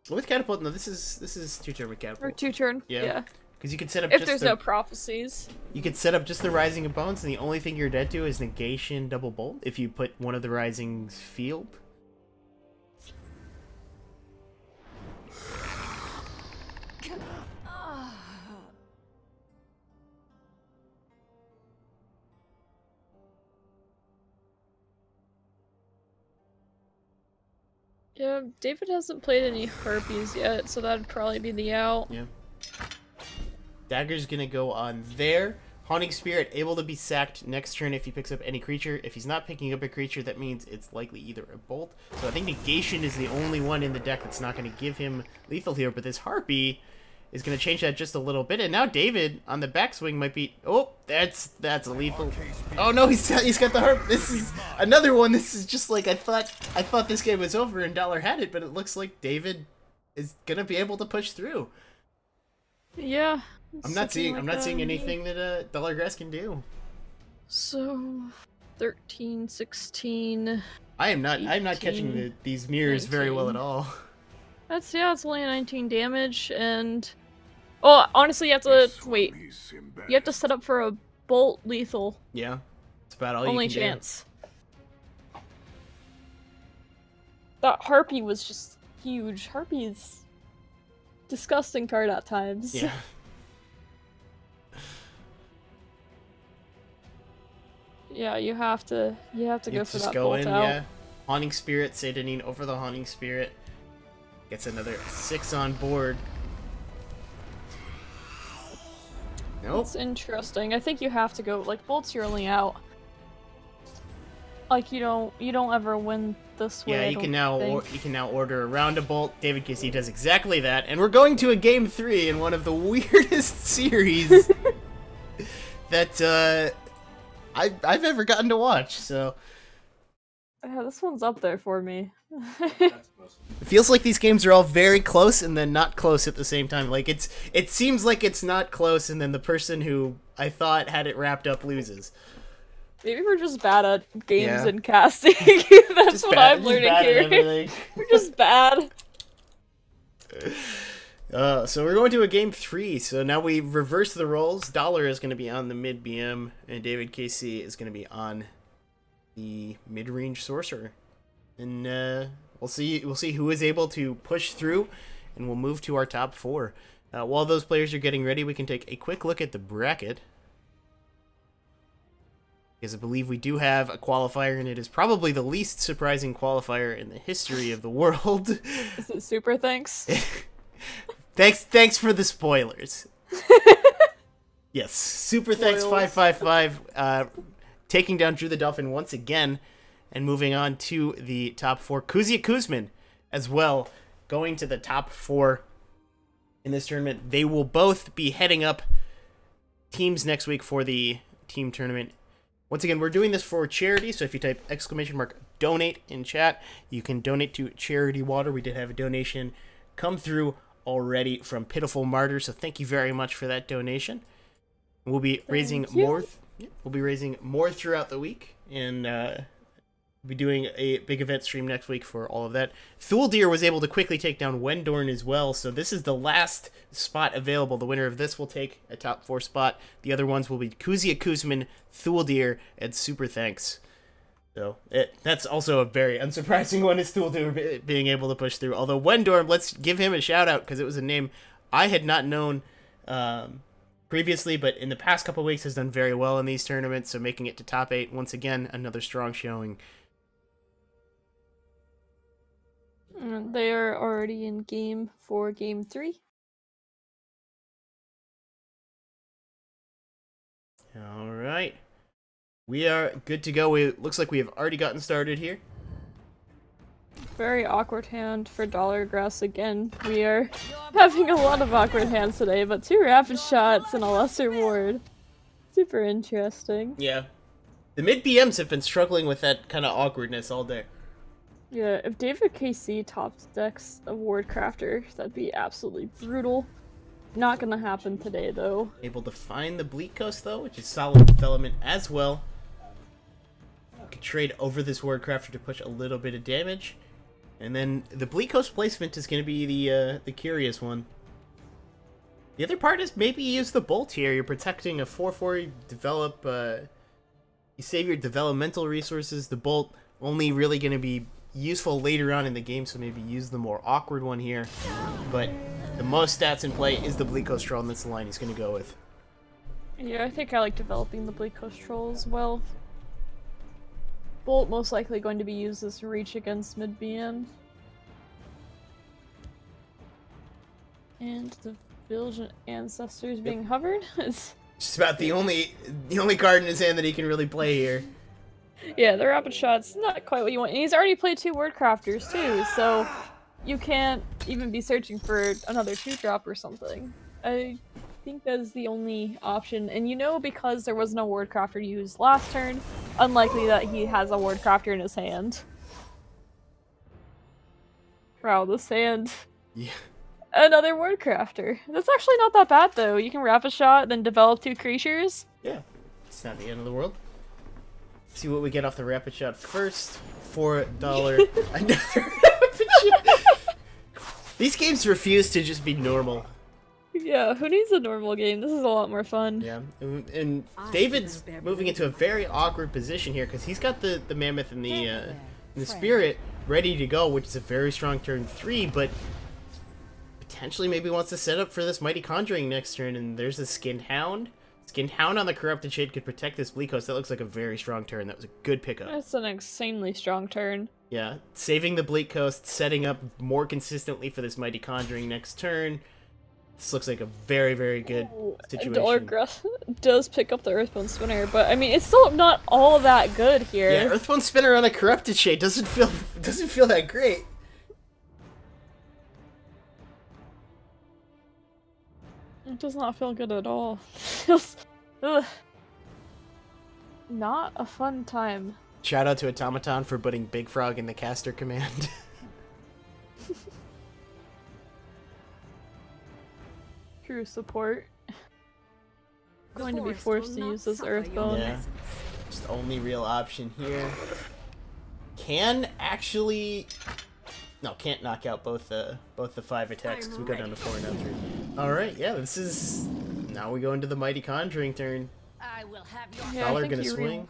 With Catapult, no, this is 2-turn with Catapult. Or 2-turn, Yeah. yeah. Because you could set up If just there's the, no prophecies. you could set up just the Rising of Bones, and the only thing you're dead to is Negation Double Bolt if you put one of the Rising's field. Yeah, David hasn't played any Harpies yet, so that'd probably be the out. Yeah. Dagger's gonna go on there. Haunting Spirit able to be sacked next turn if he picks up any creature. If he's not picking up a creature, that means it's likely either a bolt. So I think Negation is the only one in the deck that's not going to give him lethal here. But this Harpy is going to change that just a little bit. And now David on the backswing might be... Oh, that's a lethal. Oh no, he's got the Harp. This is another one. This is just like I thought this game was over and Dollar had it, but it looks like David is going to be able to push through. Yeah. I'm not seeing anything that Dollar Grass can do. So 13, 16. I'm not catching these mirrors 19. very well at all. It's only 19 damage, and oh, honestly, you have to wait. You have to set up for a bolt lethal. Yeah, it's about all Only you can chance. That Harpy was just huge. Harpy's disgusting card at times. Yeah. Yeah, you have to go for Just that go bolt in, out. yeah. Haunting Spirit, Satanine over the Haunting Spirit. Gets another 6 on board. Nope. It's interesting. I think you have to go like bolt's your only out. Like you don't ever win this way. Yeah, I you don't can now think. you can now order around a bolt. David KC does exactly that, and we're going to a game 3 in one of the weirdest series that I've ever gotten to watch. So Yeah, this one's up there for me. it feels like these games are all very close and then not close at the same time. Like it seems like it's not close, and then the person who I thought had it wrapped up loses. Maybe we're just bad at games Yeah. and casting. That's Just what bad- I'm just learning bad at here. everything. We're just bad. So we're going to a game 3. So now we reverse the roles. Dollar is going to be on the mid BM, and David KC is going to be on the mid-range sorcerer. And we'll see who is able to push through, and we'll move to our top 4. While those players are getting ready, we can take a quick look at the bracket, because I believe we do have a qualifier, and it is probably the least surprising qualifier in the history of the world. Is it super thanks? Thanks for the spoilers. Yes, super thanks Spoils. 555 taking down Drew the Dolphin once again, and moving on to the top 4. Kuzia Kuzmin as well, going to the top 4 in this tournament. They will both be heading up teams next week for the team tournament. Once again, we're doing this for charity, so if you type !donate in chat, you can donate to Charity Water. We did have a donation come through already from Pitiful Martyr, so thank you very much for that donation. We'll be raising more. We'll be raising more throughout the week, and we'll be doing a big event stream next week for all of that. Thuldir was able to quickly take down Wendorn as well, so this is the last spot available. The winner of this will take a top 4 spot. The other ones will be Kuzia Kuzmin, Thuldir, and Super Thanks. So that's also a very unsurprising one, is Thuldir being able to push through. Although Wendorn, let's give him a shout out, because it was a name I had not known previously, but in the past couple weeks has done very well in these tournaments, so making it to top 8 once again, another strong showing. They are already in game for game 3. All right, we are good to go. It looks like we have already gotten started here. Very awkward hand for Dollar Grass again. We are having a lot of awkward hands today, but 2 rapid shots and a lesser ward. Super interesting. Yeah, the mid BMs have been struggling with that kind of awkwardness all day. Yeah, if David KC topped decks a ward crafter, that'd be absolutely brutal. Not gonna happen today, though. Able to find the Bleak Coast, though, which is solid development as well. Could trade over this Ward Crafter to push a little bit of damage. And then the Bleak Coast placement is going to be the curious one. The other part is maybe use the bolt here. You're protecting a 4/4. You develop. You save your developmental resources. The bolt only really going to be useful later on in the game, so maybe use the more awkward one here. But the most stats in play is the Bleak Coast Troll, and that's the line he's going to go with. Yeah, I think I like developing the Bleak Coast Troll as well. Bolt most likely going to be used as reach against mid-BM. And the Village Ancestors being hovered. It's just about the only card in his hand that he can really play here. Yeah, the Rapid Shot's not quite what you want. And he's already played 2 Word Crafters too, so you can't even be searching for another 2-drop or something. I think that's the only option. And you know, because there was no Word Crafter used last turn, unlikely that he has a Word Crafter in his hand. Wow, this hand. Yeah. Another Word Crafter. That's actually not that bad though. You can Rapid Shot, then develop 2 creatures. Yeah, it's not the end of the world. See what we get off the Rapid Shot first. $4. Another Rapid Shot. These games refuse to just be normal. Yeah, who needs a normal game? This is a lot more fun. Yeah, and David's moving into a very awkward position here because he's got the Mammoth and the Spirit ready to go, which is a very strong turn 3, but potentially maybe wants to set up for this Mighty Conjuring next turn, and there's a Skinned Hound. Skinned Hound on the Corrupted Shade could protect this Bleak Coast. That looks like a very strong turn. That was a good pickup. That's an insanely strong turn. Yeah, saving the Bleak Coast, setting up more consistently for this Mighty Conjuring next turn. This looks like a very, very good situation. Dolorgrass does pick up the Earthbone Spinner, but I mean, it's still not all that good here. Yeah, Earthbone Spinner on a Corrupted Shade doesn't feel that great. It does not feel good at all. Feels, ugh. Not a fun time. Shout out to Automaton for putting Big Frog in the caster command. True support. Going to be forced to use this Earthbone. Yeah. Just the only real option here. Can actually... No, can't knock out both the 5 attacks because we go down to 4 now. 3. Alright, yeah, this is... Now we go into the Mighty Conjuring turn. I will have your Dollar gonna swing.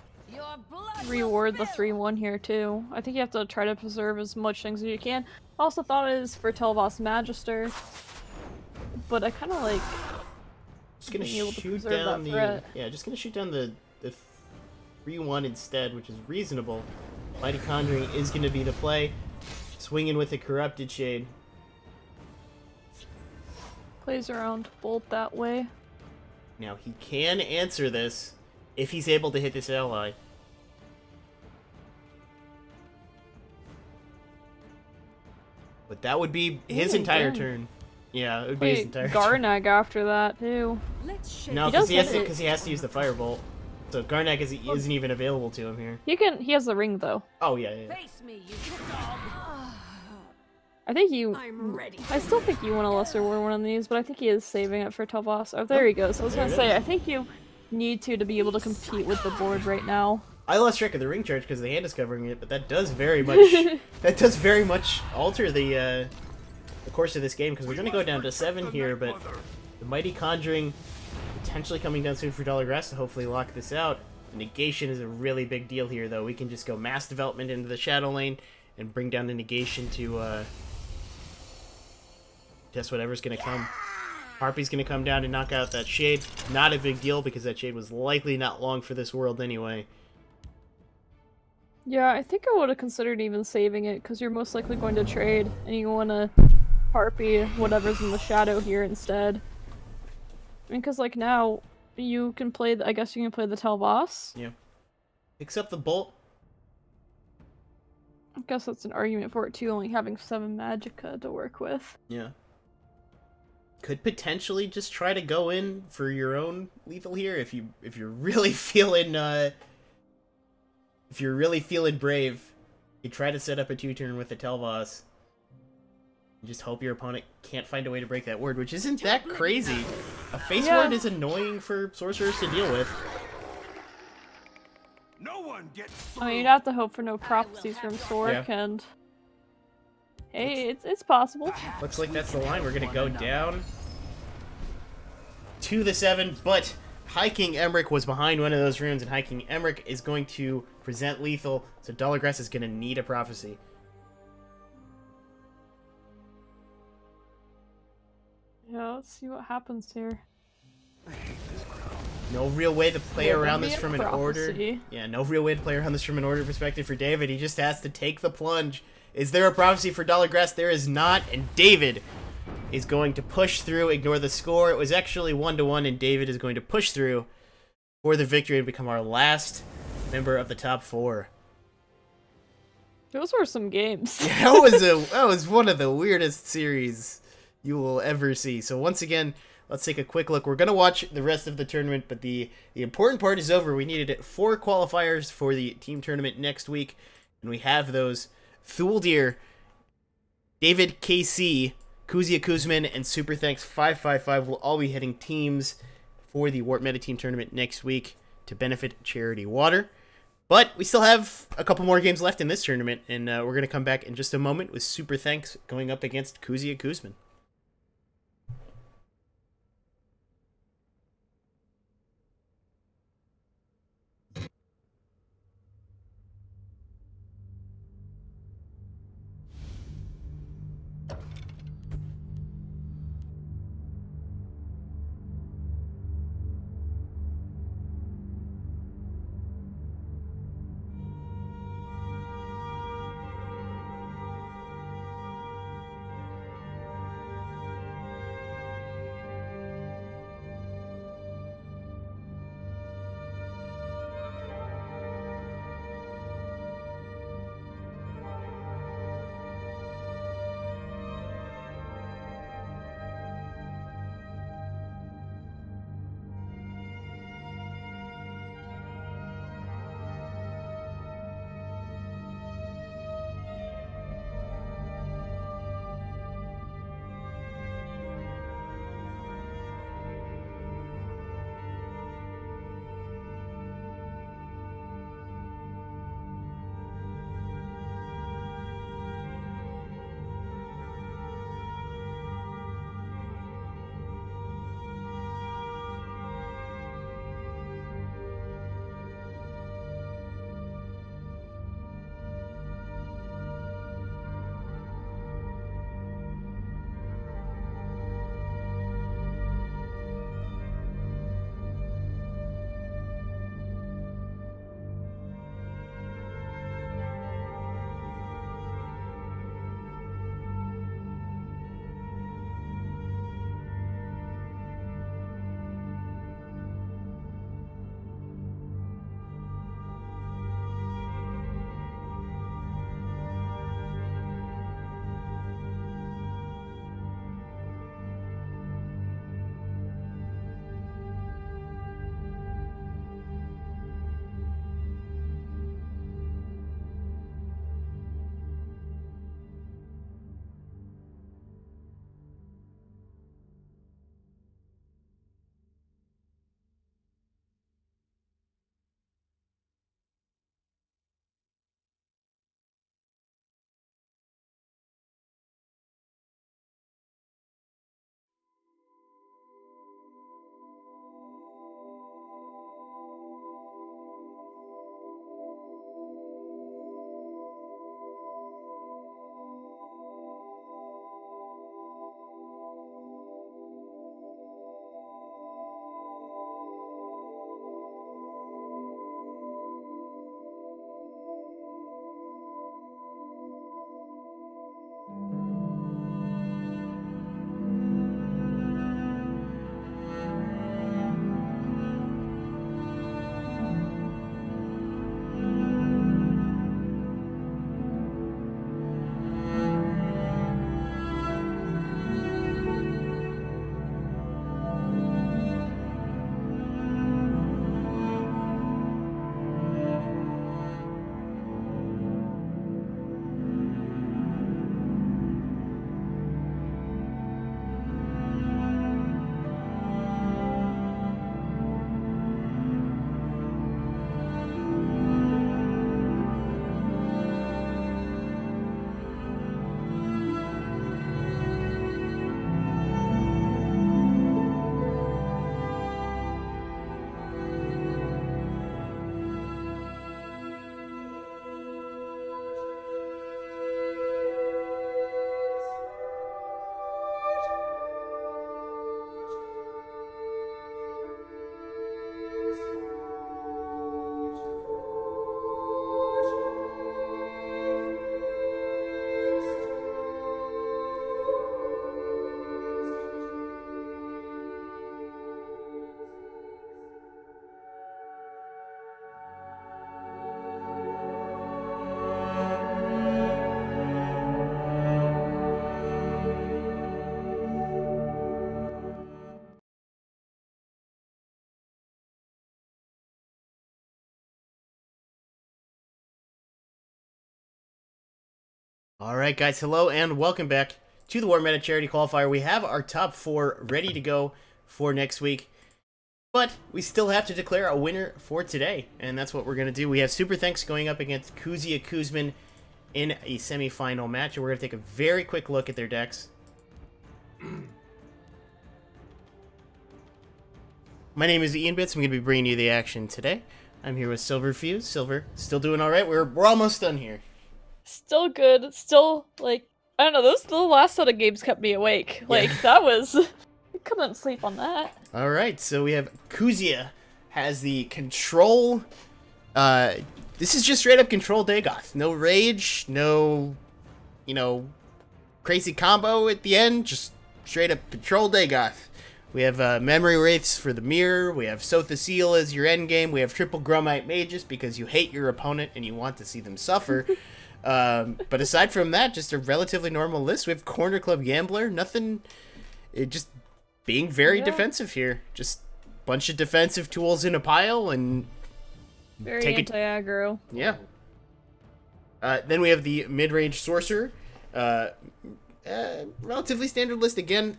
Reward the 3/1 here too. I think you have to try to preserve as much things as you can. Also thought it is for Tel'Vos Magister, but I kind of like just gonna being able to shoot preserve down that the threat. yeah, just gonna shoot down the 3/1 instead, which is reasonable. Mighty Conjuring is gonna be the play. Swinging with the Corrupted Shade. Plays around Bolt that way. Now he can answer this if he's able to hit this ally. But that would be his entire turn. Yeah, it would be his entire turn. Garnag after that too. No, because he has to use the Firebolt. So Garnag isn't even available to him here. He has the ring though. Oh yeah, yeah. Face me, you dog. I think you. I'm ready. I still think you want a Lesser War one of these, but I think he is saving it for Tel'Vos. Oh, there he goes. I was gonna say, I think you need to be able to compete with the board right now. I lost track of the ring charge because the hand is covering it, but that does very much alter the course of this game because we're gonna go down to 7 here, but the Mighty Conjuring potentially coming down soon for Dolorgrass to hopefully lock this out. Negation is a really big deal here, though. We can just go mass development into the Shadow Lane and bring down the negation to test whatever's gonna come. Harpy's gonna come down and knock out that Shade. Not a big deal because that Shade was likely not long for this world anyway. Yeah, I think I would have considered even saving it because you're most likely going to trade and you want to Harpy whatever's in the shadow here instead. I mean, because like now you can play. I guess you can play the Tel'Vos. Yeah. Picks up the Bolt. I guess that's an argument for it too, only having 7 Magicka to work with. Yeah. Could potentially just try to go in for your own lethal here if you're really feeling brave. You try to set up a 2-turn with the Tel'Vos. You just hope your opponent can't find a way to break that word, which isn't that crazy. A face word is annoying for sorcerers to deal with. No one gets I mean, you'd have to hope for no prophecies from Sork, and hey, it's possible. Looks like that's the line. We're gonna go down. to the 7, but High King Emmerich was behind one of those runes, and High King Emmerich is going to present lethal, so Dollargrass is going to need a prophecy. Yeah, let's see what happens here. No real way to play There around will this be from a an order. prophecy. Yeah, no real way to play around this from an order perspective for David. He just has to take the plunge. Is there a prophecy for Dollargrass? There is not, and David is going to push through, ignore the score. It was actually 1-1, and David is going to push through for the victory and become our last member of the top 4. Those were some games. Yeah, that was one of the weirdest series you will ever see. So once again, let's take a quick look. We're going to watch the rest of the tournament, but the important part is over. We needed 4 qualifiers for the team tournament next week, and we have those. Thuldir, David KC, Kuzia Kuzmin, and Super Thanks 555 will all be hitting teams for the Warp Meta Team Tournament next week to benefit Charity Water. But we still have a couple more games left in this tournament, and we're going to come back in just a moment with Super Thanks going up against Kuzia Kuzmin. Alright guys, hello and welcome back to the War Meta Charity Qualifier. We have our top 4 ready to go for next week, but we still have to declare a winner for today, and that's what we're going to do. We have Super Thanks going up against Kuzia Kuzmin in a semi-final match, and we're going to take a very quick look at their decks. My name is Ian Bits. I'm going to be bringing you the action today. I'm here with Silver Fuse. Silver, still doing alright? We're almost done here. Still good. Still, like, I don't know, the last set of games kept me awake. Like, that was... I couldn't sleep on that. Alright, so we have Kuzia has the control... this is just straight up control Dagoth. No rage, no, you know, crazy combo at the end. Just straight up control Dagoth. We have Memory Wraiths for the mirror. We have Sotha Seal as your endgame. We have triple Grummite Mages because you hate your opponent and you want to see them suffer. But aside from that, just a relatively normal list. We have Corner Club Gambler. Nothing, just being very defensive here. Just bunch of defensive tools in a pile and very take it. anti-aggro. Yeah. Then we have the mid-range Sorcerer. Relatively standard list. Again,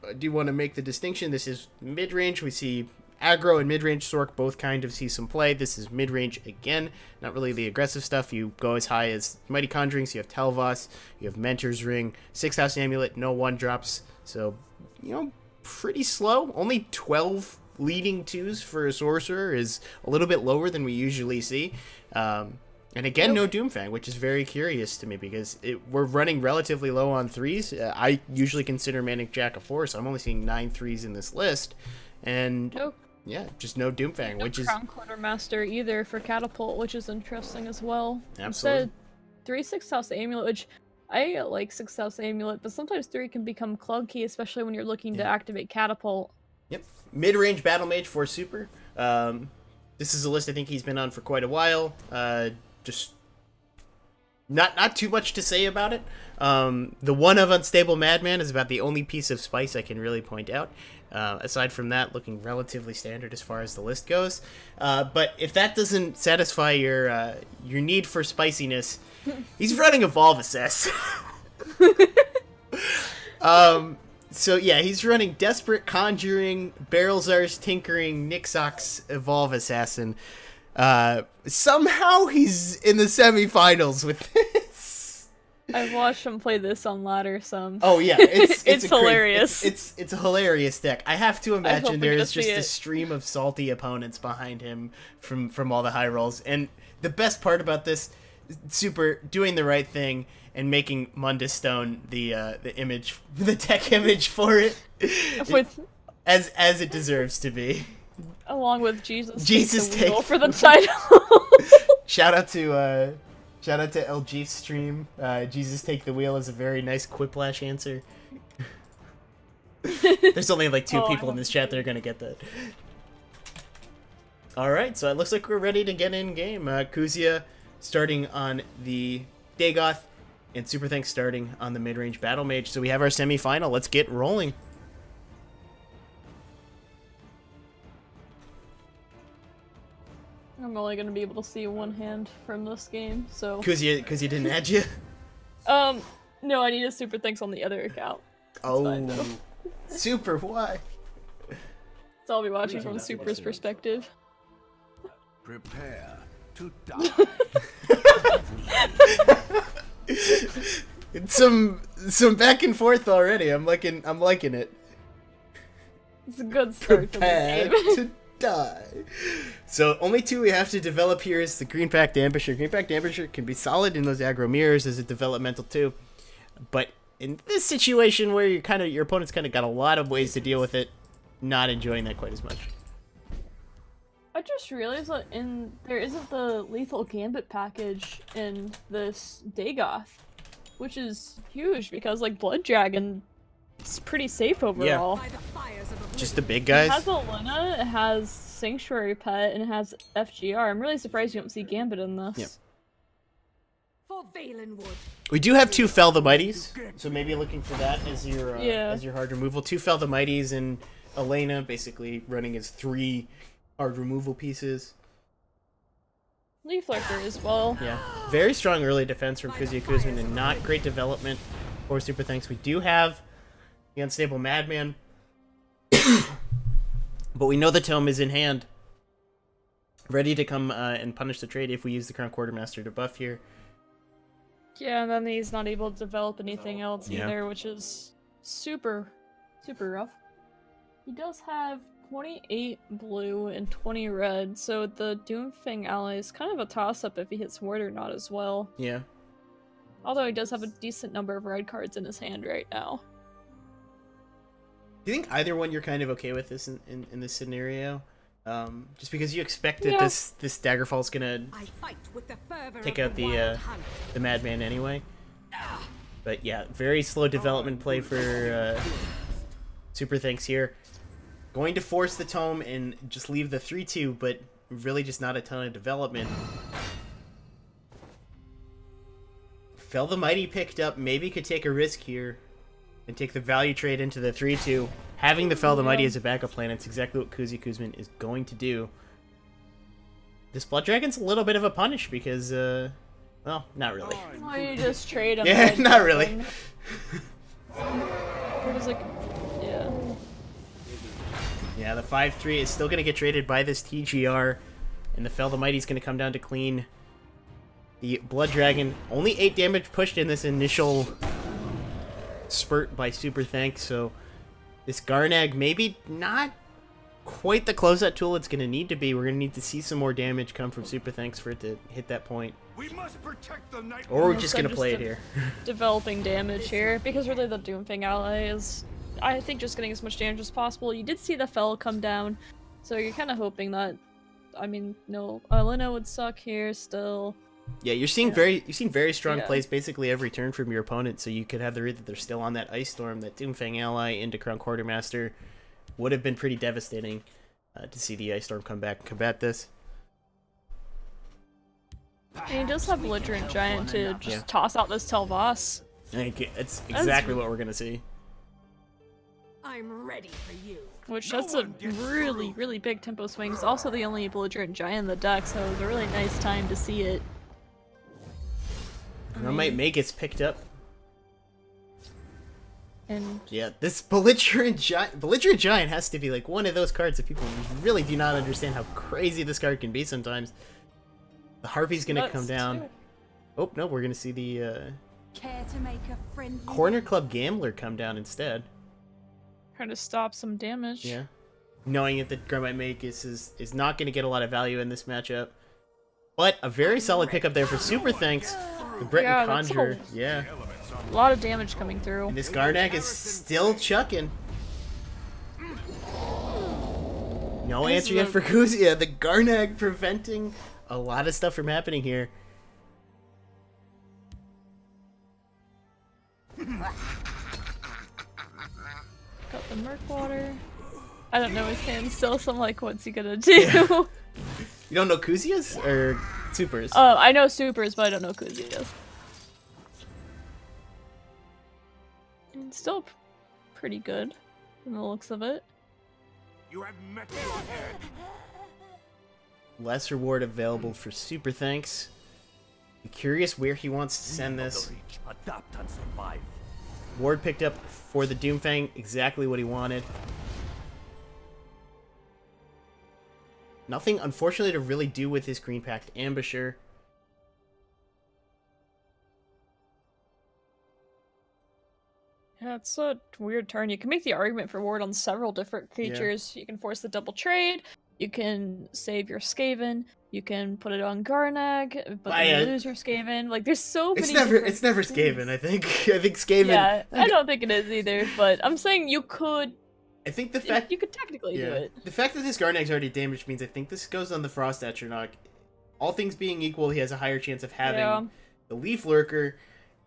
I do want to make the distinction. This is mid-range. We see aggro and mid-range Sork both kind of see some play. This is mid-range again. Not really the aggressive stuff. You go as high as Mighty Conjurings. You have Telvas. You have Mentor's Ring. 6th House Amulet. No 1-drops. So, you know, pretty slow. Only 12 leading 2s for a Sorcerer is a little bit lower than we usually see. And again, no Doomfang, which is very curious to me because we're running relatively low on 3s. I usually consider Manic Jack a 4, so I'm only seeing 9 3s in this list. And yeah, just no Doomfang, which is... Crown Quartermaster either for Catapult, which is interesting as well. Absolutely. Instead, 3 6th House Amulet, which I like 6th House Amulet, but sometimes 3 can become clunky, especially when you're looking to activate Catapult. Yep. Mid-range Battle Mage for Super. This is a list I think he's been on for quite a while. Just not too much to say about it. The one of Unstable Madman is about the only piece of spice I can really point out. Aside from that, looking relatively standard as far as the list goes. But if that doesn't satisfy your need for spiciness, he's running Evolve Assess. So yeah, he's running Desperate Conjuring, Barrelzar's Tinkering, Nixox, Evolve Assassin. Somehow he's in the semifinals with this. I've watched him play this on ladder some. Oh yeah, it's hilarious. It's a hilarious deck. I have to imagine there is just a a stream of salty opponents behind him from all the high rolls. And the best part about this, Super doing the right thing and making Mundus Stone the image, the tech image for it, as it deserves to be. Along with Jesus take the wheel for the title. Shout out to LG's stream. Jesus Take the Wheel is a very nice Quiplash answer. There's only like 2 people in this chat that are gonna get that. Alright, so it looks like we're ready to get in game. Kuzia starting on the Dagoth, and Super Thanks starting on the mid-range Battle Mage. So we have our semi-final. Let's get rolling. I'm only gonna be able to see one hand from this game, so... Kuzia didn't add you? No, I need a Super Thanks on the other account. Oh, Super, why? So I'll be watching from Super's perspective. Prepare to die. It's some back and forth already. I'm liking it. It's a good start to the game. To die. So only 2 we have to develop here is the Green Pact Ambusher. Green Pact Ambusher can be solid in those aggro mirrors as a developmental too, but in this situation where your opponent's kind of got a lot of ways to deal with it, not enjoying that quite as much. I just realized that there isn't the Lethal Gambit package in this Dagoth, which is huge because like Blood Dragon is pretty safe overall. Yeah. Just the big guys. It has Elena, it has Sanctuary Pet, and it has FGR. I'm really surprised you don't see Gambit in this. Yep. For Valenwood. We do have 2 Fell the Mighties, so maybe looking for that as your hard removal. 2 Fell the Mighties and Elena basically running as 3 hard removal pieces. Leaf Lurker as well. Yeah, very strong early defense from Kuzuya Kuzmin and not great development for Super Thanks. We do have the Unstable Madman, but we know the Tome is in hand, ready to come and punish the trade if we use the Crown Quartermaster to buff here. Yeah, and then he's not able to develop anything else Yeah. either, which is super rough. He does have 28 blue and 20 red, so the Doomfang ally is kind of a toss-up if he hits Ward or not as well. Yeah. Although he does have a decent number of red cards in his hand right now. Do you think either one you're kind of okay with this in this scenario? Just because you expect that Yeah. this Daggerfall is gonna I fight with the fervor take of out the wild the hunt. Madman anyway. But yeah, very slow development play for Super Thanks here. Going to force the Tome and just leave the 3-2, but really just not a ton of development. Fel the Mighty picked up, maybe could take a risk here and take the value trade into the 3-2. Having the Fel the Mighty as a backup plan, it's exactly what Kuzuya Kuzmin is going to do. This Blood Dragon's a little bit of a punish because, well, not really. Well, you just trade him. Yeah, like, not really. Or just like, yeah. Yeah, the 5-3 is still going to get traded by this TGR, and the Fel the Mighty is going to come down to clean. The Blood Dragon, only 8 damage pushed in this initial spurt by Super Thanks, so this Garnag maybe not quite the closeout tool it's going to need to be. We're going to need to see some more damage come from Super Thanks for it to hit that point. We must protect the night. Or we're Almost just going to just play it a- here. Developing damage here, because really the Doomfang ally is, I think, just getting as much damage as possible. You did see the Fel come down, so you're kind of hoping that, I mean, no, Lina would suck here still. Yeah, you're seeing very strong Yeah. plays basically every turn from your opponent, so you could have the read that they're still on that Ice Storm, that Doomfang ally into Crown Quartermaster. Would have been pretty devastating to see the Ice Storm come back and combat this. And he does have Belligerent Giant to just toss out this Tel'Vas. I think it's exactly what we're gonna see. I'm ready for you. Which that's a really big tempo swing. It's also the only Belligerent Giant in the deck, so it was a really nice time to see it. And that might make it picked up. And Yeah, this Belligerent Giant has to be like one of those cards that people really do not understand how crazy this card can be sometimes. The Harpy's gonna come down. Oh no, we're gonna see the Care to make a friendly Corner Club Gambler come down instead. trying to stop some damage. Yeah. Knowing that the Grandma Magus is not going to get a lot of value in this matchup. But a very solid pickup there for Super Thanks. The Breton Yeah, that's Conjurer. Yeah. A lot of damage coming through. And this Garnag is still chucking. No This answer is yet a- for Kuzuya. The Garnag preventing a lot of stuff from happening here. Got the Murkwater. I don't know his hand still, so I'm like, what's he gonna do? You don't know Kuzuya's or Super's? I know Supers, but I don't know Kuzuya's. And still pretty good from the looks of it. You have met your head. Less reward available for Super Thanks. Be curious where he wants to send this. The reach. Adapt and survive. Ward picked up for the Doomfang exactly what he wanted. Nothing, unfortunately, to really do with his Green Pact Ambusher. Yeah, it's a weird turn. You can make the argument for Ward on several different creatures. You can force the double trade. You can save your Skaven. You can put it on Garnag, but then you lose your Skaven. Like, there's so many. It's never Skaven. I think. I think Skaven. Yeah, I don't think it is either. But I'm saying you could. I think the fact You could technically do it. the fact that this Garnag's already damaged means I think this goes on the Frost Atronach. All things being equal, he has a higher chance of having Yeah. the Leaf Lurker.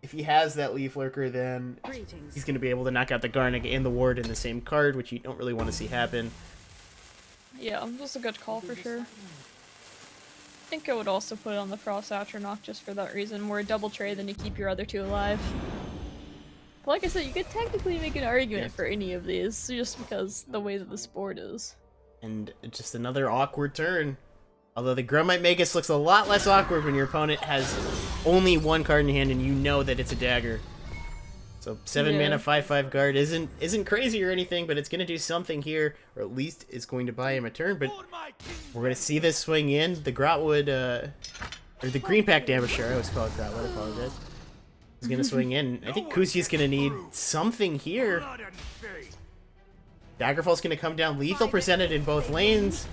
If he has that Leaf Lurker, then greetings. he's going to be able to knock out the Garnag and the Ward in the same card, which you don't really want to see happen. Yeah, that's a good call for sure. I think I would also put it on the Frost Atronach just for that reason. More double trade, then you keep your other two alive. But like I said, you could technically make an argument for any of these, just because the way that the sport is. And just another awkward turn. Although the Grumite Magus looks a lot less awkward when your opponent has only one card in hand and you know that it's a dagger. So 7 mana 5/5 guard isn't crazy or anything, but it's gonna do something here, or at least it's going to buy him a turn. But we're gonna see this swing in. The Grotwood, or the Green Pact Ambusher, I always call it Grotwood, I apologize. Is gonna swing in. I think Kusia's gonna need something here. Daggerfall's gonna come down lethal presented in both lanes.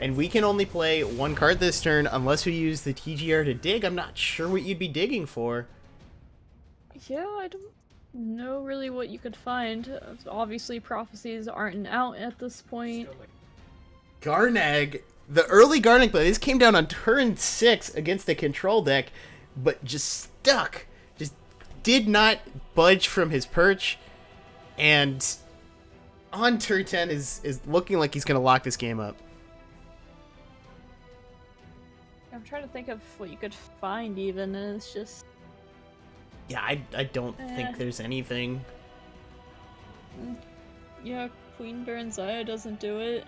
And we can only play one card this turn unless we use the TGR to dig. I'm not sure what you'd be digging for. Yeah, I don't know really what you could find. Obviously, prophecies aren't out at this point. Garnag, the early Garnag play, this came down on turn 6 against the control deck, but just stuck. Just did not budge from his perch. And on turn 10 is looking like he's going to lock this game up. I'm trying to think of what you could find even, and it's just... Yeah, I don't think there's anything. Yeah, Queen Baronzaya doesn't do it.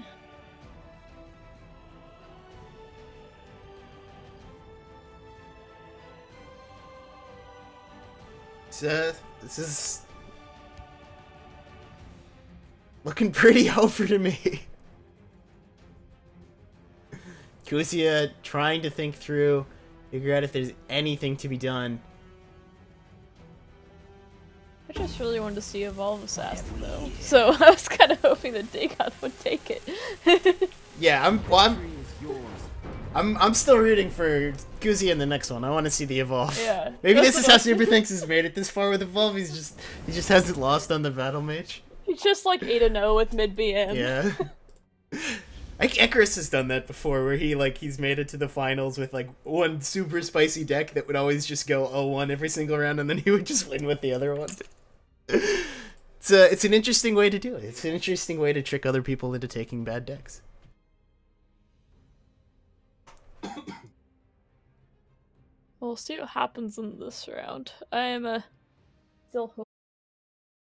This is looking pretty over to me. Kusia trying to think through, figure out if there's anything to be done. I just really wanted to see Evolve Assassin though, so I was kind of hoping that Dagon would take it. Yeah, I'm still rooting for Kusia in the next one. I want to see the Evolve. Yeah. Maybe this is how Super thinks he's made it this far with Evolve. He just hasn't lost on the Battle Mage. He's just like 8-0 with mid BM. Yeah. Icarus has done that before, where he's made it to the finals with like one super spicy deck that would always just go 0-1 every single round, and then he would just win with the other one. It's an interesting way to do it. It's an interesting way to trick other people into taking bad decks. We'll see what happens in this round. I am still